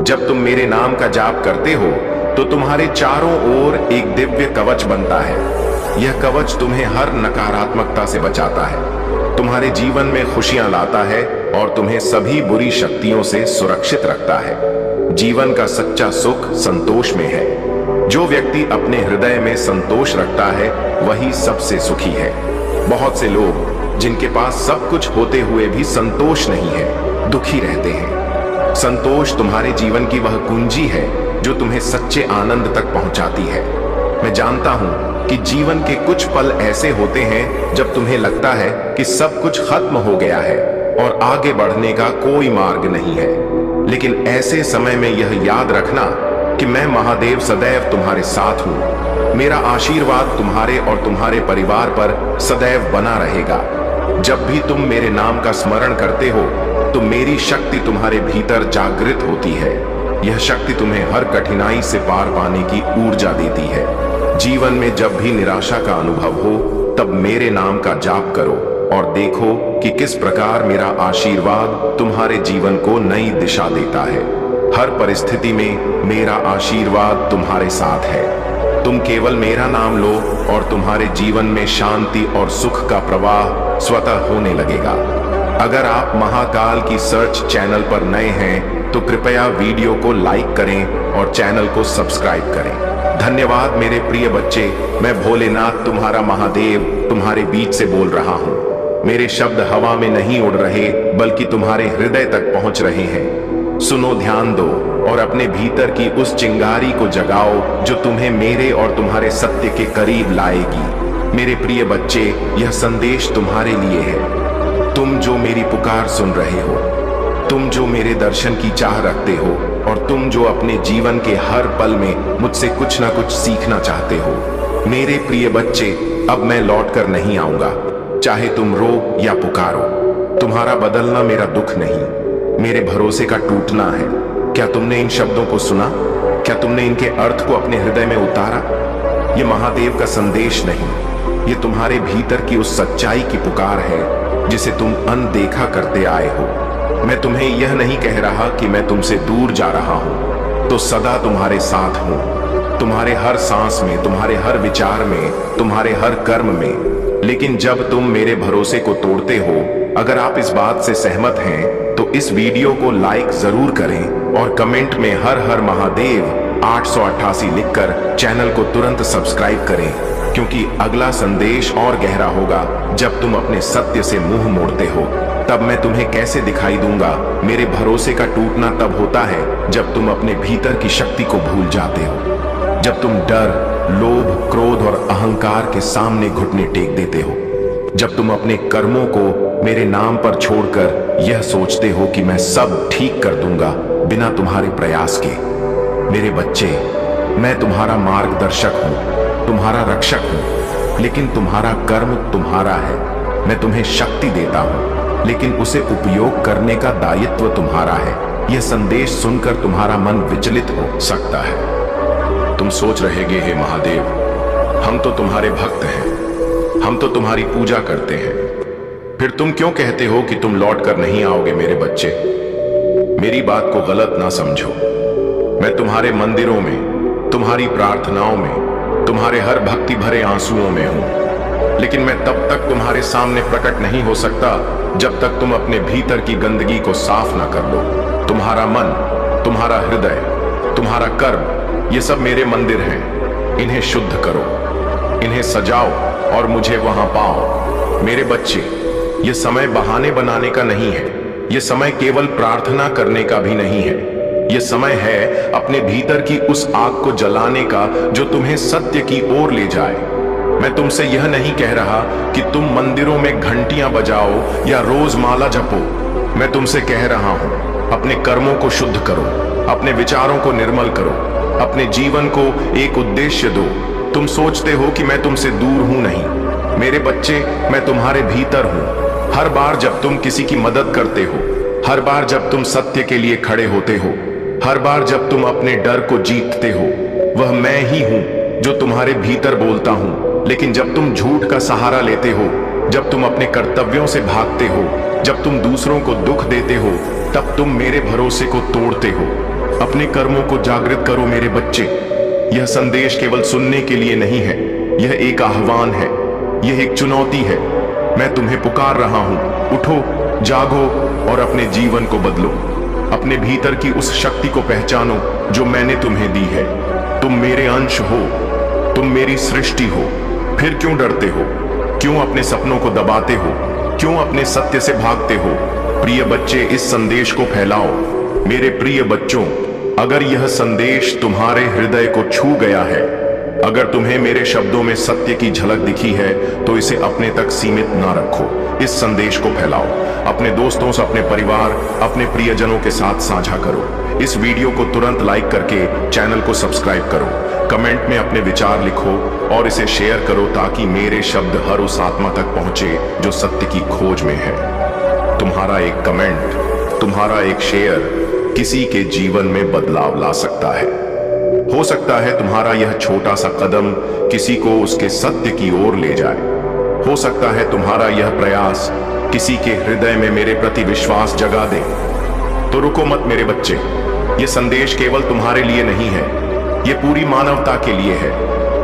जब तुम मेरे नाम का जाप करते हो तो तुम्हारे चारों ओर एक दिव्य कवच बनता है। यह कवच तुम्हें हर नकारात्मकता से बचाता है, तुम्हारे जीवन में खुशियां लाता है और तुम्हें सभी बुरी शक्तियों से सुरक्षित रखता है। जीवन का सच्चा सुख संतोष में है। जो व्यक्ति अपने हृदय में संतोष रखता है वही सबसे सुखी है। बहुत से लोग जिनके पास सब कुछ होते हुए भी संतोष नहीं है, दुखी रहते हैं। संतोष तुम्हारे जीवन की वह कुंजी है जो तुम्हें सच्चे आनंद तक पहुंचाती है। मैं जानता हूं कि जीवन के कुछ पल ऐसे होते हैं जब तुम्हें लगता है कि सब कुछ खत्म हो गया है और आगे बढ़ने का कोई मार्ग नहीं है। लेकिन ऐसे समय में यह याद रखना कि मैं महादेव सदैव तुम्हारे साथ हूं। मेरा आशीर्वाद तुम्हारे और तुम्हारे परिवार पर सदैव बना रहेगा। जब भी तुम मेरे नाम का स्मरण करते हो तो मेरी शक्ति तुम्हारे भीतर जागृत होती है। यह शक्ति तुम्हें हर कठिनाई से पार पाने की ऊर्जा देती है। जीवन में जब भी निराशा का अनुभव हो तब मेरे नाम का जाप करो और देखो कि किस प्रकार मेरा आशीर्वाद तुम्हारे जीवन को नई दिशा देता है। हर परिस्थिति में मेरा आशीर्वाद तुम्हारे साथ है। तुम केवल मेरा नाम लो और तुम्हारे जीवन में शांति और सुख का प्रवाह स्वतः होने लगेगा। अगर आप महाकाल की सर्च चैनल पर नए हैं तो कृपया वीडियो को लाइक करें और चैनल को सब्सक्राइब करें। धन्यवाद मेरे प्रिय बच्चे। मैं भोलेनाथ तुम्हारा महादेव तुम्हारे बीच से बोल रहा हूँ। मेरे शब्द हवा में नहीं उड़ रहे बल्कि तुम्हारे हृदय तक पहुंच रहे हैं। सुनो, ध्यान दो और अपने भीतर की उस चिंगारी को जगाओ जो तुम्हें मेरे और तुम्हारे सत्य के करीब लाएगी। मेरे प्रिय बच्चे, यह संदेश तुम्हारे लिए है। तुम जो मेरी पुकार सुन रहे हो, तुम जो मेरे दर्शन की चाह रखते हो और तुम जो अपने जीवन के हर पल में मुझसे कुछ ना कुछ सीखना चाहते हो, मेरे प्रिय बच्चे, अब मैं लौट कर नहीं आऊंगा। चाहे तुम रो या पुकारो, तुम्हारा बदलना मेरा दुख नहीं, मेरे भरोसे का टूटना है। क्या तुमने इन शब्दों को सुना? क्या तुमने इनके अर्थ को अपने हृदय में उतारा? ये महादेव का संदेश नहीं, ये तुम्हारे भीतर की उस सच्चाई की पुकार है जिसे तुम अनदेखा करते आए हो। मैं तुम्हें यह नहीं कह रहा कि मैं तुमसे दूर जा रहा हूं, तो सदा तुम्हारे साथ हूं, तुम्हारे हर सांस में, तुम्हारे हर विचार में, तुम्हारे हर कर्म में। लेकिन जब तुम मेरे भरोसे को तोड़ते हो, अगर आप इस बात से सहमत हैं तो इस वीडियो को लाइक जरूर करें और कमेंट में हर हर महादेव 888 लिखकर चैनल को तुरंत सब्सक्राइब करें, क्योंकि अगला संदेश और गहरा होगा। जब तुम अपने सत्य से मुंह मोड़ते हो तब मैं तुम्हें कैसे दिखाई दूंगा। मेरे भरोसे का टूटना तब होता है जब तुम अपने भीतर की शक्ति को भूल जाते हो, जब तुम डर, लोभ, क्रोध और अहंकार के सामने घुटने टेक देते हो, जब तुम अपने कर्मों को मेरे नाम पर छोड़कर यह सोचते हो कि मैं सब ठीक कर दूंगा बिना तुम्हारे प्रयास के। मेरे बच्चे, मैं तुम्हारा मार्गदर्शक हूं, तुम्हारा रक्षक हूं, लेकिन तुम्हारा कर्म तुम्हारा है। मैं तुम्हें शक्ति देता हूं, लेकिन उसे उपयोग करने का दायित्व तुम्हारा है। यह संदेश सुनकर तुम्हारा मन विचलित हो सकता है। तुम सोच रहेगे, हे महादेव, हम तो तुम्हारे भक्त हैं, हम तो तुम्हारी पूजा करते हैं, फिर तुम क्यों कहते हो कि तुम लौट कर नहीं आओगे? मेरे बच्चे, मेरी बात को गलत ना समझो। मैं तुम्हारे मंदिरों में, तुम्हारी प्रार्थनाओं में, तुम्हारे हर भक्ति भरे आंसुओं में हूं, लेकिन मैं तब तक तुम्हारे सामने प्रकट नहीं हो सकता जब तक तुम अपने भीतर की गंदगी को साफ ना कर लो। तुम्हारा मन, तुम्हारा हृदय, तुम्हारा कर्म, ये सब मेरे मंदिर हैं। इन्हें शुद्ध करो, इन्हें सजाओ और मुझे वहां पाओ। मेरे बच्चे, ये समय बहाने बनाने का नहीं है, ये समय केवल प्रार्थना करने का भी नहीं है। ये समय है अपने भीतर की उस आग को जलाने का जो तुम्हें सत्य की ओर ले जाए। मैं तुमसे यह नहीं कह रहा कि तुम मंदिरों में घंटियां बजाओ या रोज माला जपो। मैं तुमसे कह रहा हूं, अपने कर्मों को शुद्ध करो, अपने विचारों को निर्मल करो, अपने जीवन को एक उद्देश्य दो। तुम सोचते हो कि मैं तुमसे दूर हूं, नहीं। मेरे बच्चे, मैं तुम्हारे भीतर हूं। हर बार जब तुम किसी की मदद करते हो, हर बार जब तुम सत्य के लिए खड़े होते हो, हर बार जब तुम अपने डर को जीतते हो, वह मैं ही हूं जो तुम्हारे भीतर बोलता हूं। लेकिन जब तुम झूठ का सहारा लेते हो, जब तुम अपने कर्तव्यों से भागते हो, जब तुम दूसरों को दुख देते हो, तब तुम मेरे भरोसे को तोड़ते हो। अपने कर्मों को जागृत करो मेरे बच्चे। यह संदेश केवल सुनने के लिए नहीं है, यह एक आह्वान है, यह एक चुनौती है। मैं तुम्हें पुकार रहा हूं, उठो, जागो और अपने जीवन को बदलो। अपने भीतर की उस शक्ति को पहचानो जो मैंने तुम्हें दी है। तुम मेरे अंश हो, तुम मेरी सृष्टि हो। फिर क्यों डरते हो? क्यों अपने सपनों को दबाते हो? क्यों अपने सत्य से भागते हो? प्रिय बच्चे, इस संदेश को फैलाओ। मेरे प्रिय बच्चों, अगर यह संदेश तुम्हारे हृदय को छू गया है, अगर तुम्हें मेरे शब्दों में सत्य की झलक दिखी है, तो इसे अपने तक सीमित ना रखो। इस संदेश को फैलाओ, अपने दोस्तों से, अपने परिवार, अपने प्रियजनों के साथ साझा करो। इस वीडियो को तुरंत लाइक करके चैनल को सब्सक्राइब करो। कमेंट में अपने विचार लिखो और इसे शेयर करो ताकि मेरे शब्द हर उस आत्मा तक पहुंचे जो सत्य की खोज में है। तुम्हारा एक कमेंट, तुम्हारा एक शेयर किसी के जीवन में बदलाव ला सकता है। हो सकता है तुम्हारा यह छोटा सा कदम किसी को उसके सत्य की ओर ले जाए। हो सकता है तुम्हारा यह प्रयास किसी के हृदय में मेरे प्रति विश्वास जगा दे। तो रुको मत मेरे बच्चे, यह संदेश केवल तुम्हारे लिए नहीं है, यह पूरी मानवता के लिए है।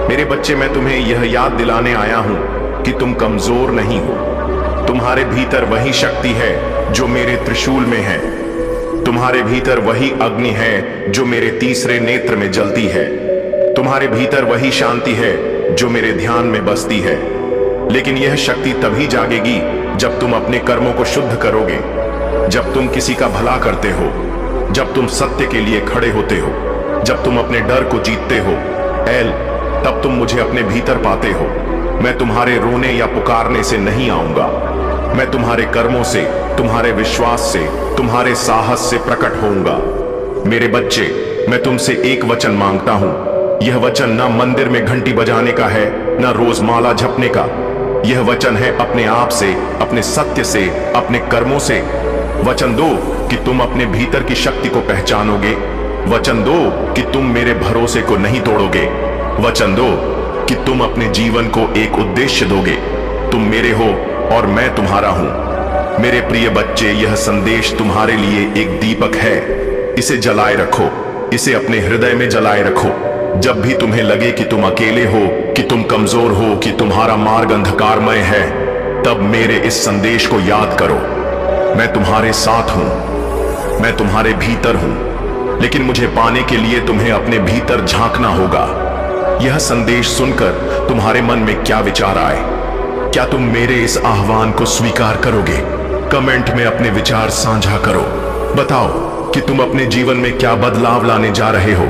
मेरे बच्चे, मैं तुम्हें यह याद दिलाने आया हूं कि तुम कमजोर नहीं हो। तुम्हारे भीतर वही शक्ति है जो मेरे त्रिशूल में है। तुम्हारे भीतर वही अग्नि है जो मेरे तीसरे नेत्र में जलती है। तुम्हारे भीतर वही शांति है जो मेरे ध्यान में बसती है। लेकिन यह शक्ति तभी जागेगी जब तुम अपने कर्मों को शुद्ध करोगे, जब तुम किसी का भला करते हो, जब तुम सत्य के लिए खड़े होते हो, जब तुम अपने डर को जीतते हो। तब तुम मुझे अपने भीतर पाते हो। मैं तुम्हारे रोने या पुकारने से नहीं आऊंगा, मैं तुम्हारे कर्मों से, तुम्हारे विश्वास से, तुम्हारे साहस से प्रकट होऊंगा। मेरे बच्चे, मैं तुमसे एक वचन मांगता हूं। यह वचन ना मंदिर में घंटी बजाने का है, ना रोज माला जपने का। यह वचन है अपने आप से, अपने सत्य से, अपने कर्मों से। वचन दो कि तुम अपने भीतर की शक्ति को पहचानोगे। वचन दो कि तुम मेरे भरोसे को नहीं तोड़ोगे। वचन दो कि तुम अपने जीवन को एक उद्देश्य दोगे। तुम मेरे हो और मैं तुम्हारा हूं। मेरे प्रिय बच्चे, यह संदेश तुम्हारे लिए एक दीपक है। इसे जलाए रखो, इसे अपने हृदय में जलाए रखो। जब भी तुम्हें लगे कि तुम अकेले हो, कि तुम कमजोर हो, कि तुम्हारा मार्ग अंधकारमय है, तब मेरे इस संदेश को याद करो। मैं तुम्हारे साथ हूं, मैं तुम्हारे भीतर हूं। लेकिन मुझे पाने के लिए तुम्हें अपने भीतर झांकना होगा। यह संदेश सुनकर तुम्हारे मन में क्या विचार आए? क्या तुम मेरे इस आह्वान को स्वीकार करोगे? कमेंट में अपने विचार साझा करो। बताओ कि तुम अपने जीवन में क्या बदलाव लाने जा रहे हो।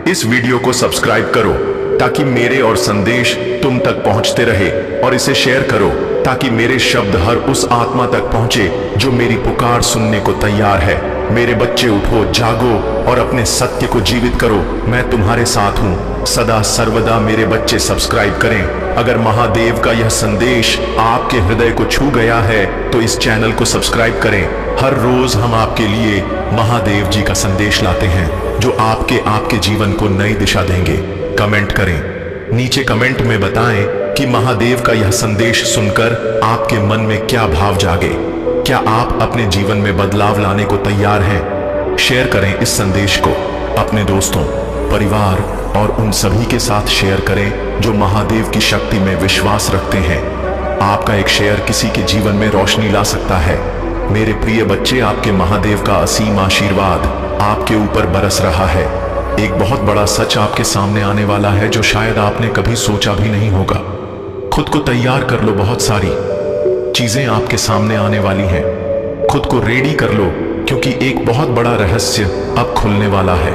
इस वीडियो को सब्सक्राइब करो ताकि मेरे और संदेश तुम तक पहुंचते रहे, और इसे शेयर करो ताकि मेरे शब्द हर उस आत्मा तक पहुंचे जो मेरी पुकार सुनने को तैयार है। मेरे बच्चे, उठो, जागो और अपने सत्य को जीवित करो। मैं तुम्हारे साथ हूं सदा सर्वदा। मेरे बच्चे, सब्सक्राइब करें। अगर महादेव का यह संदेश आपके हृदय को छू गया है तो इस चैनल को सब्सक्राइब करें। हर रोज हम आपके लिए महादेव जी का संदेश लाते हैं जो आपके जीवन को नई दिशा देंगे। कमेंट करें, नीचे कमेंट में बताएं कि महादेव का यह संदेश सुनकर आपके मन में क्या भाव जागे। क्या आप अपने जीवन में बदलाव लाने को तैयार हैं? शेयर करें इस संदेश को अपने दोस्तों, परिवार और उन सभी के साथ शेयर करें जो महादेव की शक्ति में विश्वास रखते हैं। आपका एक शेयर किसी के जीवन में रोशनी ला सकता है। मेरे प्रिय बच्चे, आपके महादेव का असीम आशीर्वाद आपके ऊपर बरस रहा है। एक बहुत बड़ा सच आपके सामने आने वाला है जो शायद आपने कभी सोचा भी नहीं होगा। खुद को तैयार कर लो, बहुत सारी चीजें आपके सामने आने वाली हैं। खुद को रेडी कर लो क्योंकि एक बहुत बड़ा रहस्य अब खुलने वाला है।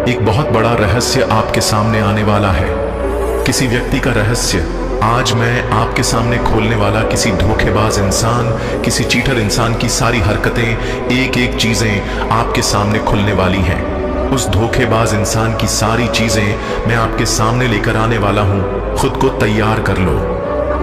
एक बहुत बड़ा रहस्य आपके सामने आने वाला है। किसी व्यक्ति का रहस्य आज मैं आपके सामने खोलने वाला। किसी धोखेबाज इंसान, किसी चीटर इंसान की सारी हरकतें, एक एक चीजें आपके सामने खुलने वाली हैं। उस धोखेबाज इंसान की सारी चीजें मैं आपके सामने लेकर आने वाला हूं। खुद को तैयार कर लो।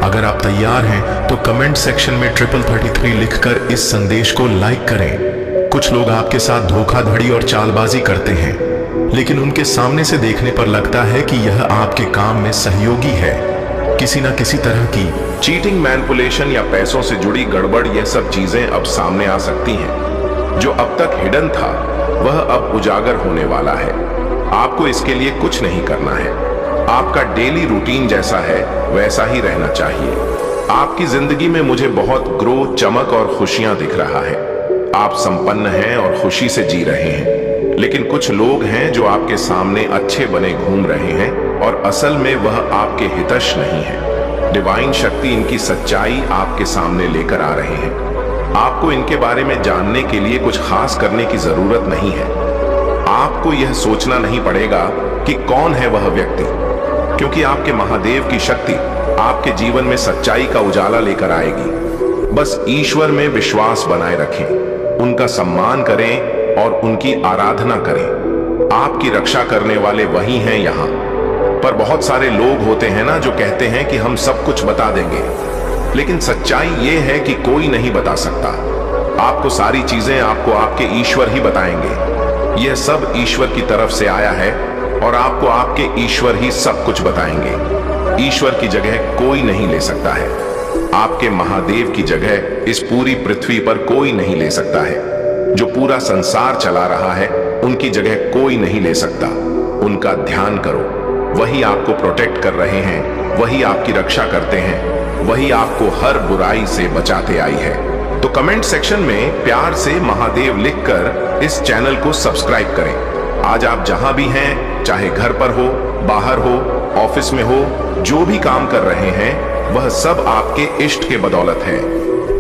अगर आप तैयार हैं तो कमेंट सेक्शन में 3333 लिखकर इस संदेश को लाइक करें। कुछ लोग आपके साथ धोखाधड़ी और चालबाजी करते हैं, लेकिन उनके सामने से देखने पर लगता है कि यह आपके काम में सहयोगी है। किसी न किसी तरह की चीटिंग, मैनिपुलेशन या पैसों से जुड़ी गड़बड़, यह सब चीजें अब सामने आ सकती हैं। जो अब तक हिडन था वह अब उजागर होने वाला है। आपको इसके लिए कुछ नहीं करना है। आपका डेली रूटीन जैसा है वैसा ही रहना चाहिए। आपकी जिंदगी में मुझे बहुत ग्रोथ, चमक और खुशियां दिख रहा है। आप संपन्न हैं और खुशी से जी रहे हैं। लेकिन कुछ लोग हैं जो आपके सामने अच्छे बने घूम रहे हैं और असल में वह आपके हितैषी नहीं है। डिवाइन शक्ति इनकी सच्चाई आपके सामने लेकर आ रहे हैं। आपको इनके बारे में जानने के लिए कुछ खास करने की जरूरत नहीं है। आपको यह सोचना नहीं पड़ेगा कि कौन है वह व्यक्ति, क्योंकि आपके महादेव की शक्ति आपके जीवन में सच्चाई का उजाला लेकर आएगी। बस ईश्वर में विश्वास बनाए रखें, उनका सम्मान करें और उनकी आराधना करें। आपकी रक्षा करने वाले वही हैं यहाँ पर। बहुत सारे लोग होते हैं ना जो कहते हैं कि हम सब कुछ बता देंगे, लेकिन सच्चाई ये है कि कोई नहीं बता सकता। आपको सारी चीजें आपको आपके ईश्वर ही बताएंगे। यह सब ईश्वर की तरफ से आया है और आपको आपके ईश्वर ही सब कुछ बताएंगे। ईश्वर की जगह कोई नहीं ले सकता है। आपके महादेव की जगह इस पूरी पृथ्वी पर कोई नहीं ले सकता है। जो पूरा संसार चला रहा है उनकी जगह कोई नहीं ले सकता। उनका ध्यान करो, वही आपको प्रोटेक्ट कर रहे हैं, वही आपकी रक्षा करते हैं, वही आपको हर बुराई से बचाते आई है। तो कमेंट सेक्शन में प्यार से महादेव लिखकर इस चैनल को सब्सक्राइब करें। आज आप जहां भी हैं, चाहे घर पर हो, बाहर हो, ऑफिस में हो, जो भी काम कर रहे हैं वह सब आपके इष्ट के बदौलत है।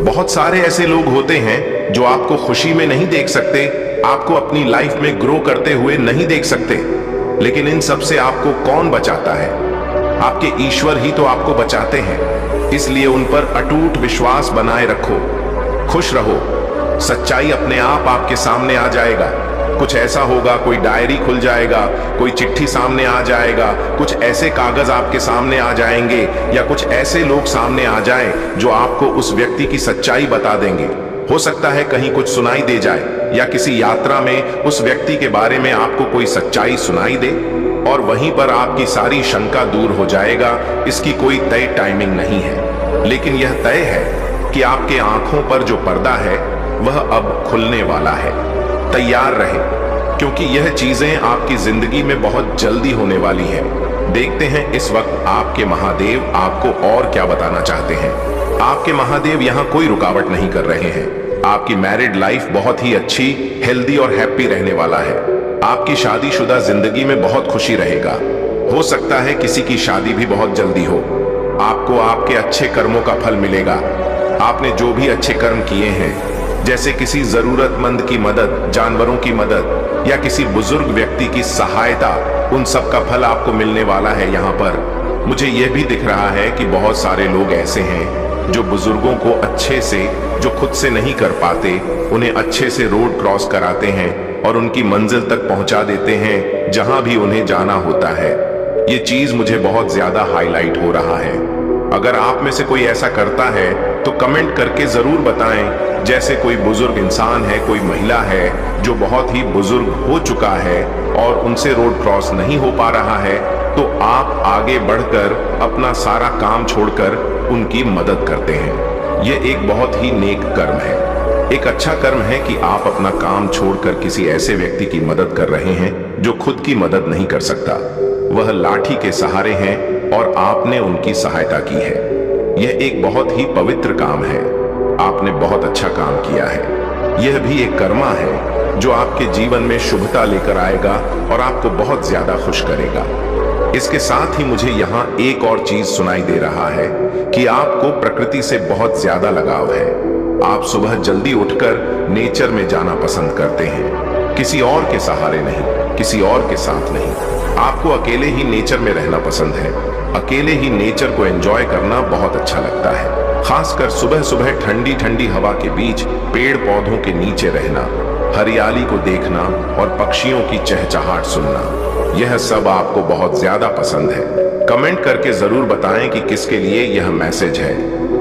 बहुत सारे ऐसे लोग होते हैं जो आपको खुशी में नहीं देख सकते, आपको अपनी लाइफ में ग्रो करते हुए नहीं देख सकते, लेकिन इन सब से आपको कौन बचाता है? आपके ईश्वर ही तो आपको बचाते हैं। इसलिए उन पर अटूट विश्वास बनाए रखो, खुश रहो। सच्चाई अपने आप आपके सामने आ जाएगा। कुछ ऐसा होगा, कोई डायरी खुल जाएगा, कोई चिट्ठी सामने आ जाएगा, कुछ ऐसे कागज आपके सामने आ जाएंगे या कुछ ऐसे लोग सामने आ जाएं जो आपको उस व्यक्ति की सच्चाई बता देंगे। हो सकता है कहीं कुछ सुनाई दे जाए या किसी यात्रा में उस व्यक्ति के बारे में आपको कोई सच्चाई सुनाई दे और वहीं पर आपकी सारी शंका दूर हो जाएगा। इसकी कोई तय टाइमिंग नहीं है, लेकिन यह तय है कि आपके आंखों पर जो पर्दा है वह अब खुलने वाला है। तैयार रहे, क्योंकि यह चीजें आपकी जिंदगी में बहुत जल्दी होने वाली है। देखते हैं इस वक्त आपके महादेव आपको और क्या बताना चाहते हैं। आपके महादेव यहाँ कोई रुकावट नहीं कर रहे हैं। आपकी मैरिड लाइफ बहुत ही अच्छी, हेल्दी और हैप्पी रहने वाला है। आपकी शादीशुदा जिंदगी में बहुत खुशी रहेगा। हो सकता है किसी की शादी भी बहुत जल्दी हो। आपको आपके अच्छे कर्मों का फल मिलेगा। आपने जो भी अच्छे कर्म किए हैं, जैसे किसी जरूरतमंद की मदद, जानवरों की मदद या किसी बुजुर्ग व्यक्ति की सहायता, उन सब का फल आपको मिलने वाला है। यहाँ पर मुझे यह भी दिख रहा है कि बहुत सारे लोग ऐसे हैं जो बुजुर्गों को अच्छे से, जो खुद से नहीं कर पाते, उन्हें अच्छे से रोड क्रॉस कराते हैं और उनकी मंजिल तक पहुंचा देते हैं जहां भी उन्हें जाना होता है। ये चीज मुझे बहुत ज्यादा हाईलाइट हो रहा है। अगर आप में से कोई ऐसा करता है तो कमेंट करके जरूर बताएं। जैसे कोई बुजुर्ग इंसान है, कोई महिला है जो बहुत ही बुजुर्ग हो चुका है और उनसे रोड क्रॉस नहीं हो पा रहा है, तो आप आगे बढ़कर अपना सारा काम छोड़कर उनकी मदद करते हैं। यह एक बहुत ही नेक कर्म है। एक अच्छा कर्म है कि आप अपना काम छोड़कर किसी ऐसे व्यक्ति की मदद कर रहे हैं जो खुद की मदद नहीं कर सकता। वह लाठी के सहारे हैं और आपने उनकी सहायता की है। यह एक बहुत ही पवित्र काम है। आपने बहुत अच्छा काम किया है। यह भी एक कर्मा है जो आपके जीवन में शुभता लेकर आएगा और आपको बहुत ज्यादा खुश करेगा। इसके साथ ही मुझे यहाँ एक और चीज सुनाई दे रहा है कि आपको प्रकृति से बहुत ज्यादा लगाव है। आप सुबह जल्दी उठकर नेचर में जाना पसंद करते हैं, किसी और के सहारे नहीं, किसी और के साथ नहीं। आपको अकेले ही नेचर में रहना पसंद है। अकेले ही नेचर को एंजॉय करना बहुत अच्छा लगता है। खासकर सुबह सुबह ठंडी ठंडी हवा के बीच पेड़ पौधों के नीचे रहना, हरियाली को देखना और पक्षियों की चहचहाट सुनना, यह सब आपको बहुत ज्यादा पसंद है। कमेंट करके जरूर बताएं कि किसके लिए यह मैसेज है।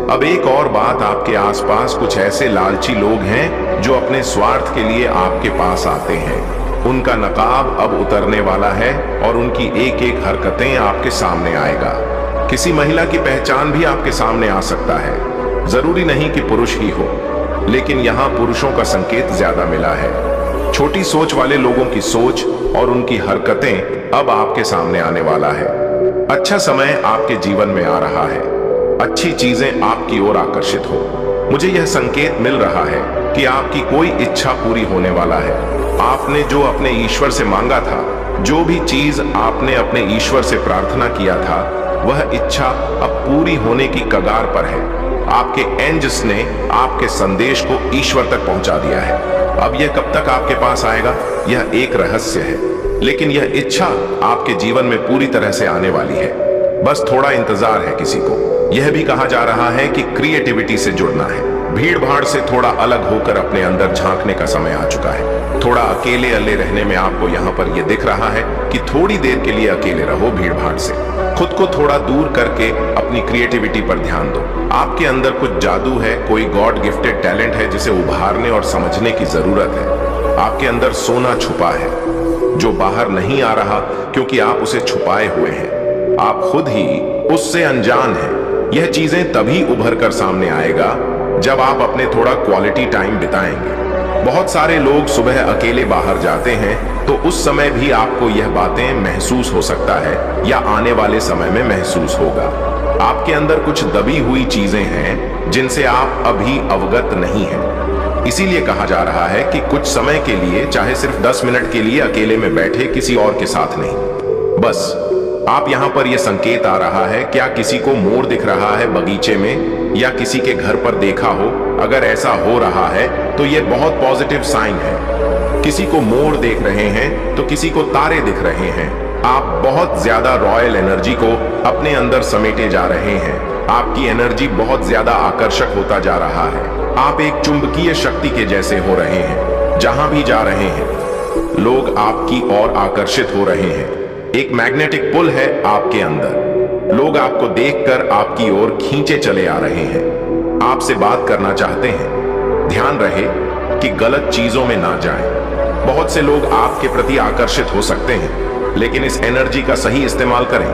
अब एक और बात, आपके आसपास कुछ ऐसे लालची लोग हैं जो अपने स्वार्थ के लिए आपके पास आते हैं। उनका नकाब अब उतरने वाला है और उनकी एक एक हरकतें आपके सामने आएगा। किसी महिला की पहचान भी आपके सामने आ सकता है, जरूरी नहीं कि पुरुष ही हो, लेकिन यहाँ पुरुषों का संकेत ज्यादा मिला है। छोटी सोच वाले लोगों की सोच और उनकी हरकतें अब आपके सामने आने वाला है। अच्छा समय आपके जीवन में आ रहा है, अच्छी चीजें आपकी ओर आकर्षित हो। मुझे यह संकेत मिल रहा है कि आपकी कोई इच्छा पूरी होने वाला है। आपने जो अपने ईश्वर से मांगा था, जो भी चीज आपने अपने ईश्वर से प्रार्थना किया था, वह इच्छा अब पूरी होने की कगार पर है। आपके एंजल्स ने आपके संदेश को ईश्वर तक पहुंचा दिया है। अब यह कब तक आपके पास आएगा, यह एक रहस्य है, लेकिन यह इच्छा आपके जीवन में पूरी तरह से आने वाली है। बस थोड़ा इंतजार है किसी को। यह भी कहा जा रहा है कि क्रिएटिविटी से जुड़ना है। भीड़ भाड़ से थोड़ा अलग होकर अपने अंदर झांकने का समय आ चुका है। थोड़ा अकेले अल्ले रहने में आपको यहाँ पर यह दिख रहा है कि थोड़ी देर के लिए अकेले रहो भीड़ भाड़ से। खुद को थोड़ा दूर करके अपनी क्रिएटिविटी पर ध्यान दो। आपके अंदर कुछ जादू है, कोई गॉड गिफ्टेड टैलेंट है जिसे उभारने और समझने की जरूरत है। आपके अंदर सोना छुपा है जो बाहर नहीं आ रहा क्योंकि आप उसे छुपाए हुए हैं। आप खुद ही उससे अनजान हैं। यह चीजें तभी उभर कर सामने आएगा जब आप अपने थोड़ा क्वालिटी टाइम बिताएंगे। बहुत सारे लोग सुबह अकेले बाहर जाते हैं, तो उस समय भी आपको यह बातें महसूस हो सकता है या आने वाले समय में महसूस होगा। आपके अंदर कुछ दबी हुई चीजें हैं जिनसे आप अभी अवगत नहीं हैं। इसीलिए कहा जा रहा है कि कुछ समय के लिए, चाहे सिर्फ 10 मिनट के लिए अकेले में बैठे, किसी और के साथ नहीं। बस आप यहां पर यह संकेत आ रहा है, क्या किसी को मोर दिख रहा है बगीचे में या किसी के घर पर देखा हो? अगर ऐसा हो रहा है तो यह बहुत पॉजिटिव साइन है। किसी को मोर देख रहे हैं तो किसी को तारे दिख रहे हैं। आप बहुत ज्यादा रॉयल एनर्जी को अपने अंदर समेटे जा रहे हैं। आपकी एनर्जी बहुत ज्यादा आकर्षक होता जा रहा है। आप एक चुंबकीय शक्ति के जैसे हो रहे हैं। जहां भी जा रहे हैं लोग आपकी ओर आकर्षित हो रहे हैं। एक मैग्नेटिक पुल है आपके अंदर। लोग आपको देखकर आपकी ओर खींचे चले आ रहे हैं, आपसे बात करना चाहते हैं। ध्यान रहे कि गलत चीजों में ना जाएं। बहुत से लोग आपके प्रति आकर्षित हो सकते हैं, लेकिन इस एनर्जी का सही इस्तेमाल करें।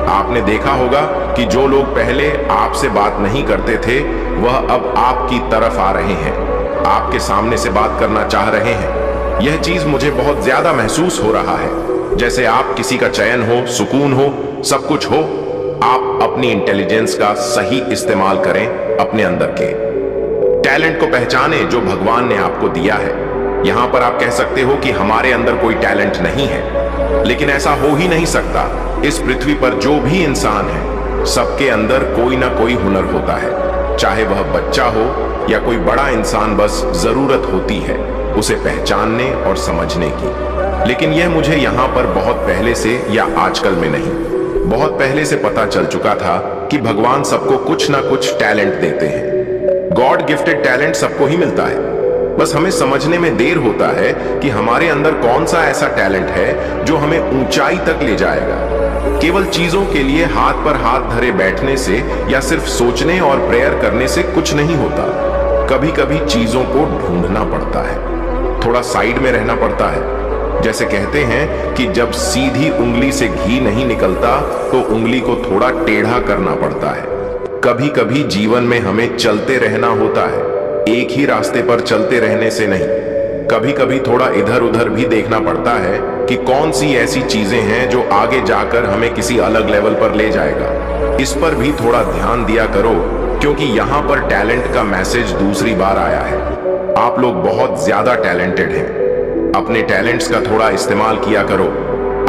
आपने देखा होगा कि जो लोग पहले आपसे बात नहीं करते थे, वह अब आपकी तरफ आ रहे हैं, आपके सामने से बात करना चाह रहे हैं। यह चीज मुझे बहुत ज्यादा महसूस हो रहा है, जैसे आप किसी का चयन हो, सुकून हो, सब कुछ हो। आप अपनी इंटेलिजेंस का सही इस्तेमाल करें। अपने अंदर के टैलेंट को पहचाने जो भगवान ने आपको दिया है। यहां पर आप कह सकते हो कि हमारे अंदर कोई टैलेंट नहीं है, लेकिन ऐसा हो ही नहीं सकता। इस पृथ्वी पर जो भी इंसान है, सबके अंदर कोई ना कोई हुनर होता है। चाहे वह बच्चा हो या कोई बड़ा इंसान, बस जरूरत होती है उसे पहचानने और समझने की। लेकिन यह मुझे यहां पर बहुत पहले से, या आजकल में नहीं, बहुत पहले से पता चल चुका था कि भगवान सबको कुछ ना कुछ टैलेंट देते हैं। गॉड गिफ्टेड टैलेंट सबको ही मिलता है, बस हमें समझने में देर होता है कि हमारे अंदर कौन सा ऐसा टैलेंट है जो हमें ऊंचाई तक ले जाएगा। केवल चीजों के लिए हाथ पर हाथ धरे बैठने से या सिर्फ सोचने और प्रेयर करने से कुछ नहीं होता। कभी कभी चीजों को ढूंढना पड़ता है, थोड़ा साइड में रहना पड़ता है। जैसे कहते हैं कि जब सीधी उंगली से घी नहीं निकलता तो उंगली को थोड़ा टेढ़ा करना पड़ता है। कभी कभी जीवन में हमें चलते रहना होता है, एक ही रास्ते पर चलते रहने से नहीं। कभी कभी थोड़ा इधर उधर भी देखना पड़ता है कि कौन सी ऐसी चीजें हैं जो आगे जाकर हमें किसी अलग लेवल पर ले जाएगा। इस पर भी थोड़ा ध्यान दिया करो, क्योंकि यहाँ पर टैलेंट का मैसेज दूसरी बार आया है। आप लोग बहुत ज्यादा टैलेंटेड हैं। अपने टैलेंट्स का थोड़ा इस्तेमाल किया करो।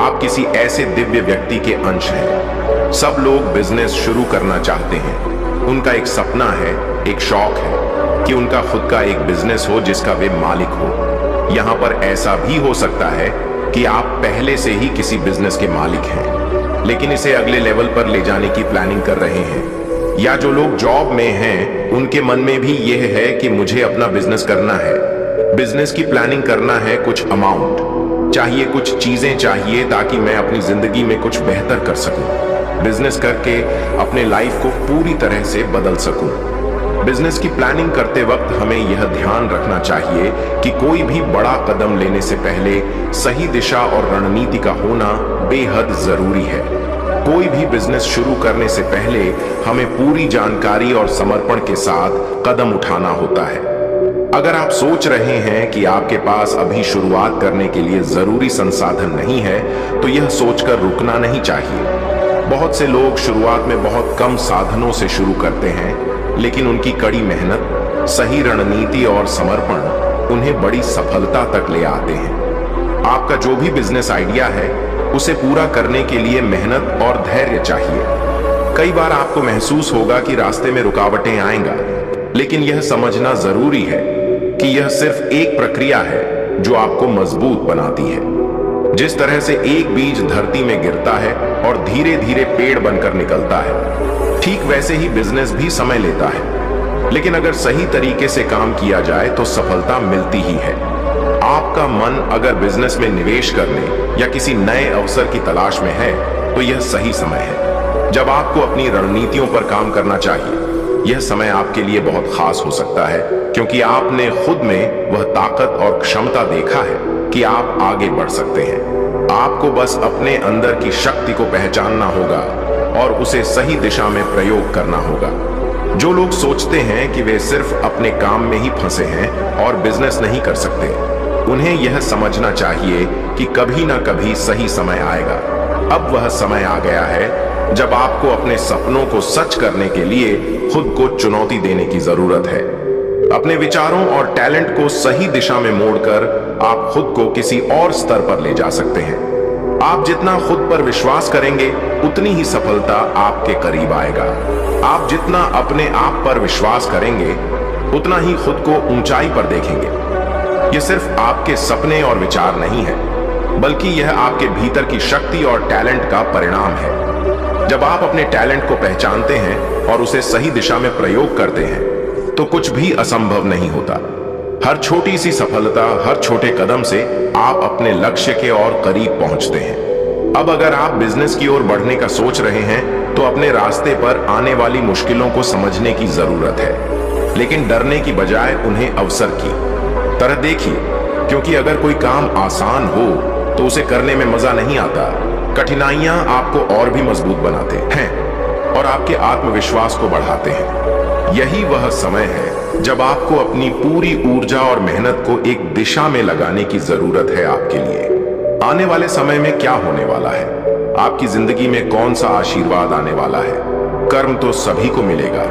आप किसी ऐसे दिव्य व्यक्ति के अंश हैं। सब लोग बिजनेस शुरू करना चाहते हैं। उनका एक सपना है, एक शौक है कि उनका खुद का एक बिजनेस हो जिसका वे मालिक हो। यहाँ पर ऐसा भी हो सकता है कि आप पहले से ही किसी बिजनेस के मालिक हैं, लेकिन इसे अगले लेवल पर ले जाने की प्लानिंग कर रहे हैं। या जो लोग जॉब में हैं, उनके मन में भी यह है कि मुझे अपना बिजनेस करना है। बिजनेस की प्लानिंग करना है, कुछ अमाउंट चाहिए, कुछ चीजें चाहिए ताकि मैं अपनी जिंदगी में कुछ बेहतर कर सकूं। बिजनेस करके अपने लाइफ को पूरी तरह से बदल सकूं। बिजनेस की प्लानिंग करते वक्त हमें यह ध्यान रखना चाहिए कि कोई भी बड़ा कदम लेने से पहले सही दिशा और रणनीति का होना बेहद जरूरी है। कोई भी बिजनेस शुरू करने से पहले हमें पूरी जानकारी और समर्पण के साथ कदम उठाना होता है। अगर आप सोच रहे हैं कि आपके पास अभी शुरुआत करने के लिए जरूरी संसाधन नहीं है, तो यह सोचकर रुकना नहीं चाहिए। बहुत से लोग शुरुआत में बहुत कम साधनों से शुरू करते हैं, लेकिन उनकी कड़ी मेहनत, सही रणनीति और समर्पण उन्हें बड़ी सफलता तक ले आते हैं। आपका जो भी बिजनेस आइडिया है, उसे पूरा करने के लिए मेहनत और धैर्य चाहिए। कई बार आपको महसूस होगा कि रास्ते में रुकावटें आएंगा, लेकिन यह समझना जरूरी है कि यह सिर्फ एक प्रक्रिया है जो आपको मजबूत बनाती है। जिस तरह से एक बीज धरती में गिरता है और धीरे धीरे पेड़ बनकर निकलता है, ठीक वैसे ही बिजनेस भी समय लेता है, लेकिन अगर सही तरीके से काम किया जाए तो सफलता मिलती ही है। आपका मन अगर बिजनेस में निवेश करने या किसी नए अवसर की तलाश में है, तो यह सही समय है जब आपको अपनी रणनीतियों पर काम करना चाहिए। यह समय आपके लिए बहुत खास हो सकता है, क्योंकि आपने खुद में वह ताकत और क्षमता देखा है कि आप आगे बढ़ सकते हैं। आपको बस अपने अंदर की शक्ति को पहचानना होगा और उसे सही दिशा में प्रयोग करना होगा। जो लोग सोचते हैं कि वे सिर्फ अपने काम में ही फंसे हैं और बिजनेस नहीं कर सकते, उन्हें यह समझना चाहिए कि कभी ना कभी सही समय आएगा। अब वह समय आ गया है जब आपको अपने सपनों को सच करने के लिए खुद को चुनौती देने की जरूरत है। अपने विचारों और टैलेंट को सही दिशा में मोड़कर आप खुद को किसी और स्तर पर ले जा सकते हैं। आप जितना खुद पर विश्वास करेंगे, उतनी ही सफलता आपके करीब आएगा। आप जितना अपने आप पर विश्वास करेंगे, उतना ही खुद को ऊंचाई पर देखेंगे। यह सिर्फ आपके सपने और विचार नहीं है, बल्कि यह आपके भीतर की शक्ति और टैलेंट का परिणाम है। जब आप अपने टैलेंट को पहचानते हैं और उसे सही दिशा में प्रयोग करते हैं, तो कुछ भी असंभव नहीं होता। हर छोटी सी सफलता, हर छोटे कदम से आप अपने लक्ष्य के और करीब पहुंचते हैं। अब अगर आप बिजनेस की ओर बढ़ने का सोच रहे हैं, तो अपने रास्ते पर आने वाली मुश्किलों को समझने की जरूरत है, लेकिन डरने की बजाय उन्हें अवसर की तरह देखिए, क्योंकि अगर कोई काम आसान हो तो उसे करने में मजा नहीं आता। कठिनाइयां आपको और भी मजबूत बनाते हैं और आपके आत्मविश्वास को बढ़ाते हैं। यही वह समय है जब आपको अपनी पूरी ऊर्जा और मेहनत को एक दिशा में लगाने की जरूरत है। आपके लिए आने वाले समय में क्या होने वाला है, आपकी जिंदगी में कौन सा आशीर्वाद आने वाला है, कर्म तो सभी को मिलेगा।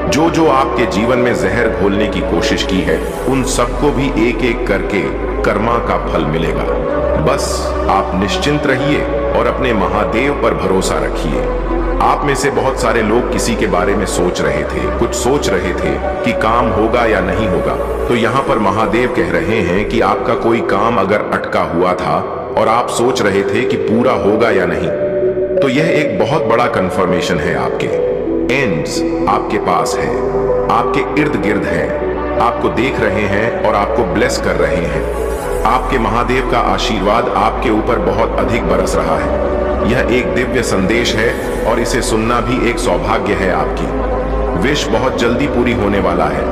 जो जो आपके जीवन में जहर घोलने की कोशिश की है, उन सबको भी एक एक करके कर्मा का फल मिलेगा। बस आप निश्चिंत रहिए और अपने महादेव पर भरोसा रखिए। आप में से बहुत सारे लोग किसी के बारे में सोच रहे थे, कुछ सोच रहे थे कि काम होगा या नहीं होगा, तो यहाँ पर महादेव कह रहे हैं कि आपका कोई काम अगर अटका हुआ था और आप सोच रहे थे कि पूरा होगा या नहीं, तो यह एक बहुत बड़ा कंफर्मेशन है। आपके एंड्स आपके पास है, आपके इर्द गिर्द है, आपको देख रहे हैं और आपको ब्लेस कर रहे हैं। आपके महादेव का आशीर्वाद आपके ऊपर बहुत अधिक बरस रहा है। यह एक दिव्य संदेश है और इसे सुनना भी एक सौभाग्य है। आपकी विश बहुत जल्दी पूरी होने वाला है।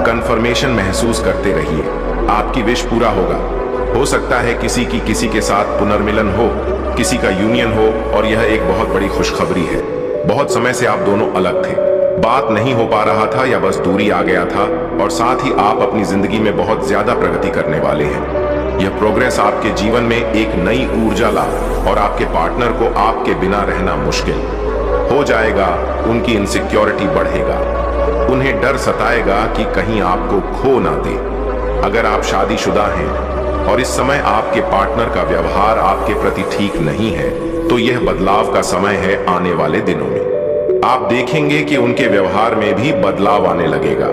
कंफर्मेशन महसूस करते रहिए, आपकी विश पूरा होगा। हो सकता है किसी के साथ पुनर्मिलन हो, किसी का यूनियन हो, और यह एक बहुत बड़ी खुशखबरी है। बहुत समय से आप दोनों अलग थे, बात नहीं हो पा रहा था या बस दूरी आ गया था, और साथ ही आप अपनी जिंदगी में बहुत ज्यादा प्रगति करने वाले हैं। यह प्रोग्रेस आपके जीवन में एक नई ऊर्जा ला और आपके पार्टनर को आपके बिना रहना मुश्किल हो जाएगा। उनकी इनसिक्योरिटी बढ़ेगा, उन्हें डर सताएगा कि कहीं आपको खो ना दे। अगर आप शादीशुदा हैं और इस समय आपके पार्टनर का व्यवहार आपके प्रति ठीक नहीं है, तो यह बदलाव का समय है। आने वाले दिनों में आप देखेंगे कि उनके व्यवहार में भी बदलाव आने लगेगा।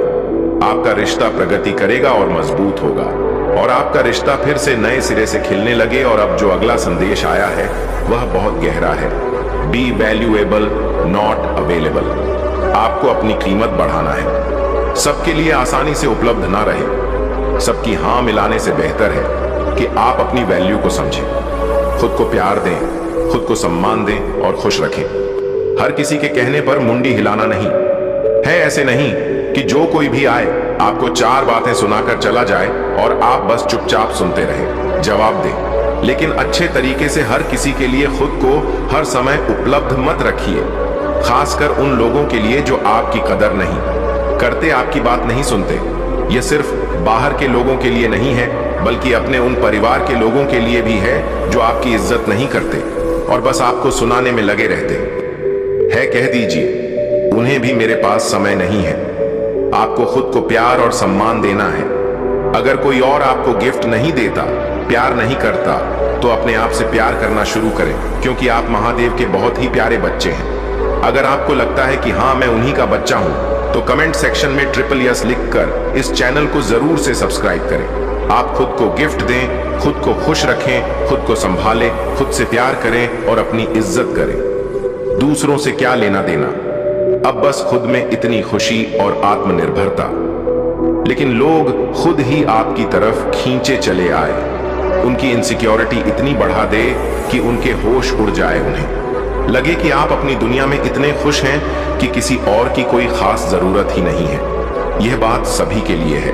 आपका रिश्ता प्रगति करेगा और मजबूत होगा, और आपका रिश्ता फिर से नए सिरे से खिलने लगे। और अब जो अगला संदेश आया है वह बहुत गहरा है। B valuable, not available. आपको अपनी कीमत बढ़ाना है। सबके लिए आसानी से उपलब्ध ना रहे। सबकी हाँ मिलाने से बेहतर है कि आप अपनी वैल्यू को समझें, खुद को प्यार दें, खुद को सम्मान दें और खुश रखें। हर किसी के कहने पर मुंडी हिलाना नहीं है, ऐसे नहीं कि जो कोई भी आए आपको 4 बातें सुनाकर चला जाए और आप बस चुपचाप सुनते रहे, जवाब दें। लेकिन अच्छे तरीके से हर किसी के लिए खुद को हर समय उपलब्ध मत रखिए, खासकर उन लोगों के लिए जो आपकी कदर नहीं करते, आपकी बात नहीं सुनते। यह सिर्फ बाहर के लोगों के लिए नहीं है, बल्कि अपने उन परिवार के लोगों के लिए भी है जो आपकी इज्जत नहीं करते और बस आपको सुनाने में लगे रहते हैं। कह दीजिए उन्हें भी मेरे पास समय नहीं है। आपको खुद को प्यार और सम्मान देना है। अगर कोई और आपको गिफ्ट नहीं देता, प्यार नहीं करता, तो अपने आप से प्यार करना शुरू करें, क्योंकि आप महादेव के बहुत ही प्यारे बच्चे हैं। अगर आपको लगता है कि हाँ मैं उन्हीं का बच्चा हूं, तो कमेंट सेक्शन में SSS लिखकर इस चैनल को जरूर से सब्सक्राइब करें। आप खुद को गिफ्ट दें, खुद को खुश रखें, खुद को संभालें, खुद से प्यार करें और अपनी इज्जत करें। दूसरों से क्या लेना देना, अब बस खुद में इतनी खुशी और आत्मनिर्भरता। लेकिन लोग खुद ही आपकी तरफ खींचे चले आए, उनकी इनसिक्योरिटी इतनी बढ़ा दे कि उनके होश उड़ जाए, उन्हें लगे कि आप अपनी दुनिया में इतने खुश हैं कि किसी और की कोई खास जरूरत ही नहीं है। यह बात सभी के लिए है,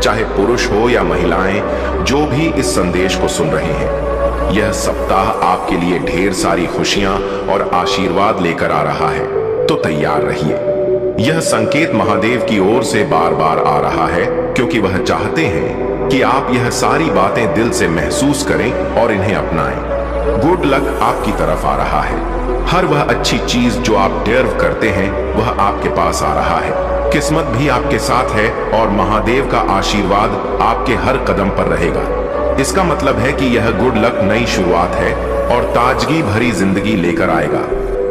चाहे पुरुष हो या महिलाएं, जो भी इस संदेश को सुन रहे हैं। यह सप्ताह आपके लिए ढेर सारी खुशियां और आशीर्वाद लेकर आ रहा है, तो तैयार रहिए। यह संकेत महादेव की ओर से बार बार आ रहा है, क्योंकि वह चाहते हैं कि आप यह सारी बातें दिल से महसूस करें और इन्हें अपनाएं। गुड लक आपकी तरफ आ रहा है। हर वह अच्छी चीज जो आप डिजर्व करते हैं, वह आपके पास आ रहा है। किस्मत भी आपके साथ है और महादेव का आशीर्वाद आपके हर कदम पर रहेगा। इसका मतलब है कि यह गुड लक नई शुरुआत है और ताजगी भरी जिंदगी लेकर आएगा।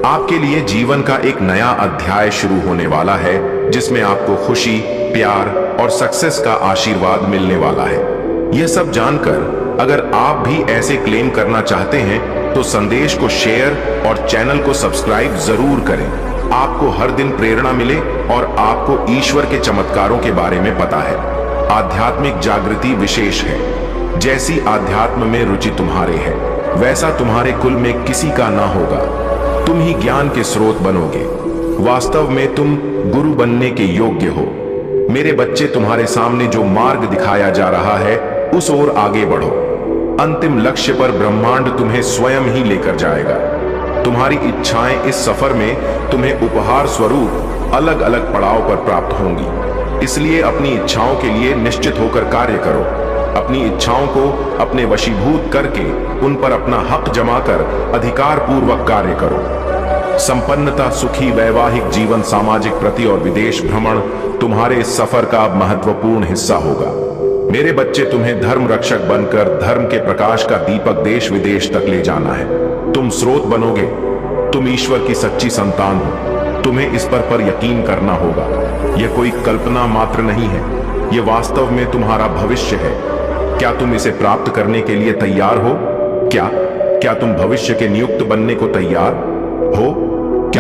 आपके लिए जीवन का एक नया अध्याय शुरू होने वाला है, जिसमें आपको खुशी, प्यार और सक्सेस का आशीर्वाद मिलने वाला है। यह सब जानकर अगर आप भी ऐसे क्लेम करना चाहते हैं, तो संदेश को शेयर और चैनल को सब्सक्राइब जरूर करें। आपको हर दिन प्रेरणा मिले और आपको ईश्वर के चमत्कारों के बारे में पता है। आध्यात्मिक जागृति विशेष है। जैसी आध्यात्म में रुचि तुम्हारे है, वैसा तुम्हारे कुल में किसी का ना होगा। तुम ही ज्ञान के स्रोत बनोगे। वास्तव में तुम गुरु बनने के योग्य हो। मेरे बच्चे, तुम्हारे सामने जो मार्ग दिखाया जा रहा है, उस ओर आगे बढ़ो। अंतिम लक्ष्य पर ब्रह्मांड तुम्हें स्वयं ही लेकर जाएगा। तुम्हारी इच्छाएं इस सफर में तुम्हें उपहार स्वरूप अलग अलग पड़ाव पर प्राप्त होंगी। इसलिए अपनी इच्छाओं के लिए निश्चित होकर कार्य करो। अपनी इच्छाओं को अपने वशीभूत करके उन पर अपना हक जमाकर अधिकार पूर्वक कार्य करो। संपन्नता, सुखी वैवाहिक जीवन, सामाजिक प्रति और विदेश भ्रमण तुम्हारे इस सफर का महत्वपूर्ण हिस्सा होगा। मेरे बच्चे, तुम्हें धर्म रक्षक बनकर धर्म के प्रकाश का दीपक देश विदेश तक ले जाना है। तुम स्रोत बनोगे। तुम ईश्वर की सच्ची संतान हो। तुम्हें इस पर यकीन करना होगा। यह कोई कल्पना मात्र नहीं है, यह वास्तव में तुम्हारा भविष्य है। क्या तुम इसे प्राप्त करने के लिए तैयार हो? क्या तुम भविष्य के नियुक्त बनने को तैयार हो?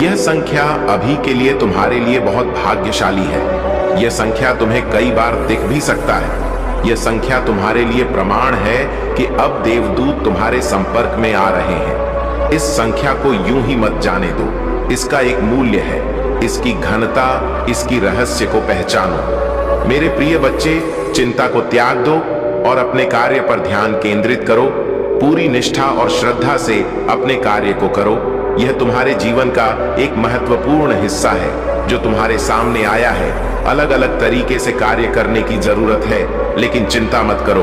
यह संख्या अभी के लिए तुम्हारे लिए बहुत भाग्यशाली है। यह संख्या तुम्हें कई बार दिख भी सकता है। यह संख्या तुम्हारे लिए प्रमाण है कि अब देवदूत तुम्हारे संपर्क में आ रहे हैं। इस संख्या को यूं ही मत जाने दो। इसका एक मूल्य है, इसकी घनता, इसकी रहस्य को पहचानो। मेरे प्रिय बच्चे, चिंता को त्याग दो और अपने कार्य पर ध्यान केंद्रित करो। पूरी निष्ठा और श्रद्धा से अपने कार्य को करो। यह तुम्हारे जीवन का एक महत्वपूर्ण हिस्सा है जो तुम्हारे सामने आया है। अलग अलग तरीके से कार्य करने की जरूरत है, लेकिन चिंता मत करो।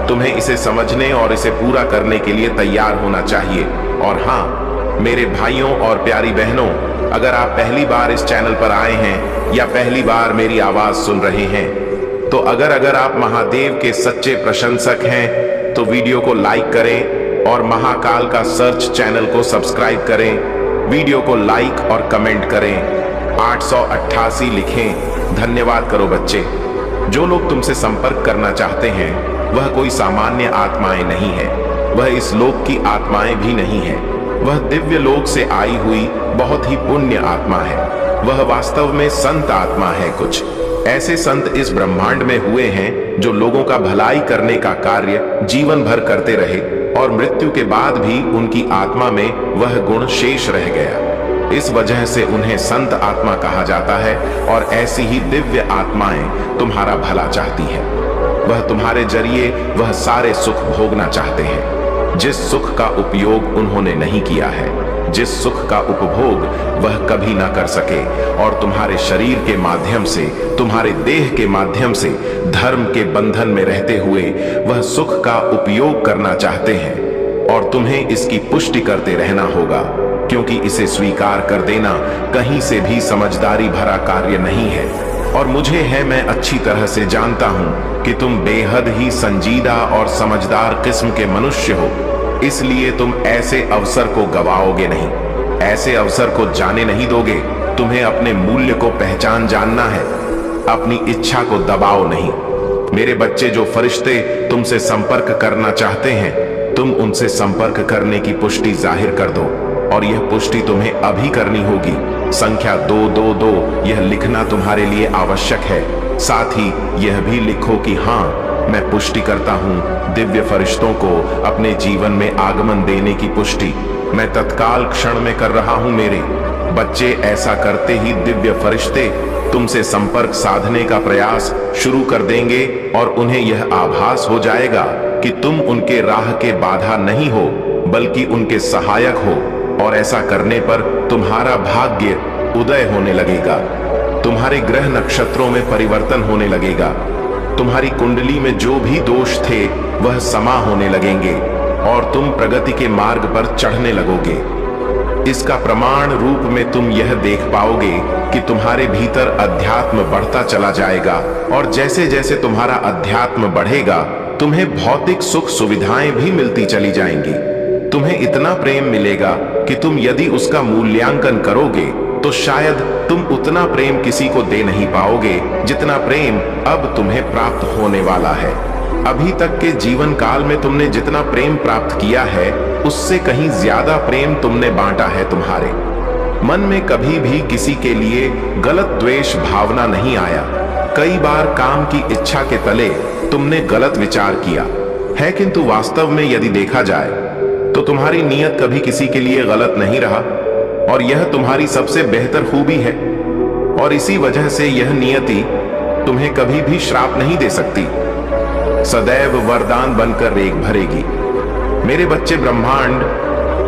तुम्हें इसे समझने और इसे पूरा करने के लिए तैयार होना चाहिए। और हाँ, मेरे भाइयों और प्यारी बहनों, अगर आप पहली बार इस चैनल पर आए हैं या पहली बार मेरी आवाज सुन रहे हैं, तो अगर आप महादेव के सच्चे प्रशंसक हैं, तो वीडियो को लाइक करें और महाकाल का सर्च चैनल को सब्सक्राइब करें। वीडियो को लाइक और कमेंट करें। 888 लिखें। धन्यवाद करो बच्चे। जो लोग तुमसे संपर्क करना चाहते हैं, वह कोई सामान्य आत्माएं नहीं है, वह इस लोक की आत्माएं भी नहीं है। वह दिव्य लोक से आई हुई बहुत ही पुण्य आत्मा है। वह वास्तव में संत आत्मा है। कुछ ऐसे संत इस ब्रह्मांड में हुए हैं जो लोगों का भलाई करने का कार्य जीवन भर करते रहे और मृत्यु के बाद भी उनकी आत्मा में वह गुण शेष रह गया। इस वजह से उन्हें संत आत्मा कहा जाता है और ऐसी ही दिव्य आत्माएं तुम्हारा भला चाहती हैं। वह तुम्हारे जरिए वह सारे सुख भोगना चाहते हैं जिस सुख का उपयोग उन्होंने नहीं किया है, जिस सुख का उपभोग वह कभी ना कर सके, और तुम्हारे शरीर के माध्यम से, तुम्हारे देह के माध्यम से धर्म के बंधन में रहते हुए वह सुख का उपयोग करना चाहते हैं। और तुम्हें इसकी पुष्टि करते रहना होगा, क्योंकि इसे स्वीकार कर देना कहीं से भी समझदारी भरा कार्य नहीं है। और मुझे है, मैं अच्छी तरह से जानता हूं कि तुम बेहद ही संजीदा और समझदार किस्म के मनुष्य हो, इसलिए तुम ऐसे अवसर को गवाओगे नहीं, ऐसे अवसर को जाने नहीं दोगे। तुम्हें अपने मूल्य को पहचान जानना है, अपनी इच्छा को दबाओ नहीं। मेरे बच्चे, जो फरिश्ते तुमसे संपर्क करना चाहते हैं, तुम उनसे संपर्क करने की पुष्टि जाहिर कर दो, और यह पुष्टि तुम्हें अभी करनी होगी। संख्या 222 यह लिखना तुम्हारे लिए आवश्यक है। साथ ही यह भी लिखो कि हाँ, मैं पुष्टि करता हूं दिव्य फरिश्तों को अपने जीवन में आगमन देने की पुष्टि मैं तत्काल क्षण में कर रहा हूं। मेरे बच्चे, ऐसा करते ही दिव्य फरिश्ते तुमसे संपर्क साधने का प्रयास शुरू कर देंगे, और उन्हें यह आभास हो जाएगा कि तुम उनके राह के बाधा नहीं हो, बल्कि उनके सहायक हो। और ऐसा करने पर तुम्हारा भाग्य उदय होने लगेगा, तुम्हारे ग्रह नक्षत्रों में परिवर्तन होने लगेगा, तुम्हारी कुंडली में जो भी दोष थे वह समा होने लगेंगे, और तुम प्रगति के मार्ग पर चढ़ने लगोगे। इसका प्रमाण रूप में तुम यह देख पाओगे कि तुम्हारे भीतर अध्यात्म बढ़ता चला जाएगा, और जैसे जैसे तुम्हारा अध्यात्म बढ़ेगा, तुम्हें भौतिक सुख सुविधाएं भी मिलती चली जाएंगी। तुम्हें इतना प्रेम मिलेगा कि तुम यदि उसका मूल्यांकन करोगे तो शायद तुम उतना प्रेम किसी को दे नहीं पाओगे जितना प्रेम अब तुम्हें प्राप्त होने वाला है। अभी तक के जीवन काल में तुमने जितना प्रेम प्राप्त किया है, उससे कहीं ज्यादा प्रेम तुमने बांटा है। तुम्हारे मन में कभी भी किसी के लिए गलत द्वेष भावना नहीं आया। कई बार काम की इच्छा के तले तुमने गलत विचार किया है, किंतु वास्तव में यदि देखा जाए तो तुम्हारी नीयत कभी किसी के लिए गलत नहीं रहा, और यह तुम्हारी सबसे बेहतर खूबी है। और इसी वजह से यह नियति तुम्हें कभी भी श्राप नहीं दे सकती, सदैव वरदान बनकर रेख भरेगी। मेरे बच्चे, ब्रह्मांड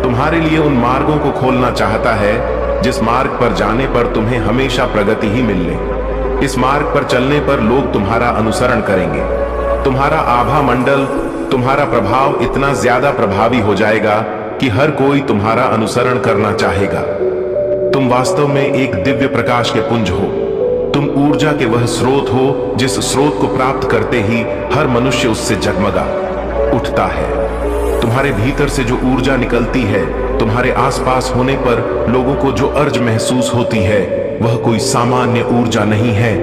तुम्हारे लिए उन मार्गों को खोलना चाहता है जिस मार्ग पर जाने पर तुम्हें हमेशा प्रगति ही मिलने। इस मार्ग पर चलने पर लोग तुम्हारा अनुसरण करेंगे। तुम्हारा आभा मंडल, तुम्हारा प्रभाव इतना ज्यादा प्रभावी हो जाएगा कि हर कोई तुम्हारा अनुसरण करना चाहेगा। तुम वास्तव में एक दिव्य प्रकाश के पुंज हो। तुम ऊर्जा के वह स्रोत हो जिस स्रोत को प्राप्त करते ही हर मनुष्य उससे जगमगा उठता है। तुम्हारे भीतर से जो ऊर्जा निकलती है, तुम्हारे आसपास होने पर लोगों को जो अर्ज महसूस होती है, वह कोई सामान्य ऊर्जा नहीं है।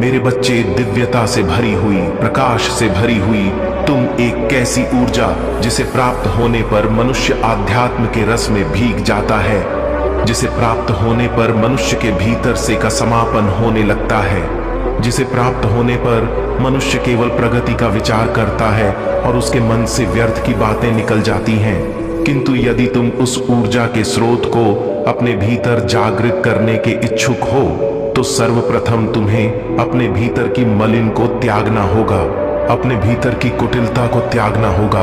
मेरे बच्चे, दिव्यता से भरी हुई, प्रकाश से भरी हुई तुम एक कैसी ऊर्जा जिसे प्राप्त होने पर मनुष्य आध्यात्म के रस में भीग जाता है, जिसे प्राप्त होने पर मनुष्य के भीतर से का समापन होने लगता है, जिसे प्राप्त होने पर मनुष्य केवल प्रगति का विचार करता है और उसके मन से व्यर्थ की बातें निकल जाती हैं। किंतु यदि तुम उस ऊर्जा के स्रोत को अपने भीतर जागृत करने के इच्छुक हो, तो सर्वप्रथम तुम्हें अपने भीतर की मलिन को त्यागना होगा, अपने भीतर की कुटिलता को त्यागना होगा,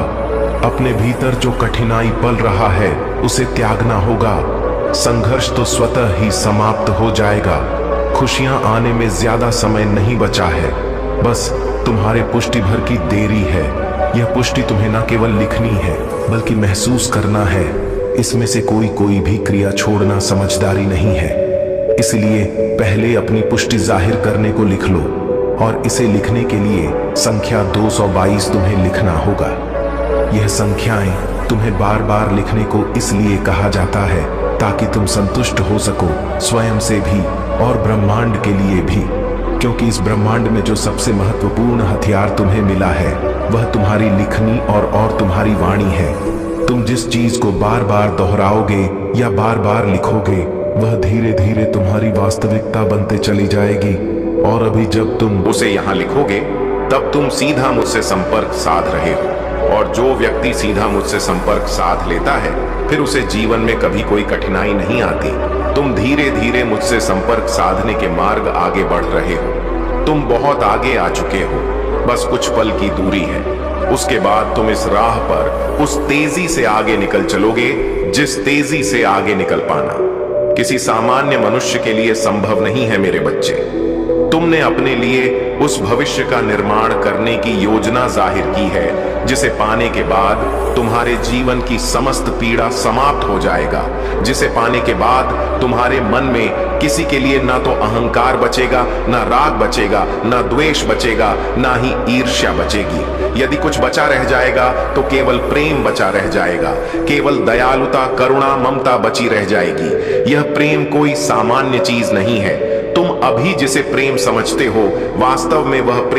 अपने भीतर जो कठिनाई पल रहा है उसे त्यागना होगा। संघर्ष तो स्वतः ही समाप्त हो जाएगा। खुशियां आने में ज्यादा समय नहीं बचा है, बस तुम्हारे पुष्टि भर की देरी है। यह पुष्टि तुम्हें न केवल लिखनी है बल्कि महसूस करना है। इसमें से कोई भी क्रिया छोड़ना समझदारी नहीं है। इसलिए पहले अपनी पुष्टि जाहिर करने को लिख लो, और इसे लिखने के लिए संख्या 222 तुम्हें लिखना होगा। यह संख्याएं तुम्हें बार बार लिखने को इसलिए कहा जाता है ताकि तुम संतुष्ट हो सको, स्वयं से भी और ब्रह्मांड के लिए भी, क्योंकि इस ब्रह्मांड में जो सबसे महत्वपूर्ण हथियार तुम्हें मिला है वह तुम्हारी लिखनी और तुम्हारी वाणी है। तुम जिस चीज को बार बार दोहराओगे या बार बार लिखोगे, वह धीरे धीरे तुम्हारी वास्तविकता बनते चली जाएगी। और अभी जब तुम उसे यहाँ लिखोगे, तब तुम सीधा मुझसे संपर्क साध रहे हो। और जो व्यक्ति सीधा मुझसे संपर्क साध लेता है फिर उसे जीवन में कभी कोई कठिनाई नहीं आती। तुम धीरे धीरे मुझसे संपर्क साधने के मार्ग आगे बढ़ रहे हो। तुम बहुत आगे आ चुके हो, बस कुछ पल की दूरी है। उसके बाद तुम इस राह पर उस तेजी से आगे निकल चलोगे जिस तेजी से आगे निकल पाना किसी सामान्य मनुष्य के लिए संभव नहीं है। मेरे बच्चे, तुमने अपने लिए उस भविष्य का निर्माण करने की योजना जाहिर की है जिसे पाने के बाद तुम्हारे जीवन की समस्त पीड़ा समाप्त हो जाएगा, जिसे पाने के बाद तुम्हारे मन में किसी के लिए ना तो अहंकार बचेगा, ना राग बचेगा, ना द्वेष बचेगा, ना ही ईर्ष्या बचेगी। यदि कुछ बचा रह जाएगा तो केवल प्रेम बचा रह जाएगा, केवल दयालुता, करुणा, ममता बची रह जाएगी। यह प्रेम कोई सामान्य चीज नहीं है। तुम अभी जिसे प्रेम समझते हो वास्तव में वह प्रेम